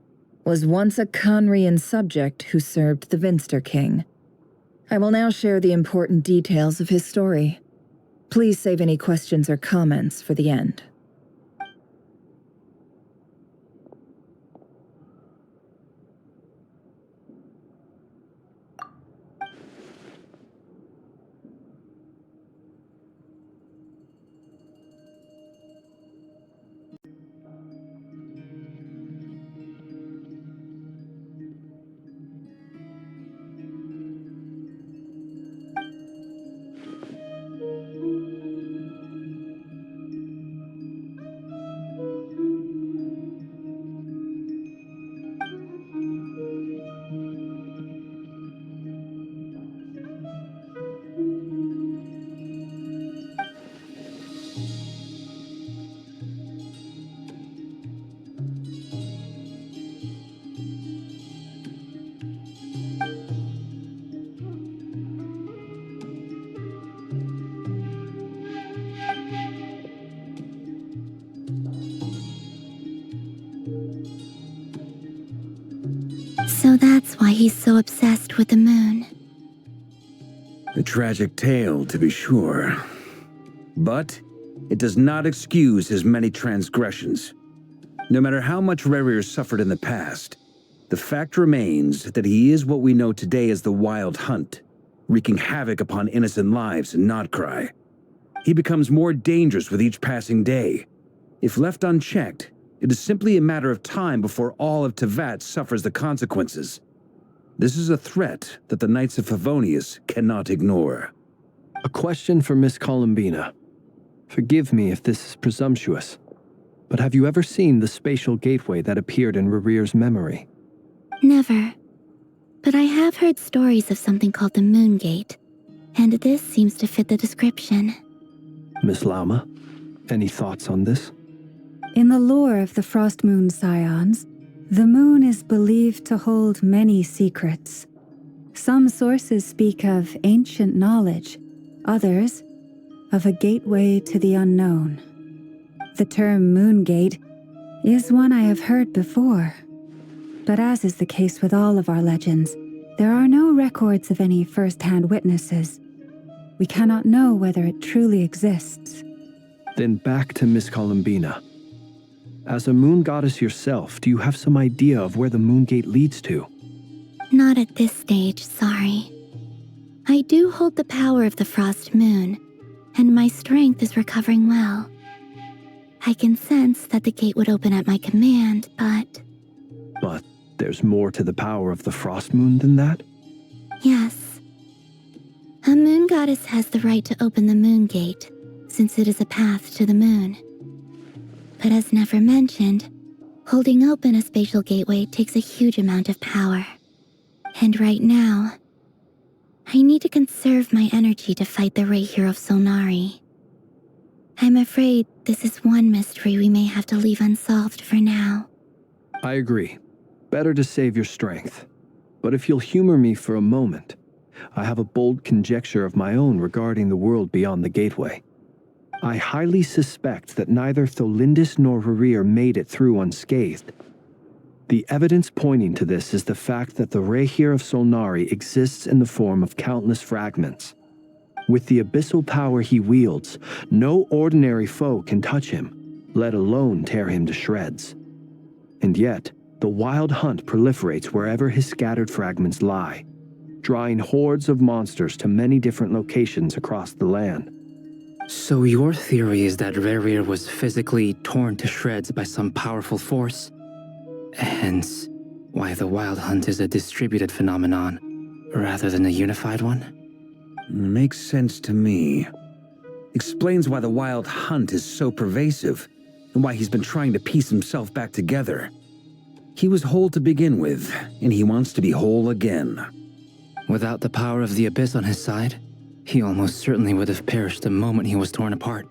was once a Conrian subject who served the Vinster King. I will now share the important details of his story. Please save any questions or comments for the end. So that's why he's so obsessed with the moon. A tragic tale, to be sure. But it does not excuse his many transgressions. No matter how much Rerir suffered in the past, the fact remains that he is what we know today as the Wild Hunt, wreaking havoc upon innocent lives in Nod-Krai. He becomes more dangerous with each passing day. If left unchecked, it is simply a matter of time before all of Tevat suffers the consequences. This is a threat that the Knights of Favonius cannot ignore. A question for Miss Columbina. Forgive me if this is presumptuous, but have you ever seen the spatial gateway that appeared in Rerir's memory? Never. But I have heard stories of something called the Moon Gate, and this seems to fit the description. Miss Lauma, any thoughts on this? In the lore of the Frost Moon Scions, the moon is believed to hold many secrets. Some sources speak of ancient knowledge, others of a gateway to the unknown. The term Moon Gate is one I have heard before, but as is the case with all of our legends, there are no records of any first-hand witnesses. We cannot know whether it truly exists. Then back to Miss Columbina. As a moon goddess yourself, do you have some idea of where the Moon Gate leads to? Not at this stage, sorry. I do hold the power of the Frost Moon, and my strength is recovering well. I can sense that the gate would open at my command, but... But there's more to the power of the Frost Moon than that? Yes. A moon goddess has the right to open the Moon Gate, since it is a path to the moon. But as never mentioned, holding open a spatial gateway takes a huge amount of power. And right now, I need to conserve my energy to fight the Reicher of Solnari. I'm afraid this is one mystery we may have to leave unsolved for now. I agree. Better to save your strength. But if you'll humor me for a moment, I have a bold conjecture of my own regarding the world beyond the gateway. I highly suspect that neither Tholindis nor Rerir made it through unscathed. The evidence pointing to this is the fact that the Rerir of Solnari exists in the form of countless fragments. With the abyssal power he wields, no ordinary foe can touch him, let alone tear him to shreds. And yet, the Wild Hunt proliferates wherever his scattered fragments lie, drawing hordes of monsters to many different locations across the land. So your theory is that Rerir was physically torn to shreds by some powerful force? Hence, why the Wild Hunt is a distributed phenomenon, rather than a unified one? Makes sense to me. Explains why the Wild Hunt is so pervasive, and why he's been trying to piece himself back together. He was whole to begin with, and he wants to be whole again. Without the power of the Abyss on his side, he almost certainly would have perished the moment he was torn apart.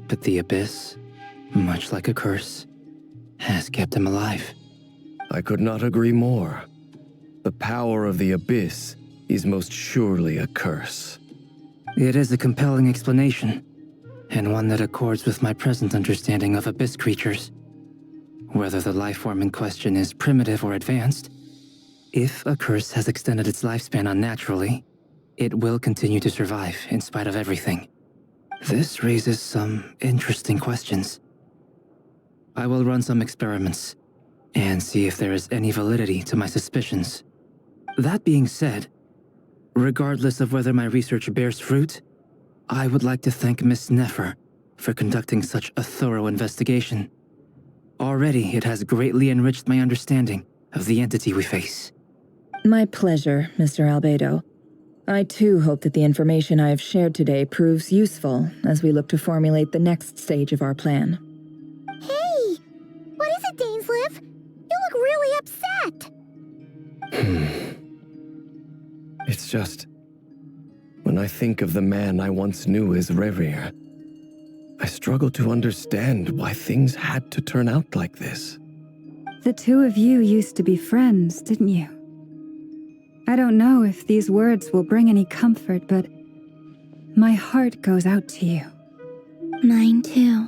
But the Abyss, much like a curse, has kept him alive. I could not agree more. The power of the Abyss is most surely a curse. It is a compelling explanation, and one that accords with my present understanding of Abyss creatures. Whether the life form in question is primitive or advanced, if a curse has extended its lifespan unnaturally, it will continue to survive in spite of everything. This raises some interesting questions. I will run some experiments and see if there is any validity to my suspicions. That being said, regardless of whether my research bears fruit, I would like to thank Miss Nefer for conducting such a thorough investigation. Already, it has greatly enriched my understanding of the entity we face. My pleasure, Mr. Albedo. I too hope that the information I have shared today proves useful as we look to formulate the next stage of our plan. Hey! What is it, Dainsleif? You look really upset! It's just... when I think of the man I once knew as Rerir, I struggle to understand why things had to turn out like this. The two of you used to be friends, didn't you? I don't know if these words will bring any comfort, but my heart goes out to you. Mine too.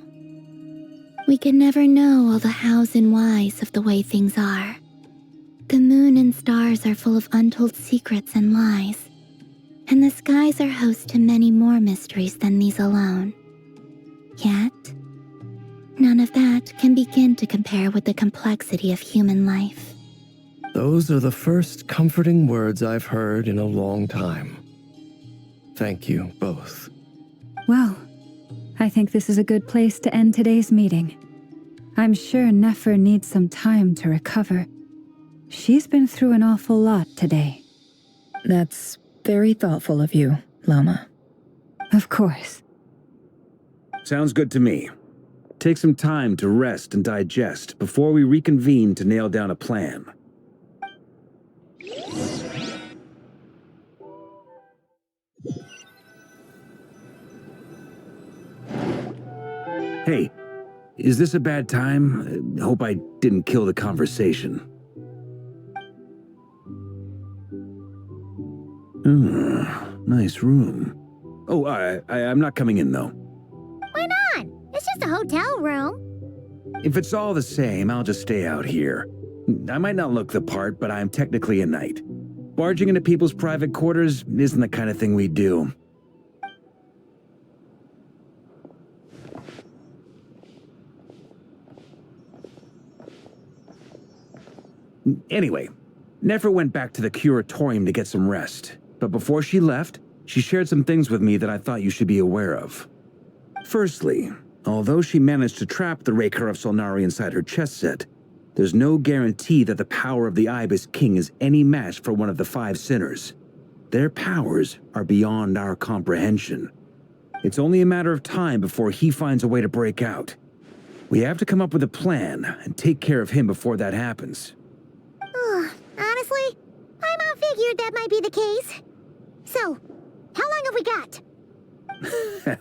We can never know all the hows and whys of the way things are. The moon and stars are full of untold secrets and lies, and the skies are host to many more mysteries than these alone. Yet, none of that can begin to compare with the complexity of human life. Those are the first comforting words I've heard in a long time. Thank you both. Well, I think this is a good place to end today's meeting. I'm sure Nefer needs some time to recover. She's been through an awful lot today. That's very thoughtful of you, Lama. Of course. Sounds good to me. Take some time to rest and digest before we reconvene to nail down a plan. Hey, is this a bad time? Hope I didn't kill the conversation. Nice room. Oh, I'm not coming in, though. Why not? It's just a hotel room. If it's all the same, I'll just stay out here. I might not look the part, but I'm technically a knight. Barging into people's private quarters isn't the kind of thing we do. Anyway, Nefer went back to the curatorium to get some rest. But before she left, she shared some things with me that I thought you should be aware of. Firstly, although she managed to trap the Rerir of Solnari inside her chess set, there's no guarantee that the power of the Ibis King is any match for one of the 5 sinners. Their powers are beyond our comprehension. It's only a matter of time before he finds a way to break out. We have to come up with a plan and take care of him before that happens. Honestly, my mom figured that might be the case. So, how long have we got?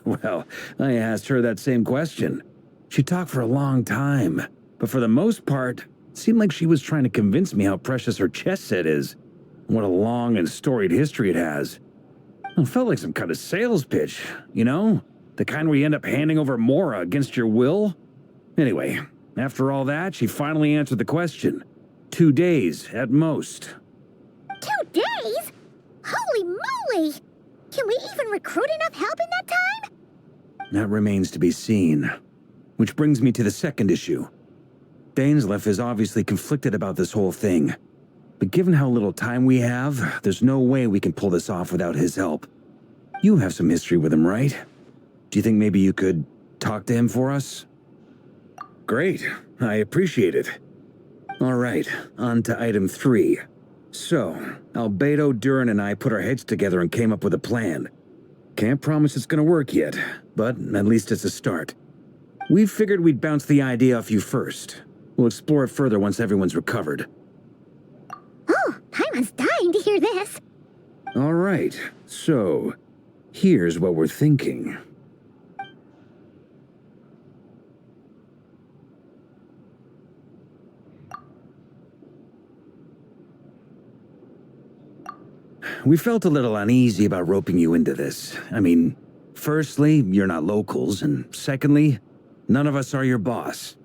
Well, I asked her that same question. She talked for a long time, but for the most part, it seemed like she was trying to convince me how precious her chess set is. What a long and storied history it has. It felt like some kind of sales pitch, you know? The kind where you end up handing over Mora against your will? Anyway, after all that, she finally answered the question. 2 days, at most. 2 days? Holy moly! Can we even recruit enough help in that time? That remains to be seen. Which brings me to the second issue. Dainsleif is obviously conflicted about this whole thing. But given how little time we have, there's no way we can pull this off without his help. You have some history with him, right? Do you think maybe you could talk to him for us? Great, I appreciate it. All right, on to item 3. So, Albedo, Durin, and I put our heads together and came up with a plan. Can't promise it's gonna work yet, but at least it's a start. We figured we'd bounce the idea off you first. We'll explore it further once everyone's recovered. Oh, Paimon's dying to hear this. All right, so here's what we're thinking. We felt a little uneasy about roping you into this. I mean, firstly, you're not locals, and secondly, none of us are your boss.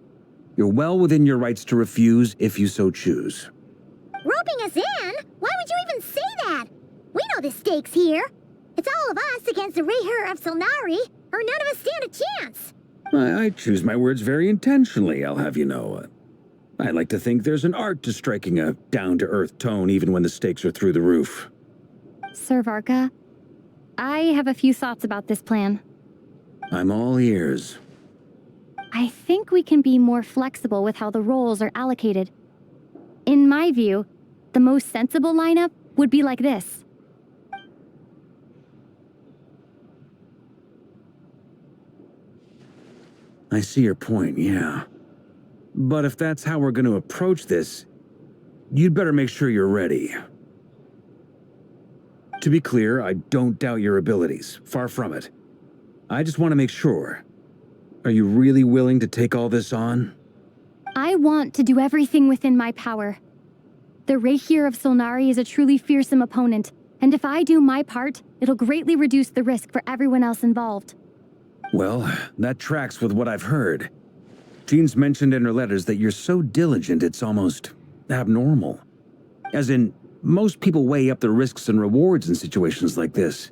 You're well within your rights to refuse if you so choose. Roping us in? Why would you even say that? We know the stakes here. It's all of us against the Reher of Solnari, or none of us stand a chance. I choose my words very intentionally, I'll have you know. I like to think there's an art to striking a down-to-earth tone even when the stakes are through the roof. Sir Varka, I have a few thoughts about this plan. I'm all ears. I think we can be more flexible with how the roles are allocated. In my view, the most sensible lineup would be like this. I see your point, yeah. But if that's how we're going to approach this, you'd better make sure you're ready. To be clear, I don't doubt your abilities. Far from it. I just want to make sure. Are you really willing to take all this on? I want to do everything within my power. The Rehyr of Solnari is a truly fearsome opponent, and if I do my part, it'll greatly reduce the risk for everyone else involved. Well, that tracks with what I've heard. Jean's mentioned in her letters that you're so diligent it's almost abnormal. As in, most people weigh up the risks and rewards in situations like this.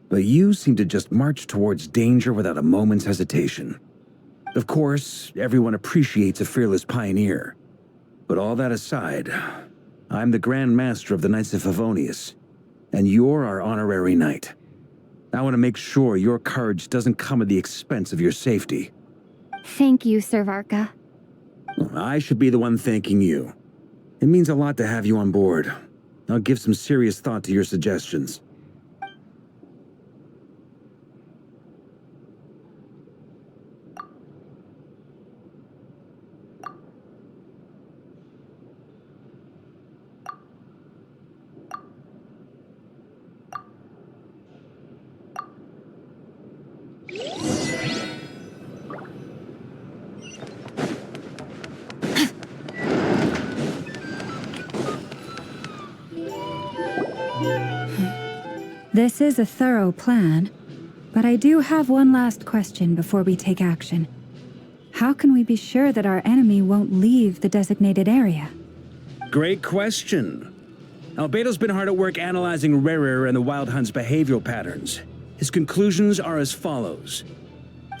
But you seem to just march towards danger without a moment's hesitation. Of course, everyone appreciates a fearless pioneer. But all that aside, I'm the Grand Master of the Knights of Favonius, and you're our honorary knight. I want to make sure your courage doesn't come at the expense of your safety. Thank you, Sir Varka. I should be the one thanking you. It means a lot to have you on board. I'll give some serious thought to your suggestions. This is a thorough plan, but I do have one last question before we take action. How can we be sure that our enemy won't leave the designated area? Great question. Albedo's been hard at work analyzing Rehyr and the Wild Hunt's behavioral patterns. His conclusions are as follows.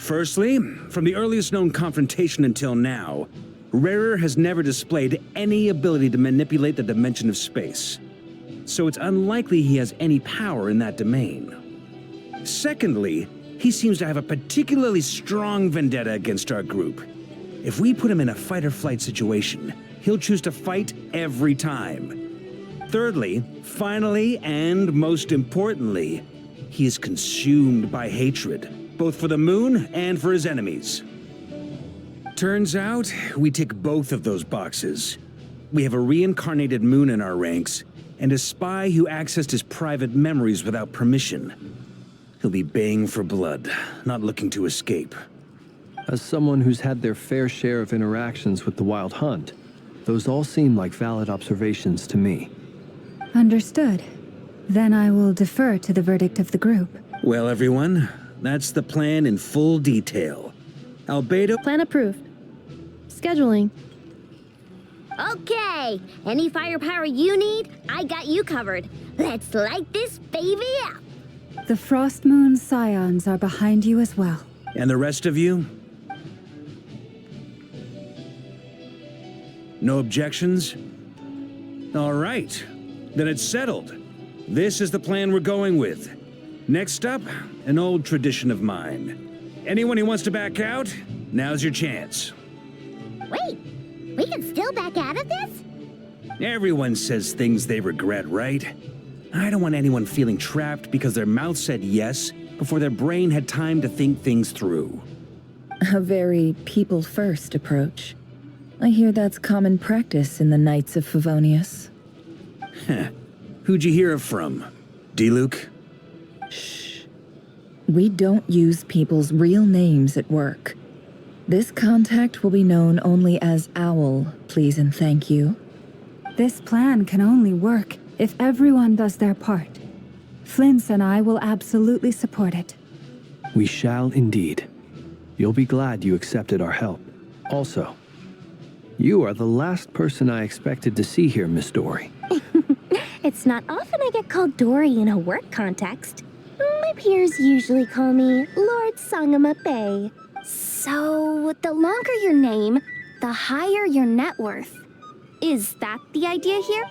Firstly, from the earliest known confrontation until now, Rehyr has never displayed any ability to manipulate the dimension of space. So it's unlikely he has any power in that domain. Secondly, he seems to have a particularly strong vendetta against our group. If we put him in a fight-or-flight situation, he'll choose to fight every time. Thirdly, finally, and most importantly, he is consumed by hatred, both for the moon and for his enemies. Turns out, we tick both of those boxes. We have a reincarnated moon in our ranks, and a spy who accessed his private memories without permission. He'll be baying for blood, not looking to escape. As someone who's had their fair share of interactions with the Wild Hunt, those all seem like valid observations to me. Understood. Then I will defer to the verdict of the group. Well, everyone, that's the plan in full detail. Albedo... Plan approved. Scheduling. Okay, any firepower you need, I got you covered. Let's light this baby up. The Frost Moon Scions are behind you as well. And the rest of you? No objections? All right, then it's settled. This is the plan we're going with. Next up, an old tradition of mine. Anyone who wants to back out, now's your chance. Wait, we can still back out of this? Everyone says things they regret, right? I don't want anyone feeling trapped because their mouth said yes before their brain had time to think things through. A very people-first approach. I hear that's common practice in the Knights of Favonius. Heh. Who'd you hear it from? D-Luke? Shh. We don't use people's real names at work. This contact will be known only as Owl, please and thank you. This plan can only work if everyone does their part. Flint's and I will absolutely support it. We shall indeed. You'll be glad you accepted our help. Also, you are the last person I expected to see here, Miss Dory. It's not often I get called Dory in a work context. My peers usually call me Lord Sangamabe. So, the longer your name, the higher your net worth. Is that the idea here?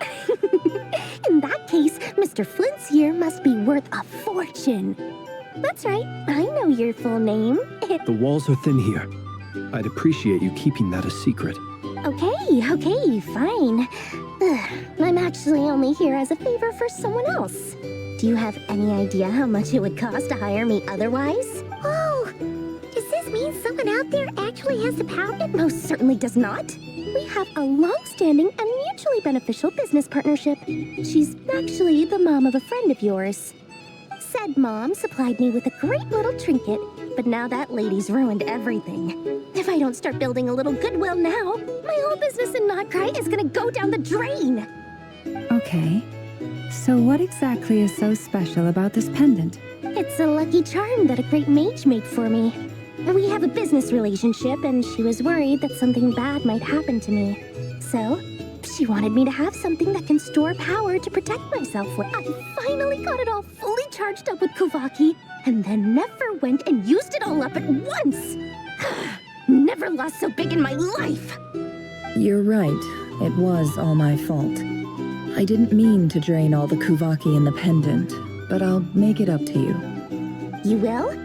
In that case, Mr. Flint's here must be worth a fortune. That's right, I know your full name. The walls are thin here. I'd appreciate you keeping that a secret. Okay, fine. I'm actually only here as a favor for someone else. Do you have any idea how much it would cost to hire me otherwise? Oh, does this mean someone out there actually has the power? It most certainly does not. We have a long-standing and mutually beneficial business partnership. She's actually the mom of a friend of yours. Said mom supplied me with a great little trinket, but now that lady's ruined everything. If I don't start building a little goodwill now, my whole business in Nod-Krai is gonna go down the drain! Okay. So what exactly is so special about this pendant? It's a lucky charm that a great mage made for me. We have a business relationship, and she was worried that something bad might happen to me. So, she wanted me to have something that can store power to protect myself with. I finally got it all fully charged up with Kuvaki, and then never went and used it all up at once! Never lost so big in my life! You're right. It was all my fault. I didn't mean to drain all the Kuvaki in the pendant, but I'll make it up to you. You will?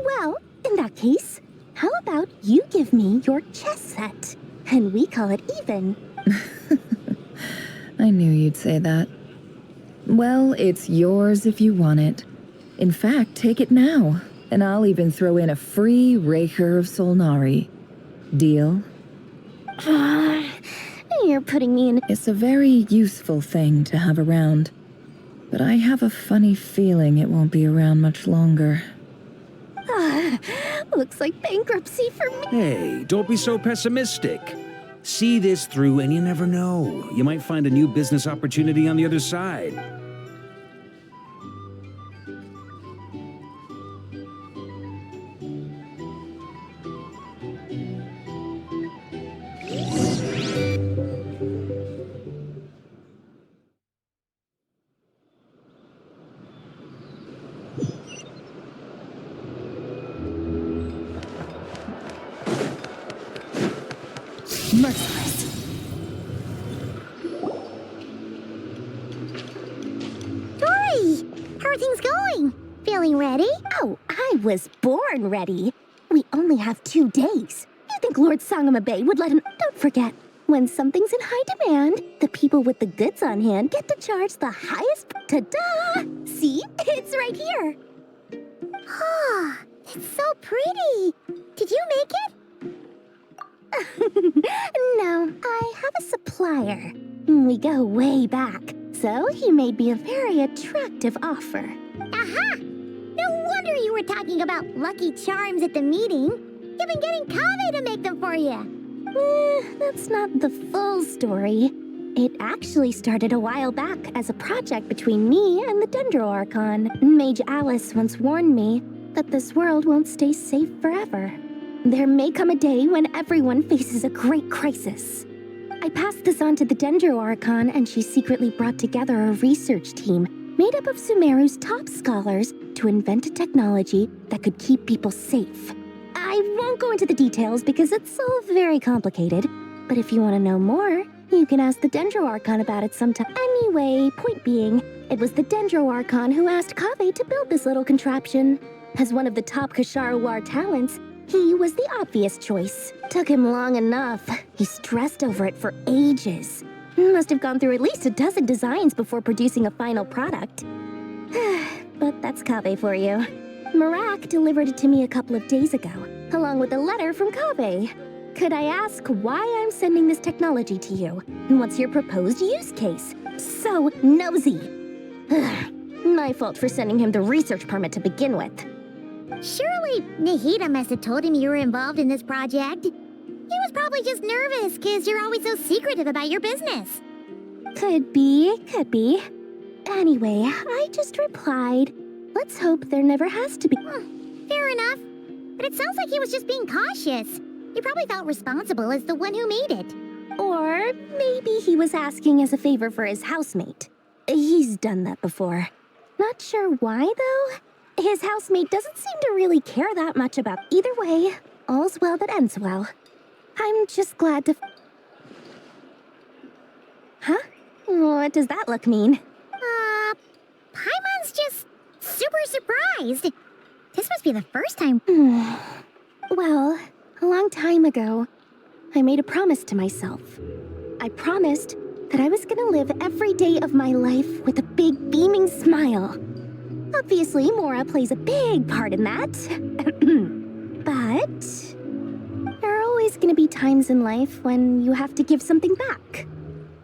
Well, in that case, how about you give me your chess set, and we call it even? I knew you'd say that. Well, it's yours if you want it. In fact, take it now, and I'll even throw in a free Raker of Solnari. Deal? You're putting me in... It's a very useful thing to have around, but I have a funny feeling it won't be around much longer. Looks like bankruptcy for me. Hey, don't be so pessimistic. See this through and you never know. You might find a new business opportunity on the other side. Merciless. Dory! How are things going? Feeling ready? Oh, I was born ready. We only have 2 days. You think Lord Sangamabe would let him... Don't forget, when something's in high demand, the people with the goods on hand get to charge the highest... Ta-da! See? It's right here. Ah, it's so pretty. Did you make it? No, I have a supplier. We go way back. Also, he made me a very attractive offer. Aha! No wonder you were talking about lucky charms at the meeting. You've been getting Kaveh to make them for you. That's not the full story. It actually started a while back as a project between me and the Dendro Archon. Mage Alice once warned me that this world won't stay safe forever. There may come a day when everyone faces a great crisis. I passed this on to the Dendro Archon, and she secretly brought together a research team made up of Sumeru's top scholars to invent a technology that could keep people safe. I won't go into the details because it's all very complicated, but if you want to know more, you can ask the Dendro Archon about it sometime. Anyway, point being, it was the Dendro Archon who asked Kaveh to build this little contraption. As one of the top Kashara War talents, he was the obvious choice. Took him long enough. He stressed over it for ages. Must have gone through at least a dozen designs before producing a final product. But that's Kaveh for you. Marak delivered it to me a couple of days ago, along with a letter from Kaveh. Could I ask why I'm sending this technology to you? And what's your proposed use case? So nosy. My fault for sending him the research permit to begin with. Surely Nahida must have told him you were involved in this project. He was probably just nervous because you're always so secretive about your business. Could be. Anyway, I just replied, let's hope there never has to be. Fair enough. But it sounds like he was just being cautious. He probably felt responsible as the one who made it. Or maybe he was asking as a favor for his housemate. He's done that before. Not sure why, though. His housemate doesn't seem to really care that much about either way. All's well that ends well. I'm just glad to... Huh? What does that look mean? Paimon's just super surprised. This must be the first time. Well, a long time ago, I made a promise to myself. I promised that I was gonna live every day of my life with a big beaming smile. Obviously, Mora plays a big part in that. But there are always gonna be times in life when you have to give something back.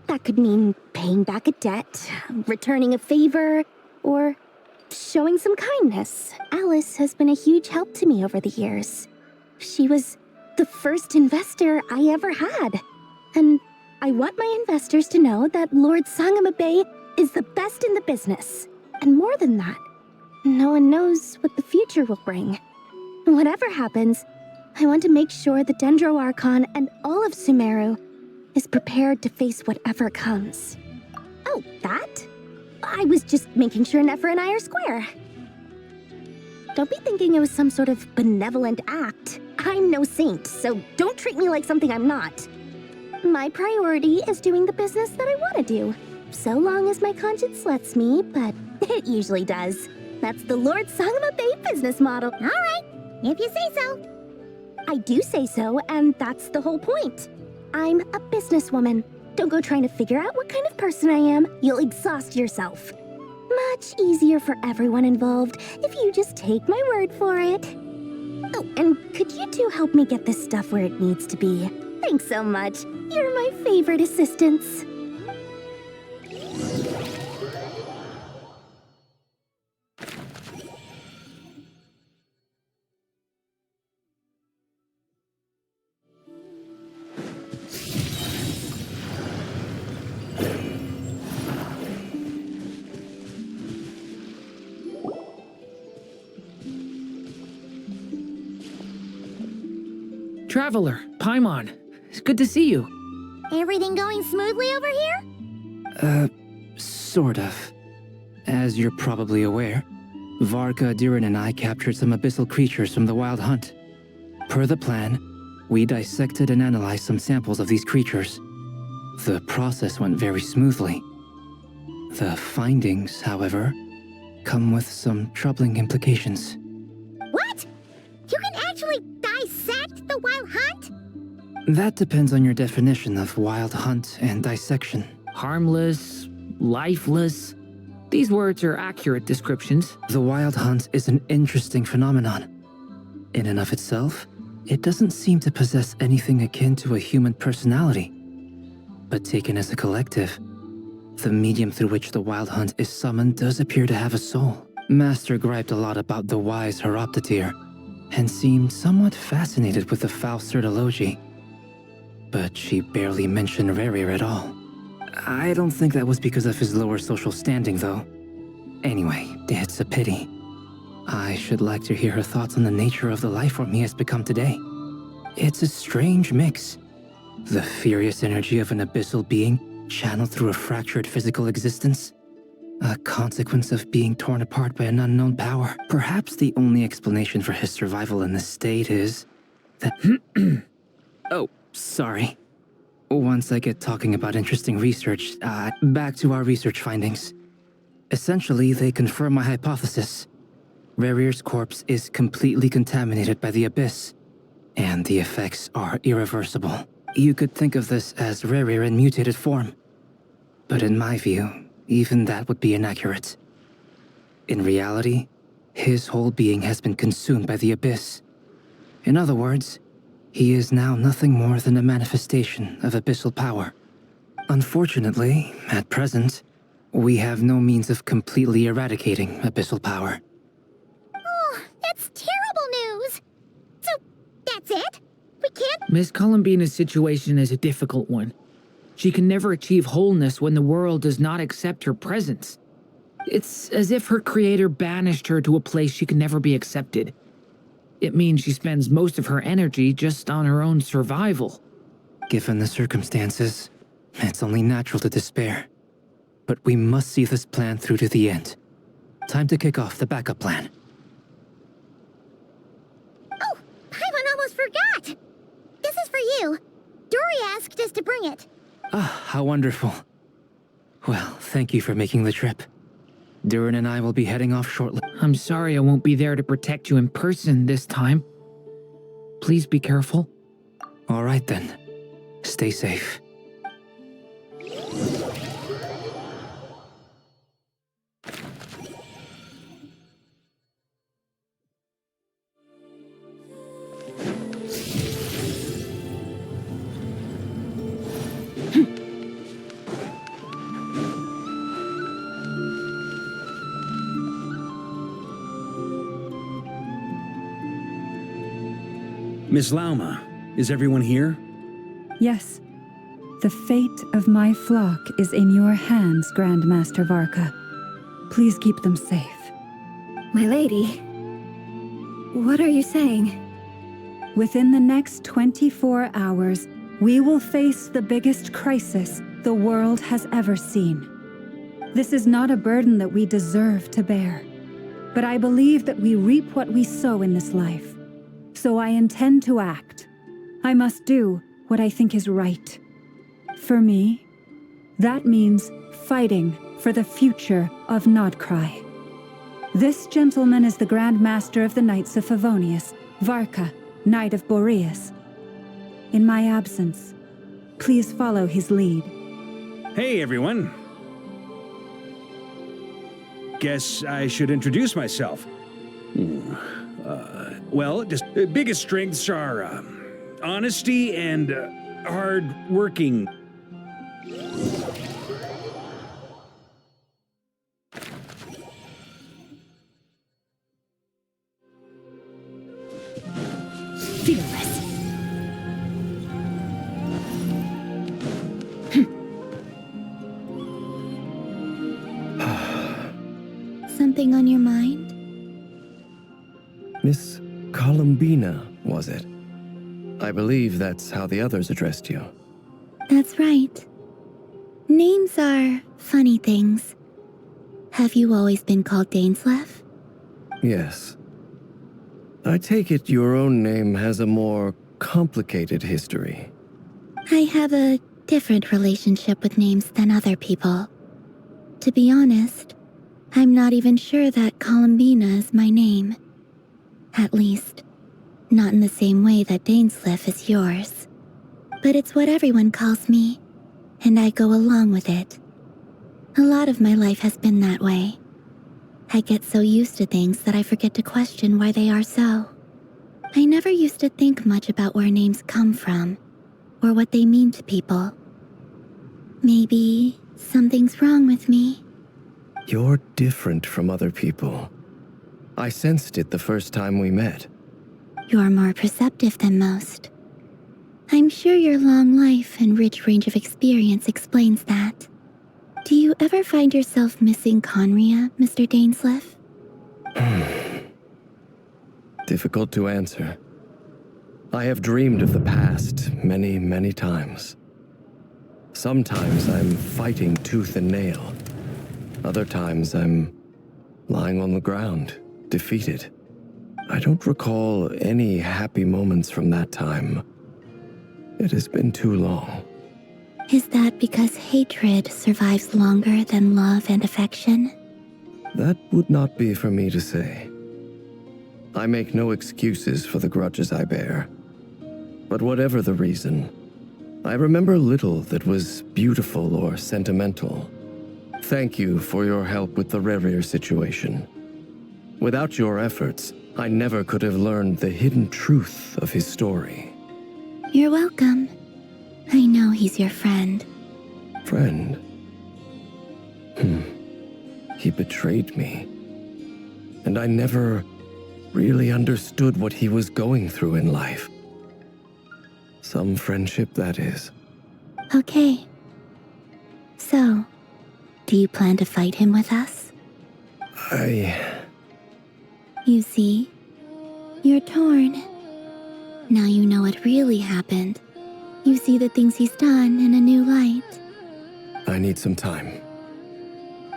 That could mean paying back a debt, returning a favor, or showing some kindness. Alice has been a huge help to me over the years. She was the first investor I ever had. And I want my investors to know that Lord Sangamabe is the best in the business. And more than that, no one knows what the future will bring. Whatever happens, I want to make sure the Dendro Archon and all of Sumeru is prepared to face whatever comes. Oh, that? I was just making sure Nefer and I are square. Don't be thinking it was some sort of benevolent act. I'm no saint, so don't treat me like something I'm not. My priority is doing the business that I want to do, so long as my conscience lets me, but it usually does. That's the Lord Sangamabe business model. All right, if you say so. I do say so, and that's the whole point. I'm a businesswoman. Don't go trying to figure out what kind of person I am. You'll exhaust yourself. Much easier for everyone involved if you just take my word for it. Oh, and could you two help me get this stuff where it needs to be? Thanks so much. You're my favorite assistants. Traveler, Paimon, it's good to see you. Everything going smoothly over here? Sort of. As you're probably aware, Varka, Diren, and I captured some abyssal creatures from the Wild Hunt. Per the plan, we dissected and analyzed some samples of these creatures. The process went very smoothly. The findings, however, come with some troubling implications. What? You can actually dissect the Wild Hunt? That depends on your definition of Wild Hunt and dissection. Harmless, lifeless. These words are accurate descriptions. The Wild Hunt is an interesting phenomenon. In and of itself, it doesn't seem to possess anything akin to a human personality. But taken as a collective, The medium through which the Wild Hunt is summoned does appear to have a soul. Master griped a lot about the wise Horoptetyr, and seemed somewhat fascinated with the foul Certology. But she barely mentioned Rerir at all. I don't think that was because of his lower social standing, though. Anyway, it's a pity. I should like to hear her thoughts on the nature of the lifeform he has become today. It's a strange mix. The furious energy of an abyssal being channeled through a fractured physical existence. A consequence of being torn apart by an unknown power. Perhaps the only explanation for his survival in this state is that... Oh, sorry. Once I get talking about interesting research, back to our research findings. Essentially, they confirm my hypothesis. Rerir's corpse is completely contaminated by the Abyss, and the effects are irreversible. You could think of this as Rerir in mutated form. But in my view, even that would be inaccurate. In reality, his whole being has been consumed by the Abyss. In other words, he is now nothing more than a manifestation of abyssal power. Unfortunately, at present, we have no means of completely eradicating abyssal power. Oh, that's terrible news! So, that's it? We can't— Miss Columbina's situation is a difficult one. She can never achieve wholeness when the world does not accept her presence. It's as if her creator banished her to a place she can never be accepted. It means she spends most of her energy just on her own survival. Given the circumstances, it's only natural to despair. But we must see this plan through to the end. Time to kick off the backup plan. Oh, Paimon almost forgot! This is for you. Dory asked us to bring it. Ah, how wonderful. Well, thank you for making the trip. Durin and I will be heading off shortly. I'm sorry I won't be there to protect you in person this time. Please be careful. All right then. Stay safe. Miss Lauma, is everyone here? Yes. The fate of my flock is in your hands, Grand Master Varka. Please keep them safe. My lady, what are you saying? Within the next 24 hours, we will face the biggest crisis the world has ever seen. This is not a burden that we deserve to bear, but I believe that we reap what we sow in this life. So I intend to act. I must do what I think is right. For me, that means fighting for the future of Nod-Krai. This gentleman is the Grand Master of the Knights of Favonius, Varka, Knight of Boreas. In my absence, please follow his lead. Hey, everyone. Guess I should introduce myself. Well, just biggest strengths are honesty and hard working. Fearless. Something on your mind? Miss Columbina, was it? I believe that's how the others addressed you. That's right. Names are funny things. Have you always been called Dainsleif? Yes. I take it your own name has a more complicated history. I have a different relationship with names than other people. To be honest, I'm not even sure that Columbina is my name. At least, not in the same way that Dainsleif is yours. But it's what everyone calls me, and I go along with it. A lot of my life has been that way. I get so used to things that I forget to question why they are so. I never used to think much about where names come from, or what they mean to people. Maybe Something's wrong with me. You're different from other people. I sensed it the first time we met. You're more perceptive than most. I'm sure your long life and rich range of experience explains that. Do you ever find yourself missing Conria, Mr. Dainsleif? Difficult to answer. I have dreamed of the past many, many times. Sometimes I'm fighting tooth and nail. Other times I'm lying on the ground, defeated. I don't recall any happy moments from that time. It has been too long. Is that because hatred survives longer than love and affection? That would not be for me to say. I make no excuses for the grudges I bear. But whatever the reason, I remember little that was beautiful or sentimental. Thank you for your help with the Rerir situation. Without your efforts, I never could have learned the hidden truth of his story. You're welcome. I know he's your friend. Friend? He betrayed me. And I never really understood what he was going through in life. Some friendship, that is. Okay. So, do you plan to fight him with us? You see, you're torn. Now you know what really happened. You see the things he's done in a new light. I need some time.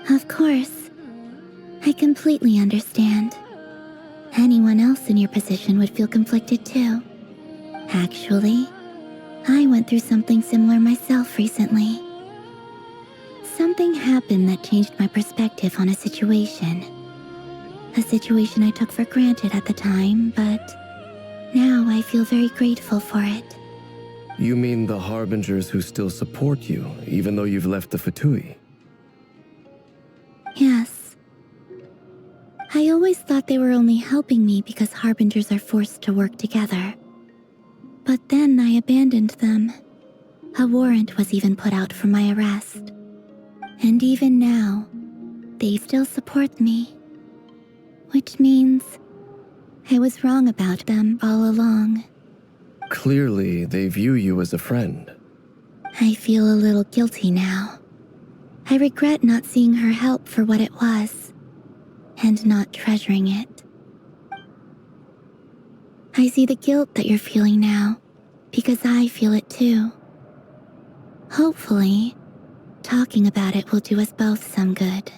Of course. I completely understand. Anyone else in your position would feel conflicted too. Actually, I went through something similar myself recently. Something happened that changed my perspective on a situation. A situation I took for granted at the time, but now I feel very grateful for it. You mean the Harbingers who still support you, even though you've left the Fatui? Yes. I always thought they were only helping me because Harbingers are forced to work together. But then I abandoned them. A warrant was even put out for my arrest. And even now, they still support me. Which means I was wrong about them all along. Clearly, they view you as a friend. I feel a little guilty now. I regret not seeing her help for what it was, and not treasuring it. I see the guilt that you're feeling now, because I feel it too. Hopefully, talking about it will do us both some good.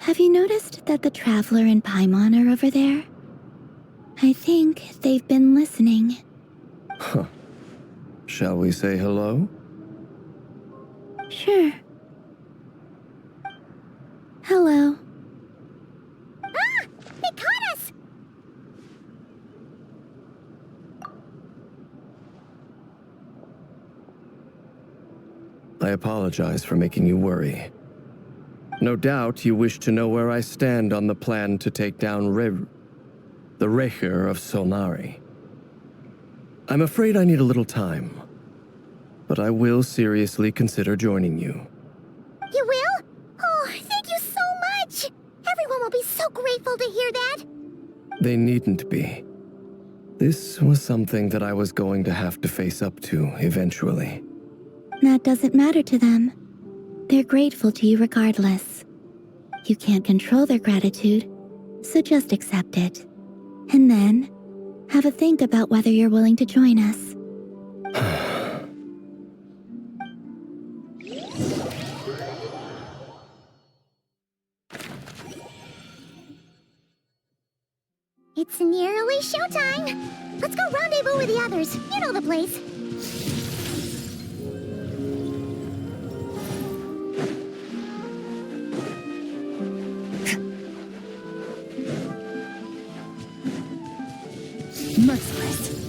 Have you noticed that the Traveler and Paimon are over there? I think they've been listening. Huh. Shall we say hello? Sure. Hello. Ah! They caught us! I apologize for making you worry. No doubt you wish to know where I stand on the plan to take down the Recher of Solnari. I'm afraid I need a little time, but I will seriously consider joining you. You will? Oh, thank you so much! Everyone will be so grateful to hear that! They needn't be. This was something that I was going to have to face up to eventually. That doesn't matter to them. They're grateful to you regardless. You can't control their gratitude, so just accept it. And then, have a think about whether you're willing to join us. It's nearly showtime! Let's go rendezvous with the others. You know the place. Merciless.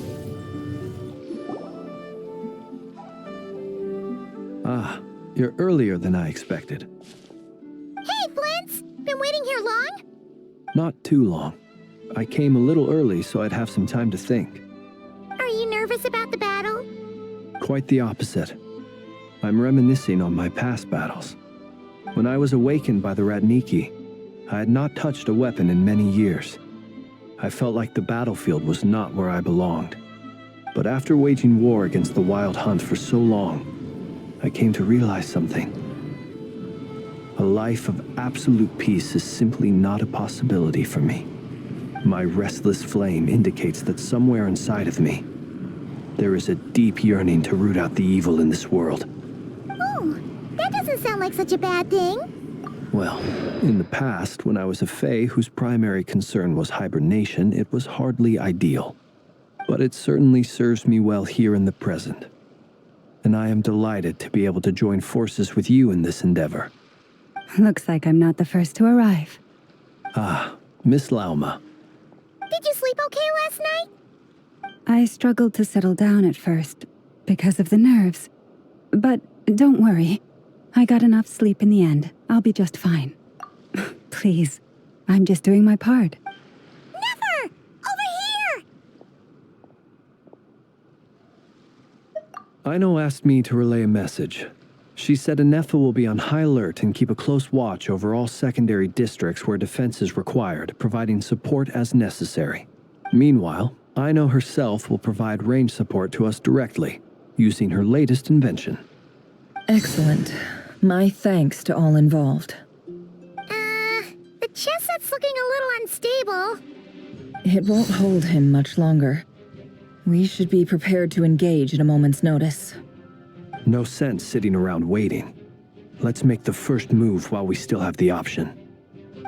Ah, you're earlier than I expected. Hey, Flint's! Been waiting here long? Not too long. I came a little early so I'd have some time to think. Are you nervous about the battle? Quite the opposite. I'm reminiscing on my past battles. When I was awakened by the Radniki, I had not touched a weapon in many years. I felt like the battlefield was not where I belonged. But after waging war against the Wild Hunt for so long, I came to realize something. A life of absolute peace is simply not a possibility for me. My restless flame indicates that somewhere inside of me, there is a deep yearning to root out the evil in this world. Oh, that doesn't sound like such a bad thing. Well, in the past, when I was a fae whose primary concern was hibernation, it was hardly ideal. But it certainly serves me well here in the present. And I am delighted to be able to join forces with you in this endeavor. Looks like I'm not the first to arrive. Ah, Miss Lauma. Did you sleep okay last night? I struggled to settle down at first because of the nerves. But don't worry. I got enough sleep in the end. I'll be just fine. Please, I'm just doing my part. Never! Over here! Aino asked me to relay a message. She said Anefa will be on high alert and keep a close watch over all secondary districts where defense is required, providing support as necessary. Meanwhile, Aino herself will provide range support to us directly, using her latest invention. Excellent. My thanks to all involved. The chest set's looking a little unstable. It won't hold him much longer. We should be prepared to engage at a moment's notice. No sense sitting around waiting. Let's make the first move while we still have the option.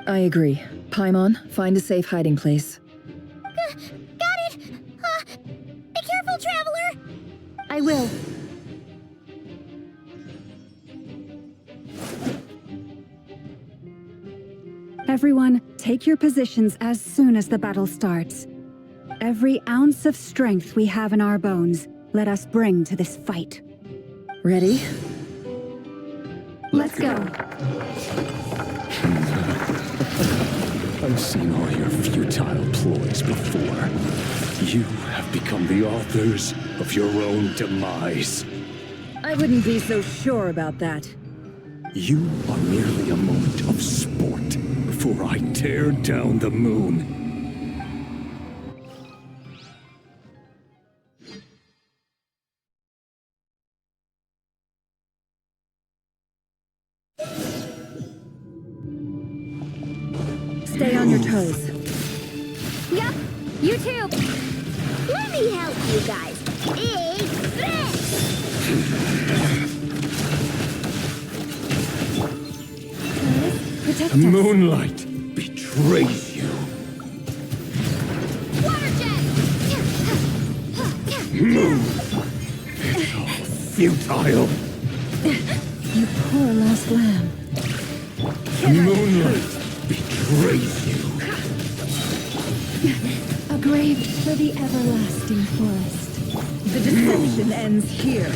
I agree. Paimon, find a safe hiding place. Got it! Be careful, Traveler! I will. Everyone, take your positions as soon as the battle starts. Every ounce of strength we have in our bones, let us bring to this fight. Ready? Let's go. I've seen all your futile ploys before. You have become the authors of your own demise. I wouldn't be so sure about that. You are merely a moment of sport before I tear down the moon. Stay on your toes. Yep, you too. Let me help you guys. Big Protect us. Moonlight betrays you. Water jet! Move! It's all futile. You poor lost lamb. Moonlight betrays you. A grave for the everlasting forest. The deception ends here.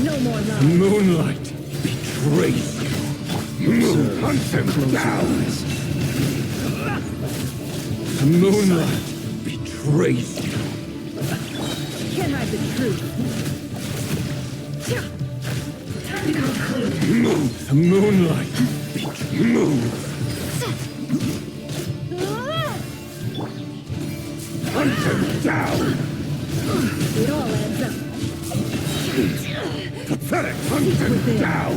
No more lies. Moonlight betrays you. Hunt them down. Moonlight betrays you. Can't hide the truth. Move. Moonlight. Move. Hunt them down. It all adds up. Pathetic. Hunt them down.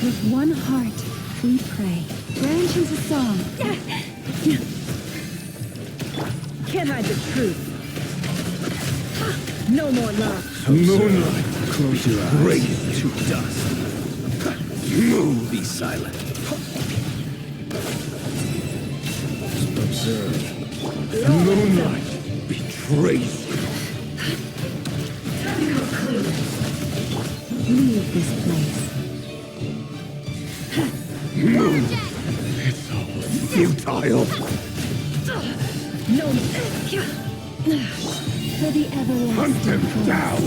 With one heart, we pray. Branch into song. Can't hide the truth. No more love. Moonlight. Close your eyes. Raise to dust. Move. Be silent. Observe. Moonlight betrays you. Leave this place. Move. It's all futile. No. For the everlasting Hunt them forest. down.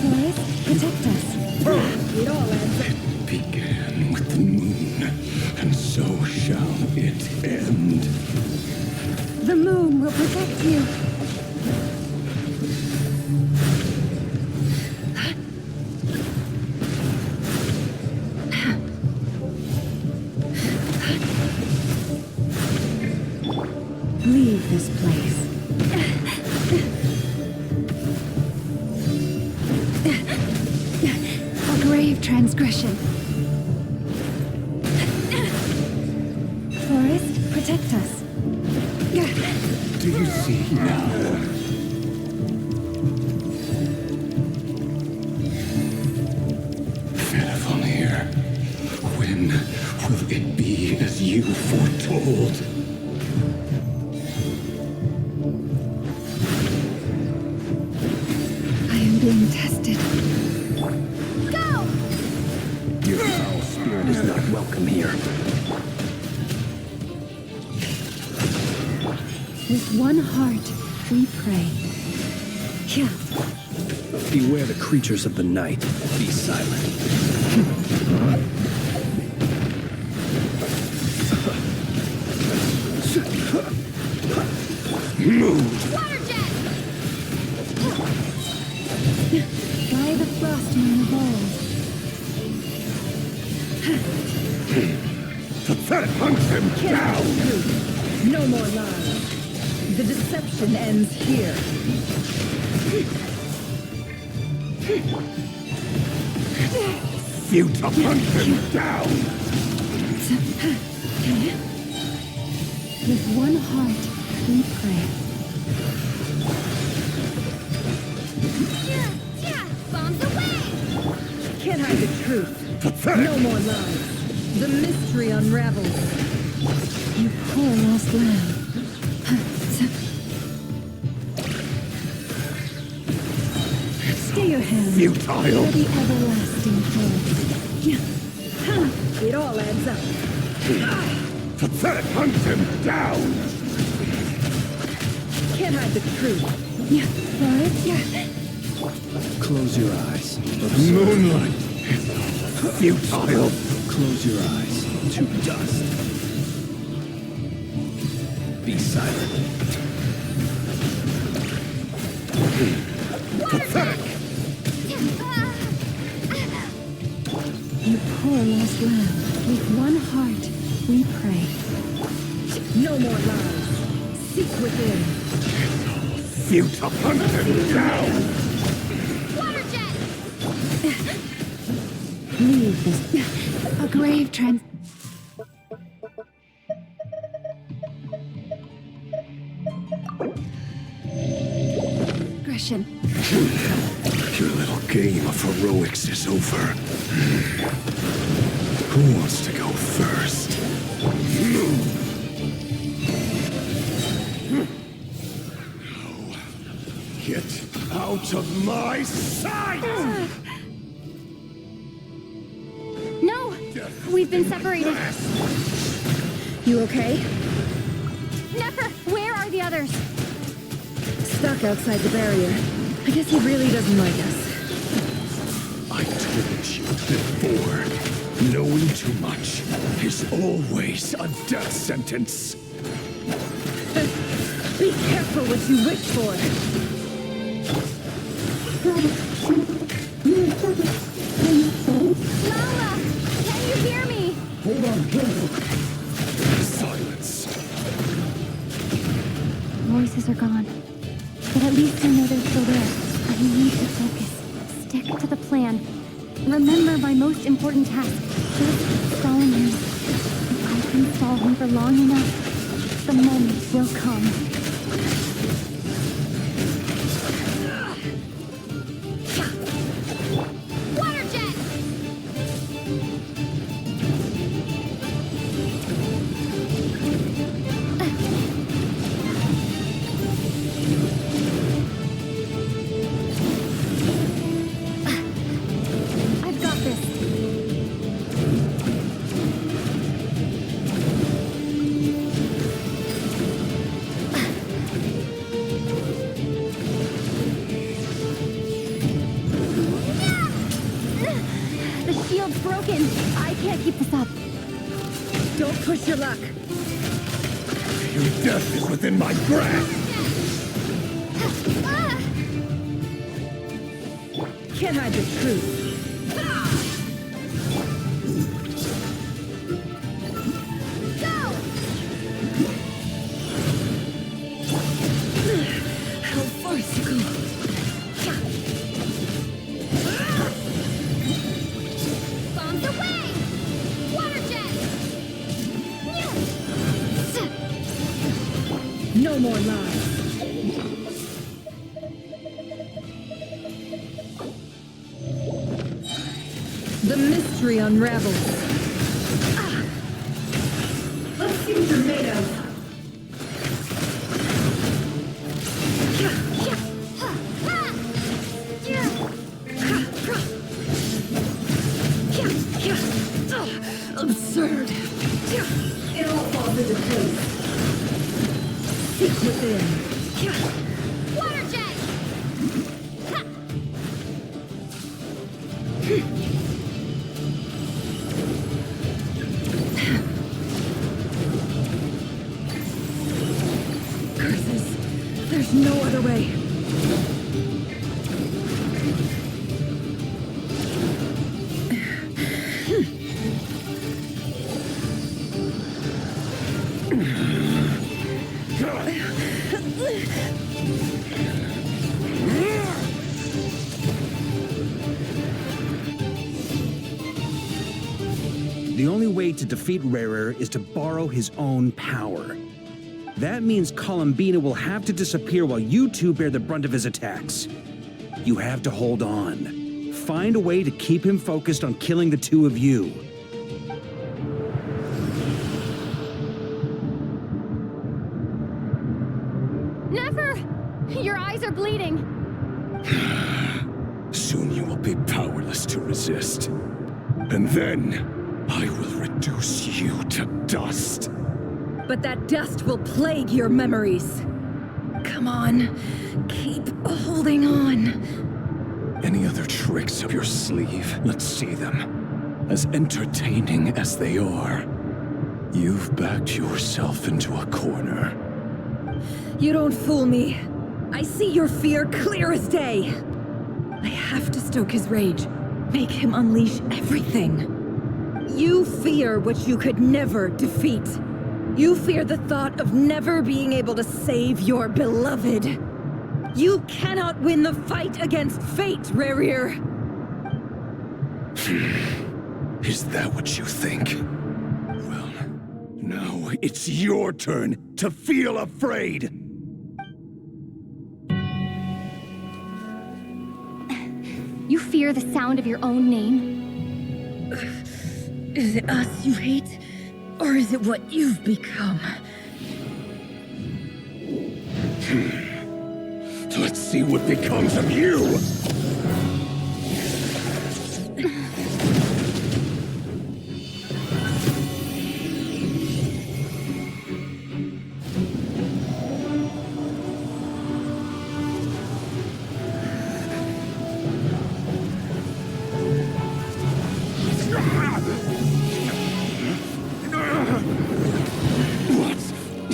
Forest, protect us. It all adds up. Began with the moon, and so shall it end. The moon will protect you. Leave this place. A grave transgression. Forest, protect us. Do you see now? Vedrfolnir, when will it be as you foretold? I am being tested. Go! Your foul spirit is not welcome here. With one heart, we pray. Yeah. Beware the creatures of the night. Be silent. Move! Water jet! By the frostman of old. Hunt him down! No more lies. The deception ends here. You to hunt him down! With one heart, we pray. Bombs away! Can't hide the truth. No more lies. The mystery unravels. You poor lost lamb. Stay your hand. Futile. For the everlasting forest. It all adds up. Pathetic, hunt him down! Can't hide the truth. Close your eyes. Moonlight! Futile! Close your eyes. To dust. Be silent. Pathetic! You poor lost lamb. With one heart, we pray. No more lies. Seek within. Futile, hunt him down! Water jet! Leave this. A grave transgression. Your little game of heroics is over. Who wants to go first? Get out of my sight! No! We've been separated. You okay? Never! Where are the others? Stuck outside the barrier. I guess he really doesn't like us. I told you before, knowing too much is always a death sentence. Be careful what you wish for. Lala! Can you hear me? Hold on, silence. Voices are gone. But at least I know they're still there. I need to focus. Stick to the plan. Remember my most important task. Just stalling him. If I can stall him for long enough, the moment will come. Water jet! I've got this. The shield's broken. I can't keep this up. Don't push your luck. Your death is within my grasp. Can't hide the truth. No more lies. The mystery unravels. Let's see what you're made of. Absurd. It all falls into place. Seek within. Water jet! Curses. There's no other way. The only way to defeat Rarer is to borrow his own power. That means Columbina will have to disappear while you two bear the brunt of his attacks. You have to hold on. Find a way to keep him focused on killing the two of you. Never! Your eyes are bleeding. Soon you will be powerless to resist. And then, I will reduce you to dust. But that dust will plague your memories. Come on, keep holding on. Any other tricks up your sleeve? Let's see them. As entertaining as they are, you've backed yourself into a corner. You don't fool me. I see your fear clear as day. I have to stoke his rage, make him unleash everything. You fear what you could never defeat. You fear the thought of never being able to save your beloved. You cannot win the fight against fate, Rarir. Is that what you think? Well, now it's your turn to feel afraid! You fear the sound of your own name? Is it us you hate? Or is it what you've become? Let's see what becomes of you!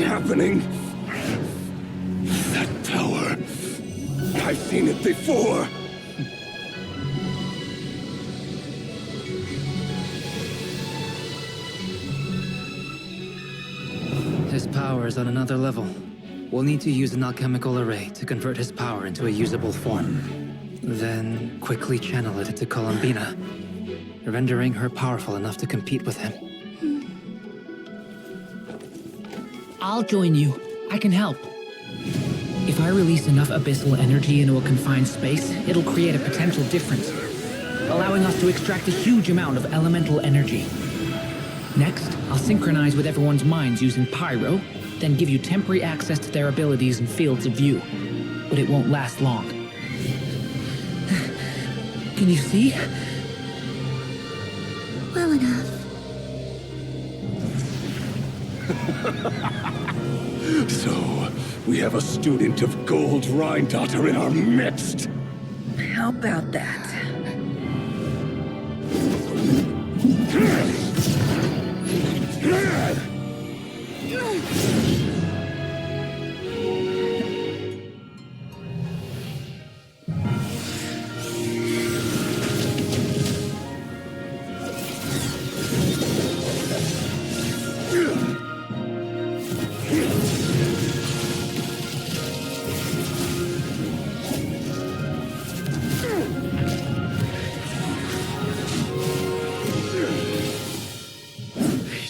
Happening? That power. I've seen it before. His power is on another level. We'll need to use an alchemical array to convert his power into a usable form. Then quickly channel it into Columbina, rendering her powerful enough to compete with him. I'll join you. I can help. If I release enough abyssal energy into a confined space, it'll create a potential difference, allowing us to extract a huge amount of elemental energy. Next, I'll synchronize with everyone's minds using pyro, then give you temporary access to their abilities and fields of view. But it won't last long. Can you see? Well enough. So, we have a student of Gold Rheindotter in our midst. How about that?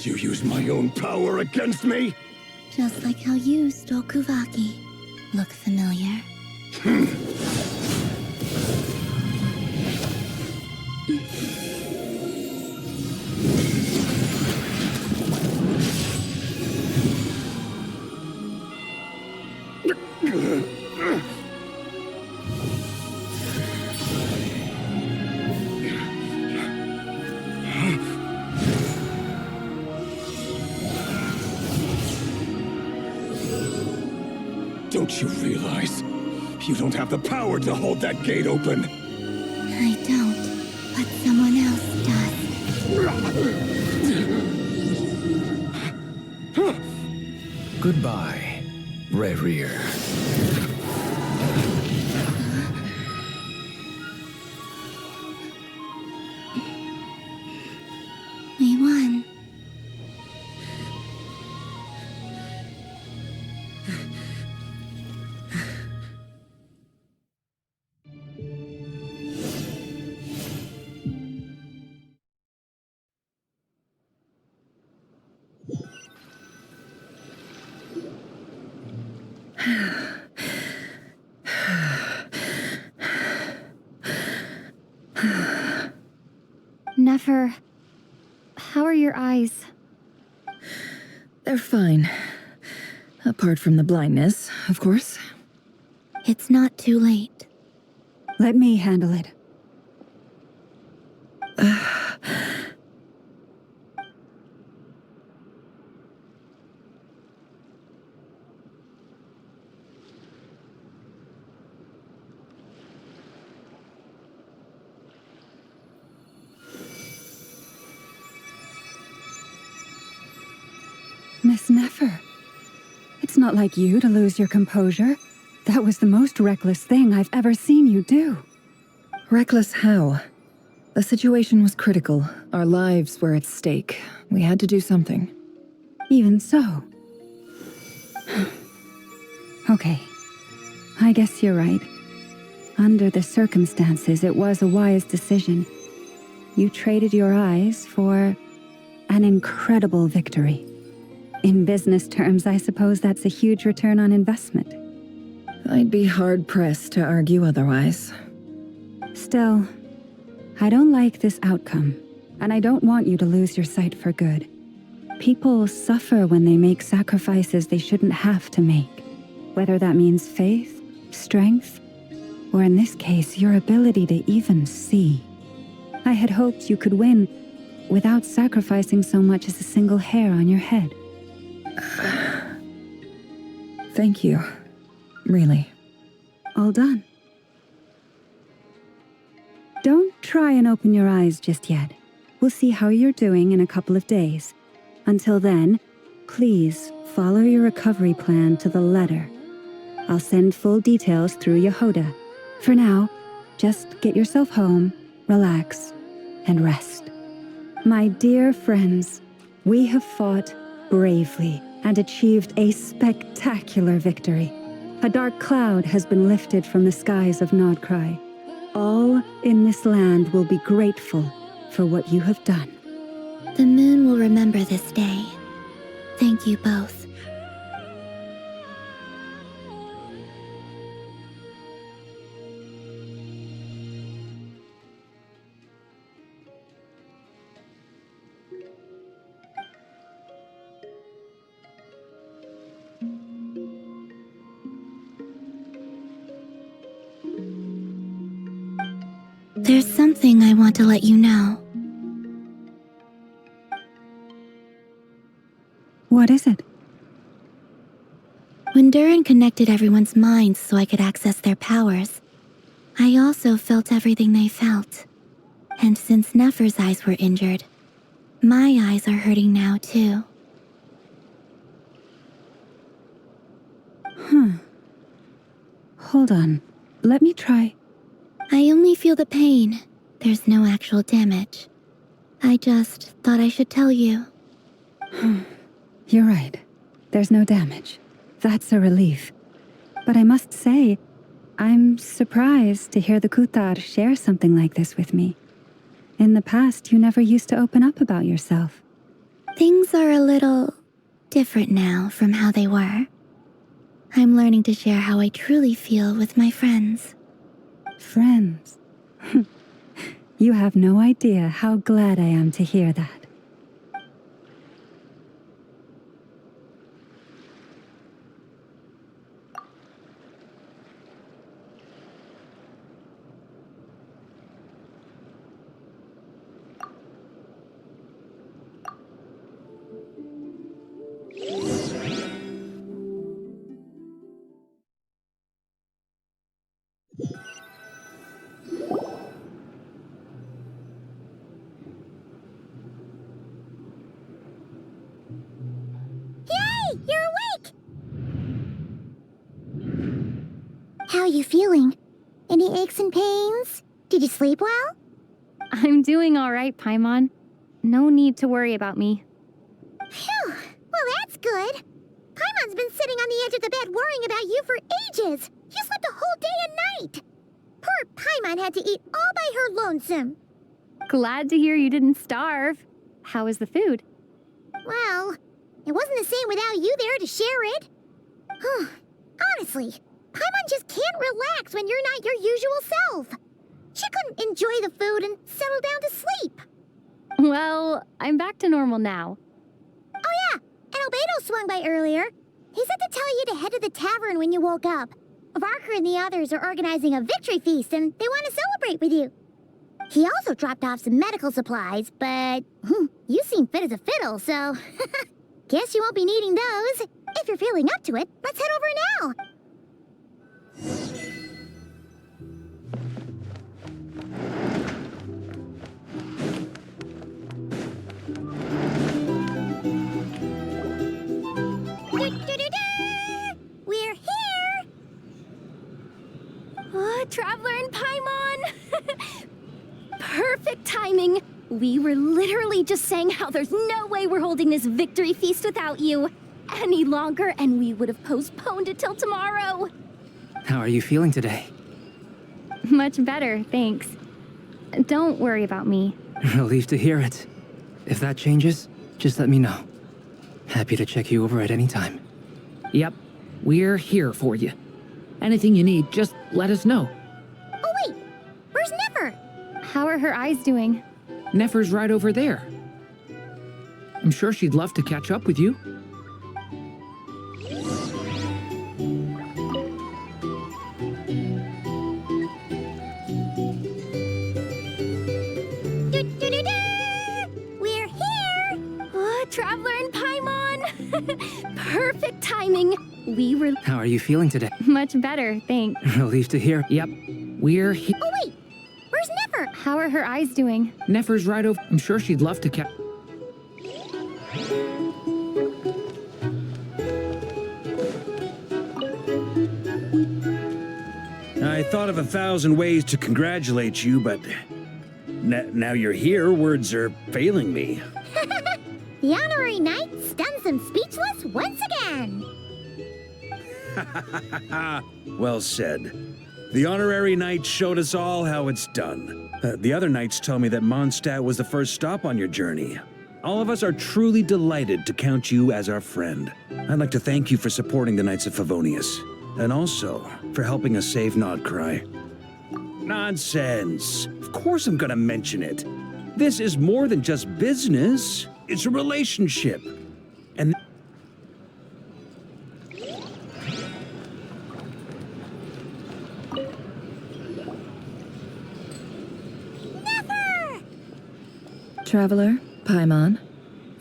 You use my own power against me? Just like how you stole Kuvaki. Look familiar? Don't you realize? You don't have the power to hold that gate open! I don't, but someone else does. Goodbye, Rerir. We won. Nefer, how are your eyes? They're fine. Apart from the blindness, of course. It's not too late. Let me handle it. Miss Nefer, it's not like you to lose your composure. That was the most reckless thing I've ever seen you do. Reckless how? The situation was critical. Our lives were at stake. We had to do something. Even so. Okay. I guess you're right. Under the circumstances, it was a wise decision. You traded your eyes for an incredible victory. In business terms, I suppose that's a huge return on investment. I'd be hard-pressed to argue otherwise. Still, I don't like this outcome, and I don't want you to lose your sight for good. People suffer when they make sacrifices they shouldn't have to make, whether that means faith, strength, or in this case, your ability to even see. I had hoped you could win without sacrificing so much as a single hair on your head. Thank you. Really. All done. Don't try and open your eyes just yet. We'll see how you're doing in a couple of days. Until then, please follow your recovery plan to the letter. I'll send full details through Yehoda. For now, just get yourself home, relax, and rest. My dear friends, we have fought bravely and achieved a spectacular victory. A dark cloud has been lifted from the skies of Nod-Krai. All in this land will be grateful for what you have done. The moon will remember this day. Thank you both. There's something I want to let you know. What is it? When Durin connected everyone's minds so I could access their powers, I also felt everything they felt. And since Nefer's eyes were injured, my eyes are hurting now too. Hold on. Let me try. I only feel the pain. There's no actual damage. I just thought I should tell you. You're right. There's no damage. That's a relief. But I must say, I'm surprised to hear the Kutar share something like this with me. In the past, you never used to open up about yourself. Things are a little different now from how they were. I'm learning to share how I truly feel with my friends. Friends? You have no idea how glad I am to hear that. You're awake! How are you feeling? Any aches and pains? Did you sleep well? I'm doing all right, Paimon. No need to worry about me. Phew! Well, that's good. Paimon's been sitting on the edge of the bed worrying about you for ages. You slept a whole day and night. Poor Paimon had to eat all by her lonesome. Glad to hear you didn't starve. How was the food? Well, it wasn't the same without you there to share it. Honestly, Paimon just can't relax when you're not your usual self. She couldn't enjoy the food and settle down to sleep. Well, I'm back to normal now. Oh yeah, and Albedo swung by earlier. He said to tell you to head to the tavern when you woke up. Varker and the others are organizing a victory feast and they want to celebrate with you. He also dropped off some medical supplies, but you seem fit as a fiddle, so guess you won't be needing those. If you're feeling up to it, let's head over now. We're here! Oh, Traveler and Paimon! Perfect timing! We were literally just saying how there's no way we're holding this victory feast without you any longer, and we would have postponed it till tomorrow. How are you feeling today? Much better, thanks. Don't worry about me. Relieved to hear it. If that changes, just let me know. Happy to check you over at any time. Yep, we're here for you. Anything you need, just let us know. Oh wait, where's Nefer? How are her eyes doing? Nefer's right over there. I'm sure she'd love to catch up with you. We're here! Oh, Traveler and Paimon! Perfect timing! We were... How are you feeling today? Much better, thanks. Relieved to hear. Yep, we're here. Oh wait, where's Nefer? How are her eyes doing? Nefer's right over. I'm sure she'd love to catch. I thought of 1,000 ways to congratulate you, but now you're here, words are failing me. The honorary knight stuns them speechless once again. Well said. The honorary knight showed us all how it's done. The other knights tell me that Mondstadt was the first stop on your journey. All of us are truly delighted to count you as our friend. I'd like to thank you for supporting the Knights of Favonius, and also for helping us save Nod-Krai. Nonsense! Of course I'm gonna mention it. This is more than just business. It's a relationship. And... Nefer! Traveler, Paimon,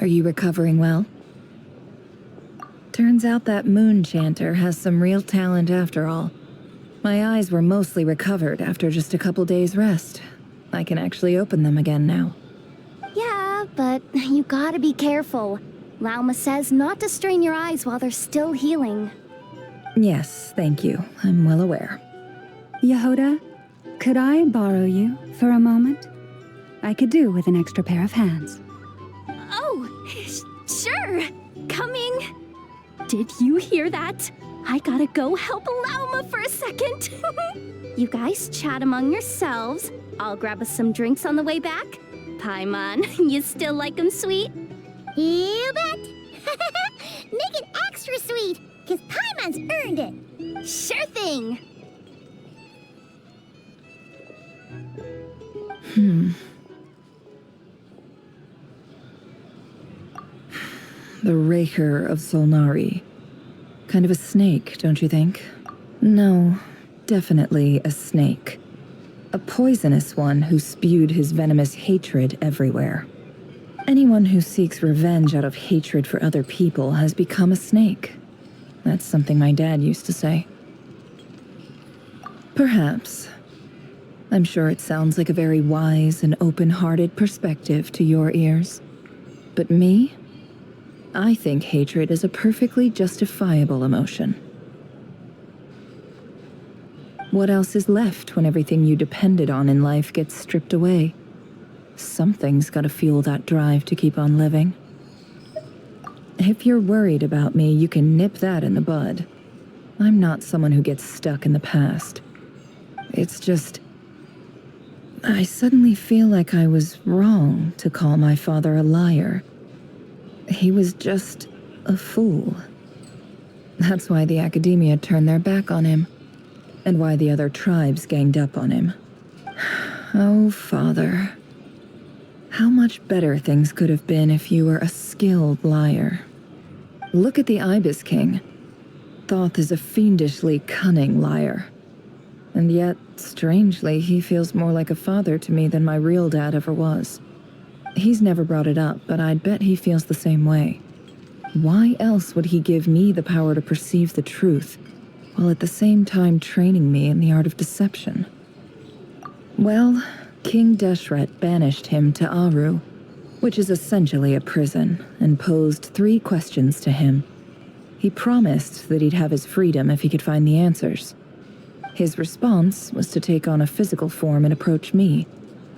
are you recovering well? Turns out that moon chanter has some real talent after all. My eyes were mostly recovered after just a couple days' rest. I can actually open them again now. Yeah, but you gotta be careful. Lauma says not to strain your eyes while they're still healing. Yes, thank you. I'm well aware. Yehoda, could I borrow you for a moment? I could do with an extra pair of hands. Oh, sure. Coming. Did you hear that? I gotta go help Lauma for a second. You guys chat among yourselves. I'll grab us some drinks on the way back. Paimon, you still like 'em sweet? You bet. Baker of Solnari. Kind of a snake, don't you think? No, definitely a snake. A poisonous one who spewed his venomous hatred everywhere. Anyone who seeks revenge out of hatred for other people has become a snake. That's something my dad used to say. Perhaps. I'm sure it sounds like a very wise and open-hearted perspective to your ears. But me? I think hatred is a perfectly justifiable emotion. What else is left when everything you depended on in life gets stripped away? Something's gotta fuel that drive to keep on living. If you're worried about me, you can nip that in the bud. I'm not someone who gets stuck in the past. It's just... I suddenly feel like I was wrong to call my father a liar. He was just a fool. That's why the academia turned their back on him, and why the other tribes ganged up on him. Oh, Father. How much better things could have been if you were a skilled liar. Look at the Ibis King. Thoth is a fiendishly cunning liar. And yet, strangely, he feels more like a father to me than my real dad ever was. He's never brought it up, but I'd bet he feels the same way. Why else would he give me the power to perceive the truth, while at the same time training me in the art of deception? Well, King Deshret banished him to Aru, which is essentially a prison, and posed 3 questions to him. He promised that he'd have his freedom if he could find the answers. His response was to take on a physical form and approach me,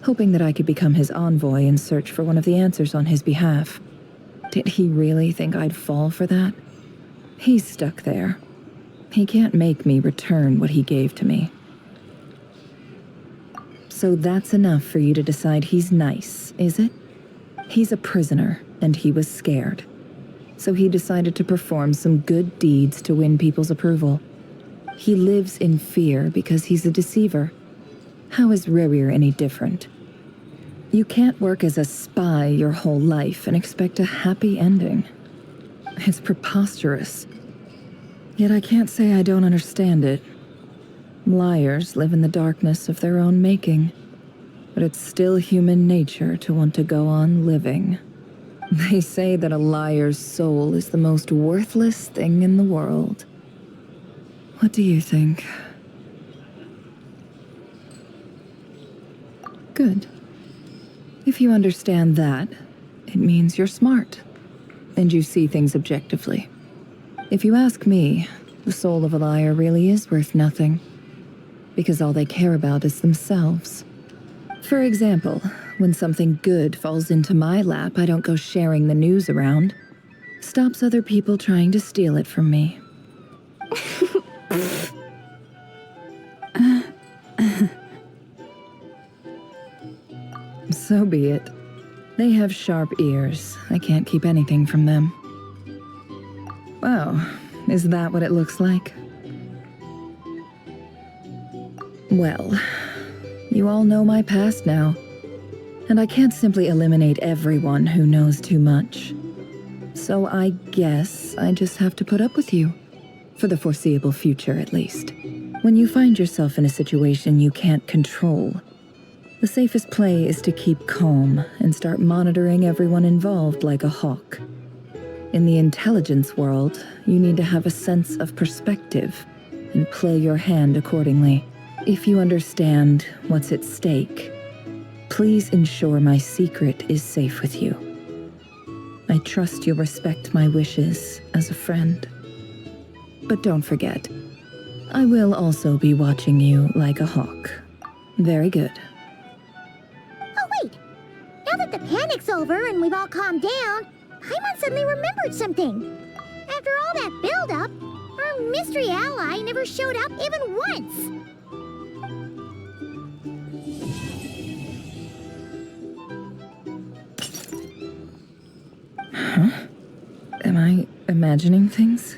hoping that I could become his envoy and search for one of the answers on his behalf. Did he really think I'd fall for that? He's stuck there. He can't make me return what he gave to me. So that's enough for you to decide he's nice, is it? He's a prisoner, and he was scared. So he decided to perform some good deeds to win people's approval. He lives in fear because he's a deceiver. How is Rerir any different? You can't work as a spy your whole life and expect a happy ending. It's preposterous. Yet I can't say I don't understand it. Liars live in the darkness of their own making, but it's still human nature to want to go on living. They say that a liar's soul is the most worthless thing in the world. What do you think? Good. If you understand that, it means you're smart, and you see things objectively. If you ask me, the soul of a liar really is worth nothing, because all they care about is themselves. For example, when something good falls into my lap, I don't go sharing the news around. Stops other people trying to steal it from me. So be it. They have sharp ears. I can't keep anything from them. Wow, is that what it looks like? Well, you all know my past now, and I can't simply eliminate everyone who knows too much. So I guess I just have to put up with you. For the foreseeable future, at least. When you find yourself in a situation you can't control, the safest play is to keep calm and start monitoring everyone involved like a hawk. In the intelligence world, you need to have a sense of perspective and play your hand accordingly. If you understand what's at stake, please ensure my secret is safe with you. I trust you'll respect my wishes as a friend. But don't forget, I will also be watching you like a hawk. Very good. Oh wait! Now that the panic's over and we've all calmed down, Paimon suddenly remembered something. After all that build-up, our mystery ally never showed up even once. Huh? Am I imagining things?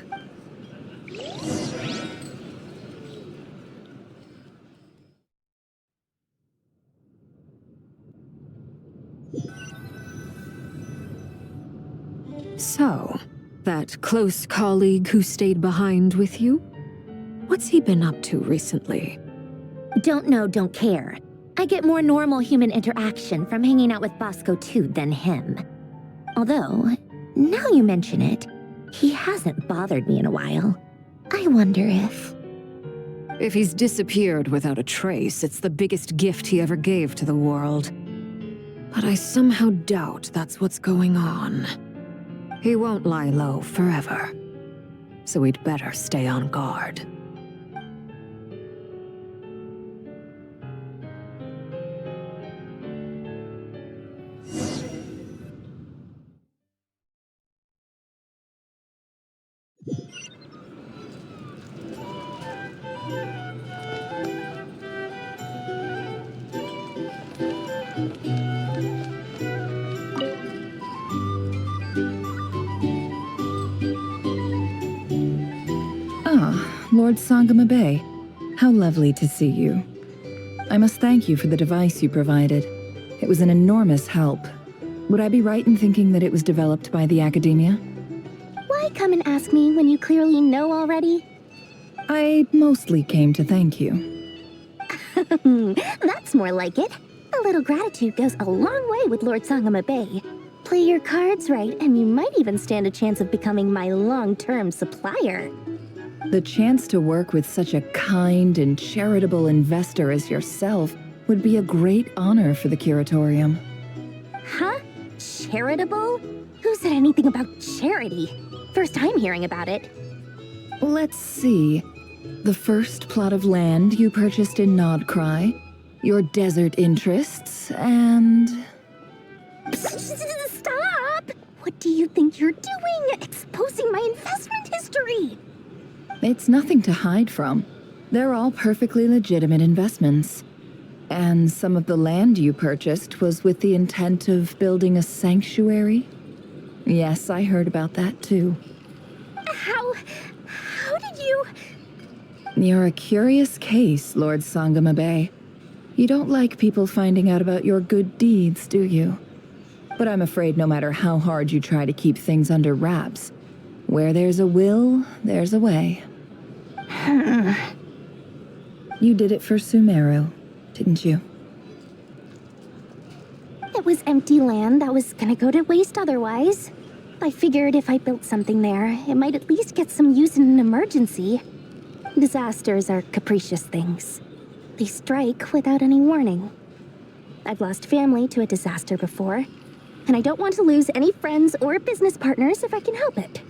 So, That close colleague who stayed behind with you? What's he been up to recently? Don't know, don't care. I get more normal human interaction from hanging out with Bosco too than him. Although, now you mention it, he hasn't bothered me in a while. I wonder if... If he's disappeared without a trace, it's the biggest gift he ever gave to the world. But I somehow doubt that's what's going on. He won't lie low forever. So we'd better stay on guard. Lord Sangamabe, how lovely to see you. I must thank you for the device you provided. It was an enormous help. Would I be right in thinking that it was developed by the Academia? Why come and ask me when you clearly know already? I mostly came to thank you. That's more like it. A little gratitude goes a long way with Lord Sangamabe. Play your cards right, and you might even stand a chance of becoming my long-term supplier. The chance to work with such a kind and charitable investor as yourself would be a great honor for the Curatorium. Huh? Charitable? Who said anything about charity? First time hearing about it. Let's see. The first plot of land you purchased in Nod-Krai, your desert interests, and... Stop! What do you think you're doing? Exposing my investment history! It's nothing to hide from. They're all perfectly legitimate investments. And some of the land you purchased was with the intent of building a sanctuary? Yes, I heard about that too. How did you... You're a curious case, Lord Sangamabe. You don't like people finding out about your good deeds, do you? But I'm afraid no matter how hard you try to keep things under wraps, where there's a will, there's a way. You did it for Sumeru, didn't you? It was empty land that was gonna go to waste otherwise. I figured if I built something there, it might at least get some use in an emergency. Disasters are capricious things. They strike without any warning. I've lost family to a disaster before, and I don't want to lose any friends or business partners if I can help it.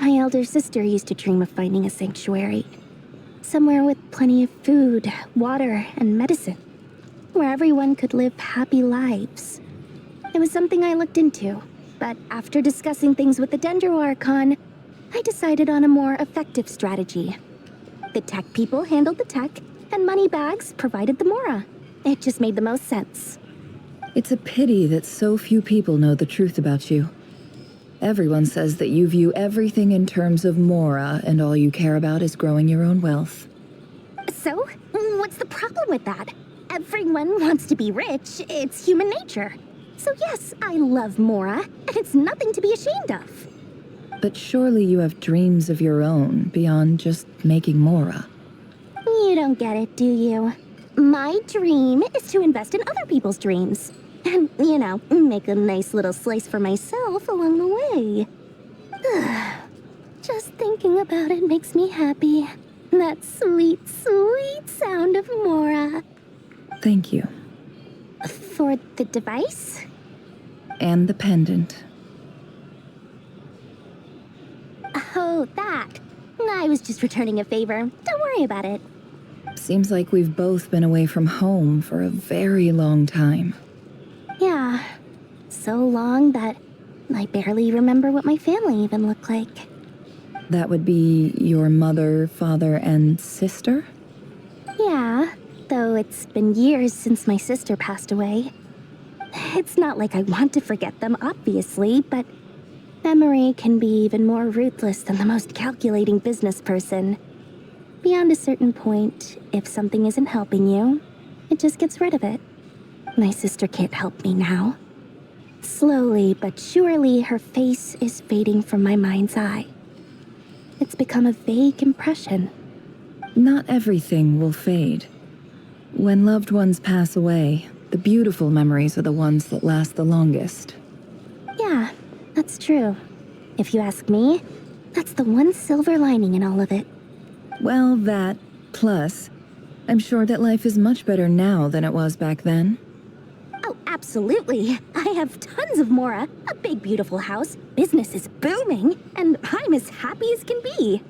My elder sister used to dream of finding a sanctuary. Somewhere with plenty of food, water, and medicine. Where everyone could live happy lives. It was something I looked into, but after discussing things with the Dendro Archon, I decided on a more effective strategy. The tech people handled the tech, and Moneybags provided the Mora. It just made the most sense. It's a pity that so few people know the truth about you. Everyone says that you view everything in terms of Mora, and all you care about is growing your own wealth. So, what's the problem with that? Everyone wants to be rich. It's human nature. So yes, I love Mora, and it's nothing to be ashamed of. But surely you have dreams of your own beyond just making Mora. You don't get it, do you? My dream is to invest in other people's dreams. And, you know, make a nice little slice for myself along the way. Just thinking about it makes me happy. That sweet, sweet sound of Mora. Thank you. For the device? And the pendant. Oh, that. I was just returning a favor. Don't worry about it. Seems like we've both been away from home for a very long time. Yeah. So long that I barely remember what my family even looked like. That would be your mother, father, and sister? Yeah, though it's been years since my sister passed away. It's not like I want to forget them, obviously, but memory can be even more ruthless than the most calculating business person. Beyond a certain point, if something isn't helping you, it just gets rid of it. My sister can't help me now. Slowly but surely, her face is fading from my mind's eye. It's become a vague impression. Not everything will fade. When loved ones pass away, the beautiful memories are the ones that last the longest. Yeah, that's true. If you ask me, that's the one silver lining in all of it. Well, that, plus, I'm sure that life is much better now than it was back then. Oh, absolutely. I have tons of Mora, a big beautiful house, business is booming, and I'm as happy as can be.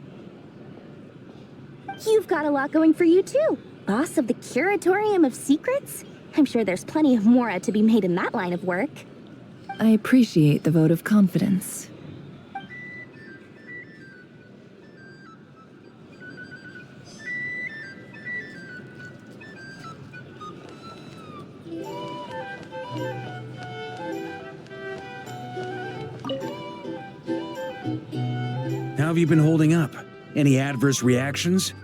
You've got a lot going for you too. Boss of the Curatorium of Secrets? I'm sure there's plenty of Mora to be made in that line of work. I appreciate the vote of confidence. How have you been holding up? Any adverse reactions?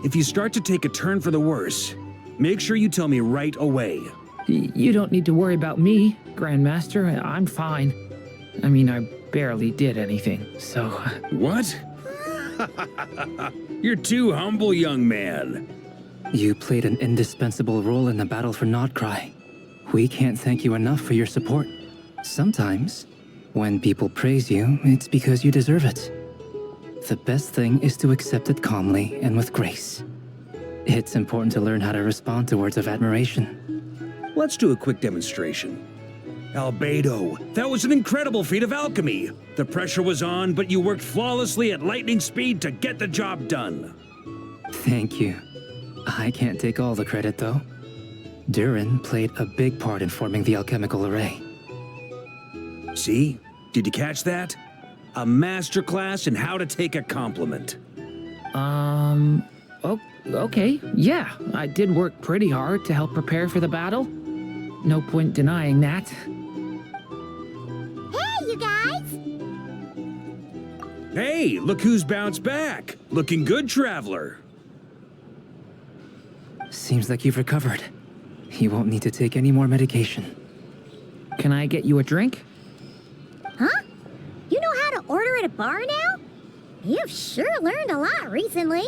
If you start to take a turn for the worse, make sure you tell me right away. You don't need to worry about me, Grandmaster. I'm fine. I mean, I barely did anything, so... What? You're too humble, young man. You played an indispensable role in the battle for Nod-Krai. We can't thank you enough for your support. Sometimes, when people praise you, it's because you deserve it. The best thing is to accept it calmly and with grace. It's important to learn how to respond to words of admiration. Let's do a quick demonstration. Albedo, that was an incredible feat of alchemy. The pressure was on, but you worked flawlessly at lightning speed to get the job done. Thank you. I can't take all the credit, though. Durin played a big part in forming the alchemical array. See? Did you catch that? A masterclass in how to take a compliment. Okay, yeah. I did work pretty hard to help prepare for the battle. No point denying that. Hey, you guys! Hey, look who's bounced back. Looking good, traveler. Seems like you've recovered. You won't need to take any more medication. Can I get you a drink? Huh? You know how to order at a bar now? You've sure learned a lot recently.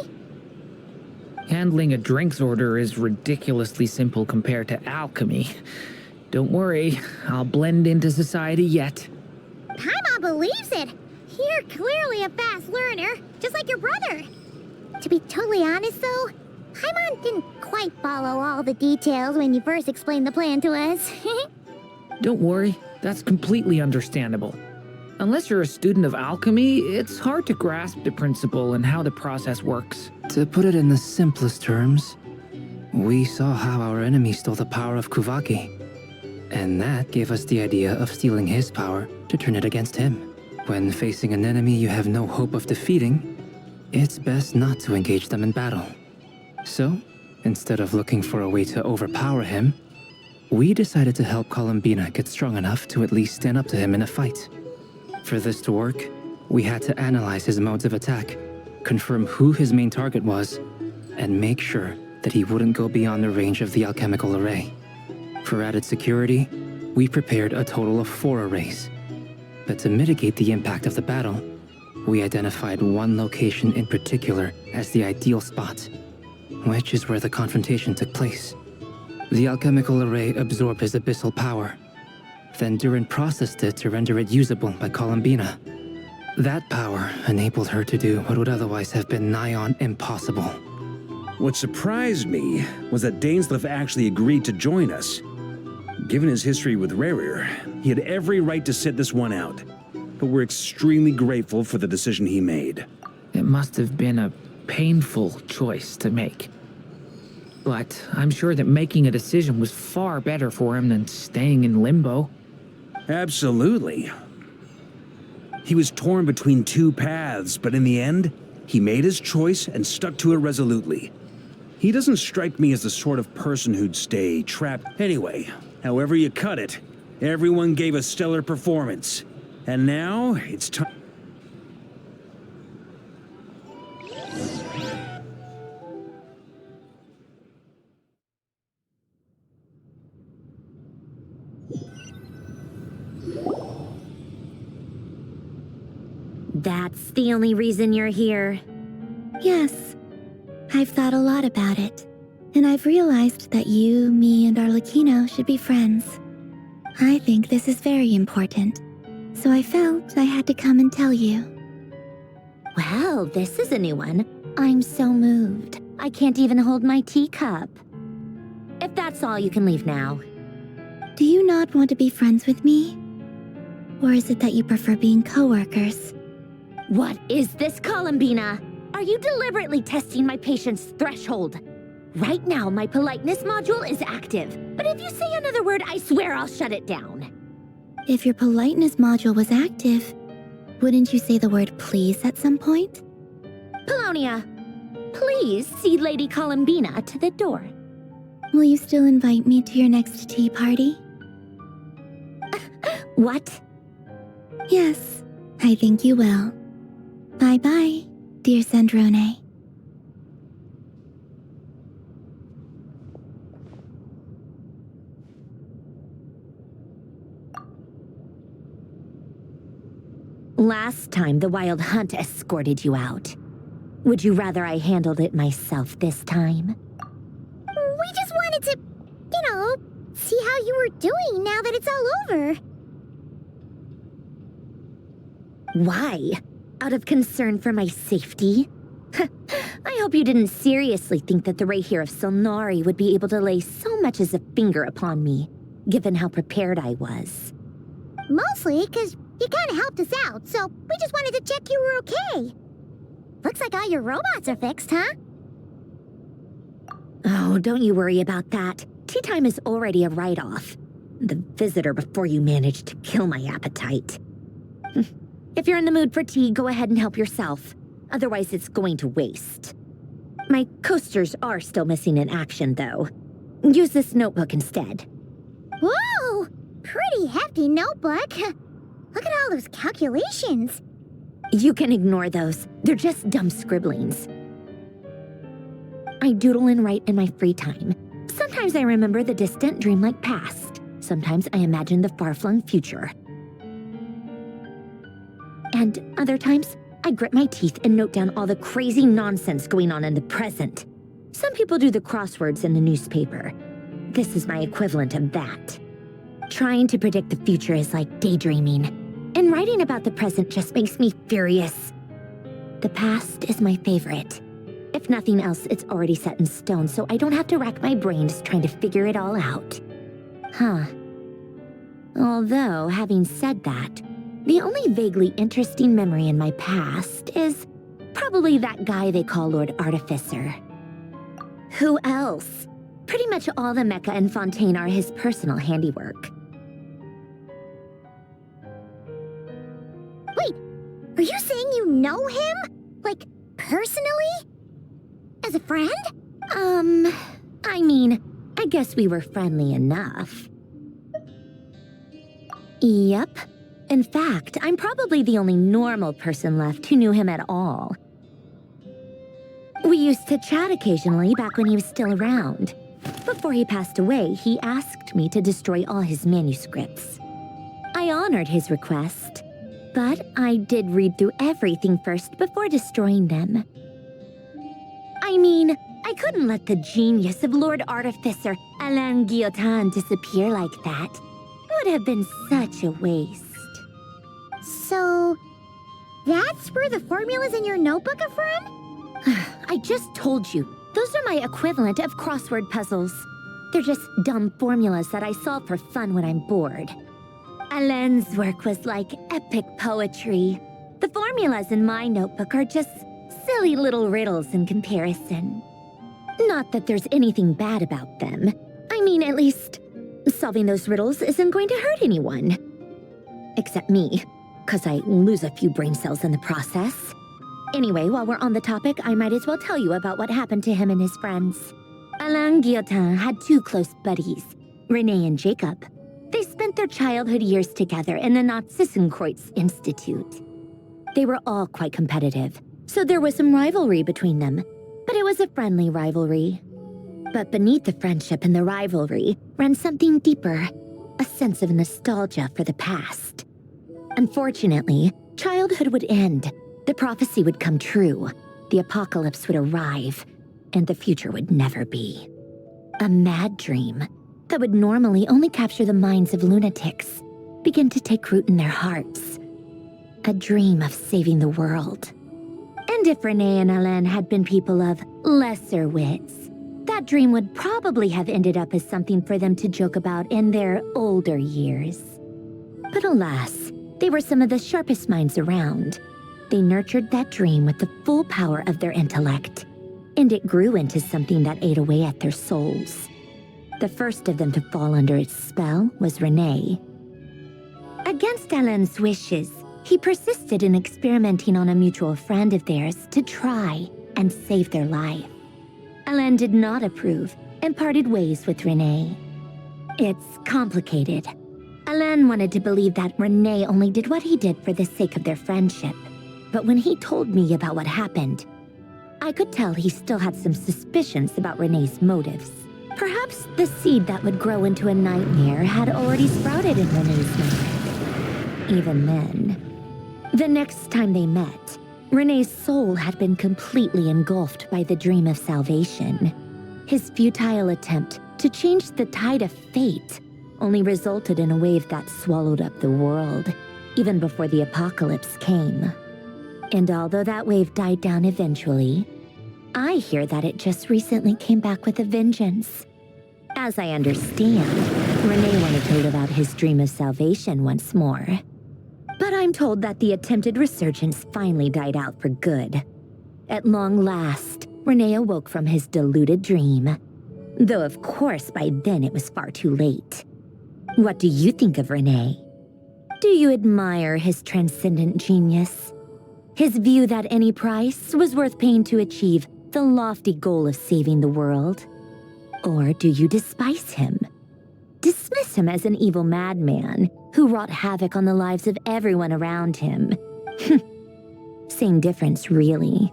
Handling a drinks order is ridiculously simple compared to alchemy. Don't worry, I'll blend into society yet. Paimon believes it. You're clearly a fast learner, just like your brother. To be totally honest, though, Paimon didn't quite follow all the details when you first explained the plan to us. Don't worry, that's completely understandable. Unless you're a student of alchemy, it's hard to grasp the principle and how the process works. To put it in the simplest terms, we saw how our enemy stole the power of Kuvaki. And that gave us the idea of stealing his power to turn it against him. When facing an enemy you have no hope of defeating, it's best not to engage them in battle. So, instead of looking for a way to overpower him, we decided to help Columbina get strong enough to at least stand up to him in a fight. For this to work, we had to analyze his modes of attack, confirm who his main target was, and make sure that he wouldn't go beyond the range of the alchemical array. For added security, we prepared a total of 4 arrays. But to mitigate the impact of the battle, we identified one location in particular as the ideal spot, which is where the confrontation took place. The alchemical array absorbed his abyssal power. Then Durin processed it to render it usable by Columbina. That power enabled her to do what would otherwise have been nigh on impossible. What surprised me was that Dainsleif actually agreed to join us. Given his history with Rerir, he had every right to sit this one out. But we're extremely grateful for the decision he made. It must have been a painful choice to make. But I'm sure that making a decision was far better for him than staying in limbo. Absolutely. He was torn between 2 paths, but in the end, he made his choice and stuck to it resolutely. He doesn't strike me as the sort of person who'd stay trapped. Anyway, however you cut it, everyone gave a stellar performance. And now, it's time... that's the only reason you're here? Yes. I've thought a lot about it, and I've realized that you, me, and Arlecchino should be friends. I think this is very important, so I felt I had to come and tell you. Well, this is a new one. I'm so moved. I can't even hold my teacup. If that's all, you can leave now. Do you not want to be friends with me? Or is it that you prefer being co-workers? What is this, Columbina? Are you deliberately testing my patience threshold? Right now, my politeness module is active, but if you say another word, I swear I'll shut it down. If your politeness module was active, wouldn't you say the word please at some point? Polonia, please see Lady Columbina to the door. Will you still invite me to your next tea party? What? Yes, I think you will. Bye-bye, dear Sandrone. Last time, the Wild Hunt escorted you out. Would you rather I handled it myself this time? We just wanted to, see how you were doing now that it's all over. Why? Out of concern for my safety? I hope you didn't seriously think that the Rayhir of Solnari would be able to lay so much as a finger upon me, given how prepared I was. Mostly because you kind of helped us out, so we just wanted to check you were okay. Looks like all your robots are fixed, huh? Oh, don't you worry about that. Tea time is already a write-off. The visitor before you managed to kill my appetite. If you're in the mood for tea, go ahead and help yourself. Otherwise, it's going to waste. My coasters are still missing in action, though. Use this notebook instead. Whoa! Pretty hefty notebook. Look at all those calculations. You can ignore those. They're just dumb scribblings. I doodle and write in my free time. Sometimes I remember the distant dreamlike past. Sometimes I imagine the far-flung future. And other times, I grit my teeth and note down all the crazy nonsense going on in the present. Some people do the crosswords in the newspaper. This is my equivalent of that. Trying to predict the future is like daydreaming, and writing about the present just makes me furious. The past is my favorite. If nothing else, it's already set in stone, so I don't have to rack my brains trying to figure it all out. Huh. Although, having said that, the only vaguely interesting memory in my past is probably that guy they call Lord Artificer. Who else? Pretty much all the mecha and Fontaine are his personal handiwork. Wait, are you saying you know him? Like, personally? As a friend? I mean, I guess we were friendly enough. Yep. In fact, I'm probably the only normal person left who knew him at all. We used to chat occasionally back when he was still around. Before he passed away, he asked me to destroy all his manuscripts. I honored his request, but I did read through everything first before destroying them. I mean, I couldn't let the genius of Lord Artificer Alain Guillotin disappear like that. It would have been such a waste. So, that's where the formulas in your notebook are from? I just told you. Those are my equivalent of crossword puzzles. They're just dumb formulas that I solve for fun when I'm bored. Alain's work was like epic poetry. The formulas in my notebook are just silly little riddles in comparison. Not that there's anything bad about them. I mean, at least, solving those riddles isn't going to hurt anyone. Except me, 'cause I lose a few brain cells in the process. Anyway, while we're on the topic, I might as well tell you about what happened to him and his friends. Alain Guillotin had two close buddies, Renee and Jacob. They spent their childhood years together in the Narzissenkreuz Institute. They were all quite competitive, so there was some rivalry between them, but it was a friendly rivalry. But beneath the friendship and the rivalry ran something deeper, a sense of nostalgia for the past. Unfortunately, childhood would end, The prophecy would come true, the apocalypse would arrive, and the future would never be. A mad dream that would normally only capture the minds of lunatics began to take root in their hearts. A dream of saving the world. And if Renee and Alain had been people of lesser wits, that dream would probably have ended up as something for them to joke about in their older years. But alas, they were some of the sharpest minds around. They nurtured that dream with the full power of their intellect, and it grew into something that ate away at their souls. The first of them to fall under its spell was Renee. Against Alain's wishes, he persisted in experimenting on a mutual friend of theirs to try and save their life. Alain did not approve and parted ways with Renee. It's complicated. Alain wanted to believe that Renee only did what he did for the sake of their friendship. But when he told me about what happened, I could tell he still had some suspicions about Renee's motives. Perhaps the seed that would grow into a nightmare had already sprouted in Renee's mind. Even then, the next time they met, Renee's soul had been completely engulfed by the dream of salvation. His futile attempt to change the tide of fate only resulted in a wave that swallowed up the world, even before the apocalypse came. And although that wave died down eventually, I hear that it just recently came back with a vengeance. As I understand, Renee wanted to live out his dream of salvation once more. But I'm told that the attempted resurgence finally died out for good. At long last, Renee awoke from his deluded dream. Though of course by then it was far too late. What do you think of Renee? Do you admire his transcendent genius? His view that any price was worth paying to achieve the lofty goal of saving the world? Or do you despise him? Dismiss him as an evil madman who wrought havoc on the lives of everyone around him? Same difference, really.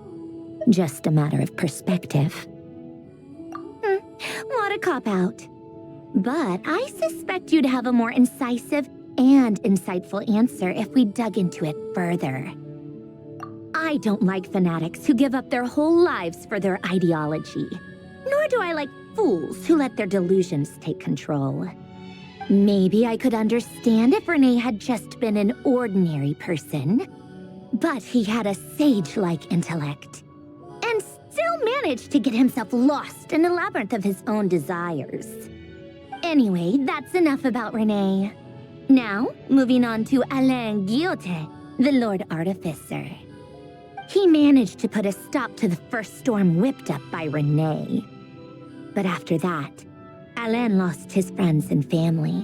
Just a matter of perspective. What a cop-out. But I suspect you'd have a more incisive and insightful answer if we dug into it further. I don't like fanatics who give up their whole lives for their ideology. Nor do I like fools who let their delusions take control. Maybe I could understand if Renee had just been an ordinary person. But he had a sage-like intellect. And still managed to get himself lost in the labyrinth of his own desires. Anyway, that's enough about Renee. Now, moving on to Alain Guillotin, the Lord Artificer. He managed to put a stop to the first storm whipped up by Renee. But after that, Alain lost his friends and family.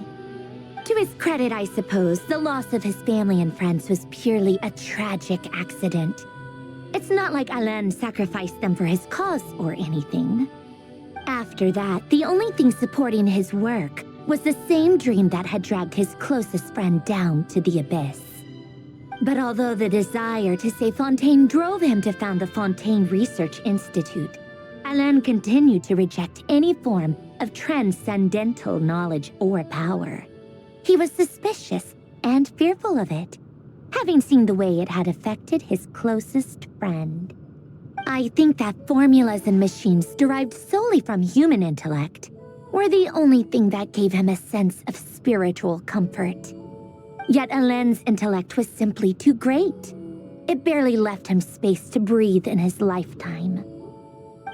To his credit, I suppose, the loss of his family and friends was purely a tragic accident. It's not like Alain sacrificed them for his cause or anything. After that, the only thing supporting his work was the same dream that had dragged his closest friend down to the abyss. But although the desire to save Fontaine drove him to found the Fontaine Research Institute, Alain continued to reject any form of transcendental knowledge or power. He was suspicious and fearful of it, having seen the way it had affected his closest friend. I think that formulas and machines derived solely from human intellect were the only thing that gave him a sense of spiritual comfort. Yet Alain's intellect was simply too great. It barely left him space to breathe in his lifetime.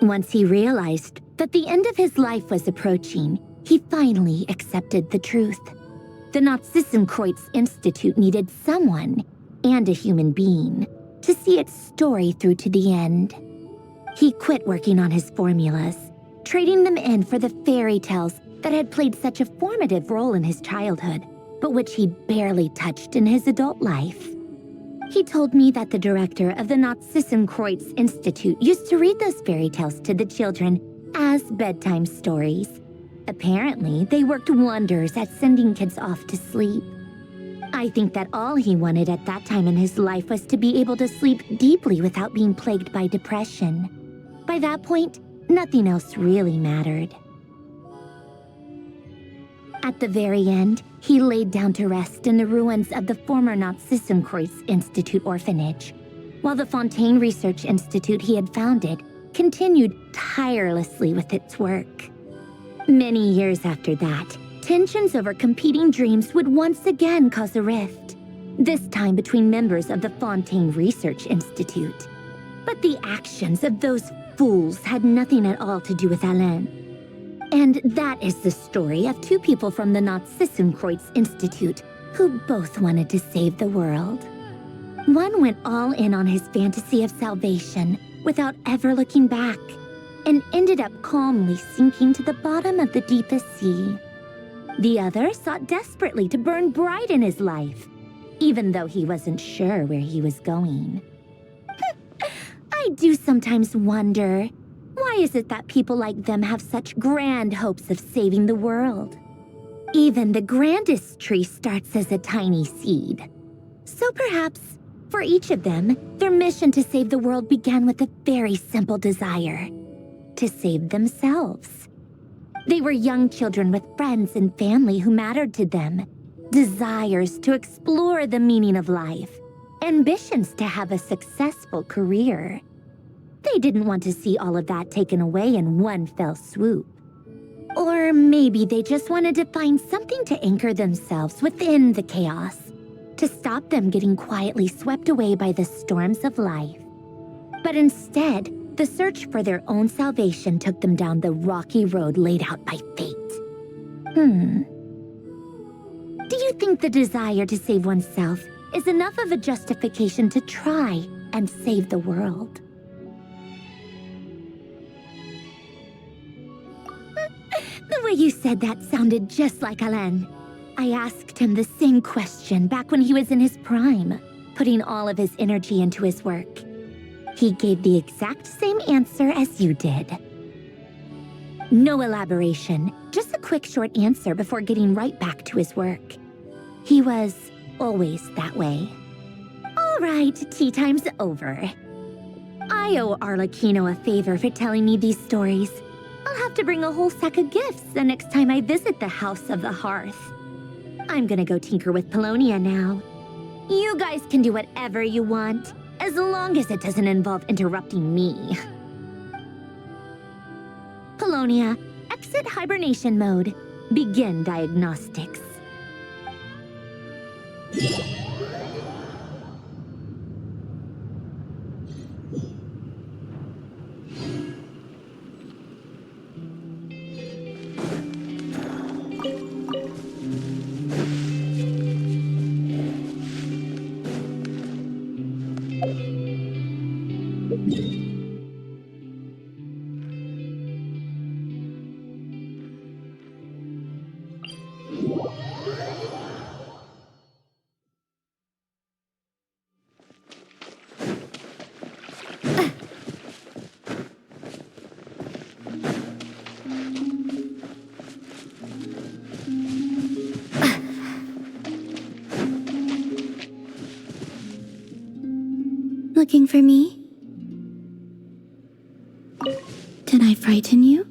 Once he realized that the end of his life was approaching, he finally accepted the truth. The Nod-Krai Institute needed someone, and a human being, to see its story through to the end. He quit working on his formulas, trading them in for the fairy tales that had played such a formative role in his childhood, but which he barely touched in his adult life. He told me that the director of the Nod-Krai Institute used to read those fairy tales to the children as bedtime stories. Apparently, they worked wonders at sending kids off to sleep. I think that all he wanted at that time in his life was to be able to sleep deeply without being plagued by depression. By that point, nothing else really mattered. At the very end, he laid down to rest in the ruins of the former Nod-Krai Institute orphanage. while the Fontaine Research Institute he had founded continued tirelessly with its work. Many years after that, tensions over competing dreams would once again cause a rift, this time between members of the Fontaine Research Institute. But the actions of those fools had nothing at all to do with Alain. And that is the story of two people from the Nazi-Kreuz Institute who both wanted to save the world. One went all in on his fantasy of salvation without ever looking back, and ended up calmly sinking to the bottom of the deepest sea. The other sought desperately to burn bright in his life, even though he wasn't sure where he was going. I do sometimes wonder, why is it that people like them have such grand hopes of saving the world? Even the grandest tree starts as a tiny seed. So perhaps, for each of them, their mission to save the world began with a very simple desire: to save themselves. They were young children with friends and family who mattered to them, desires to explore the meaning of life, ambitions to have a successful career. They didn't want to see all of that taken away in one fell swoop. Or maybe they just wanted to find something to anchor themselves within the chaos, to stop them getting quietly swept away by the storms of life. But instead, the search for their own salvation took them down the rocky road laid out by fate. Do you think the desire to save oneself is enough of a justification to try and save the world? The way you said that sounded just like Alain. I asked him the same question back when he was in his prime, putting all of his energy into his work. He gave the exact same answer as you did. No elaboration, just a quick short answer before getting right back to his work. He was always that way. All right, tea time's over. I owe Arlecchino a favor for telling me these stories. I'll have to bring a whole sack of gifts the next time I visit the House of the Hearth. I'm gonna go tinker with Polonia now. You guys can do whatever you want, as long as it doesn't involve interrupting me. Polonia, exit hibernation mode. Begin diagnostics. Looking for me? Did I frighten you?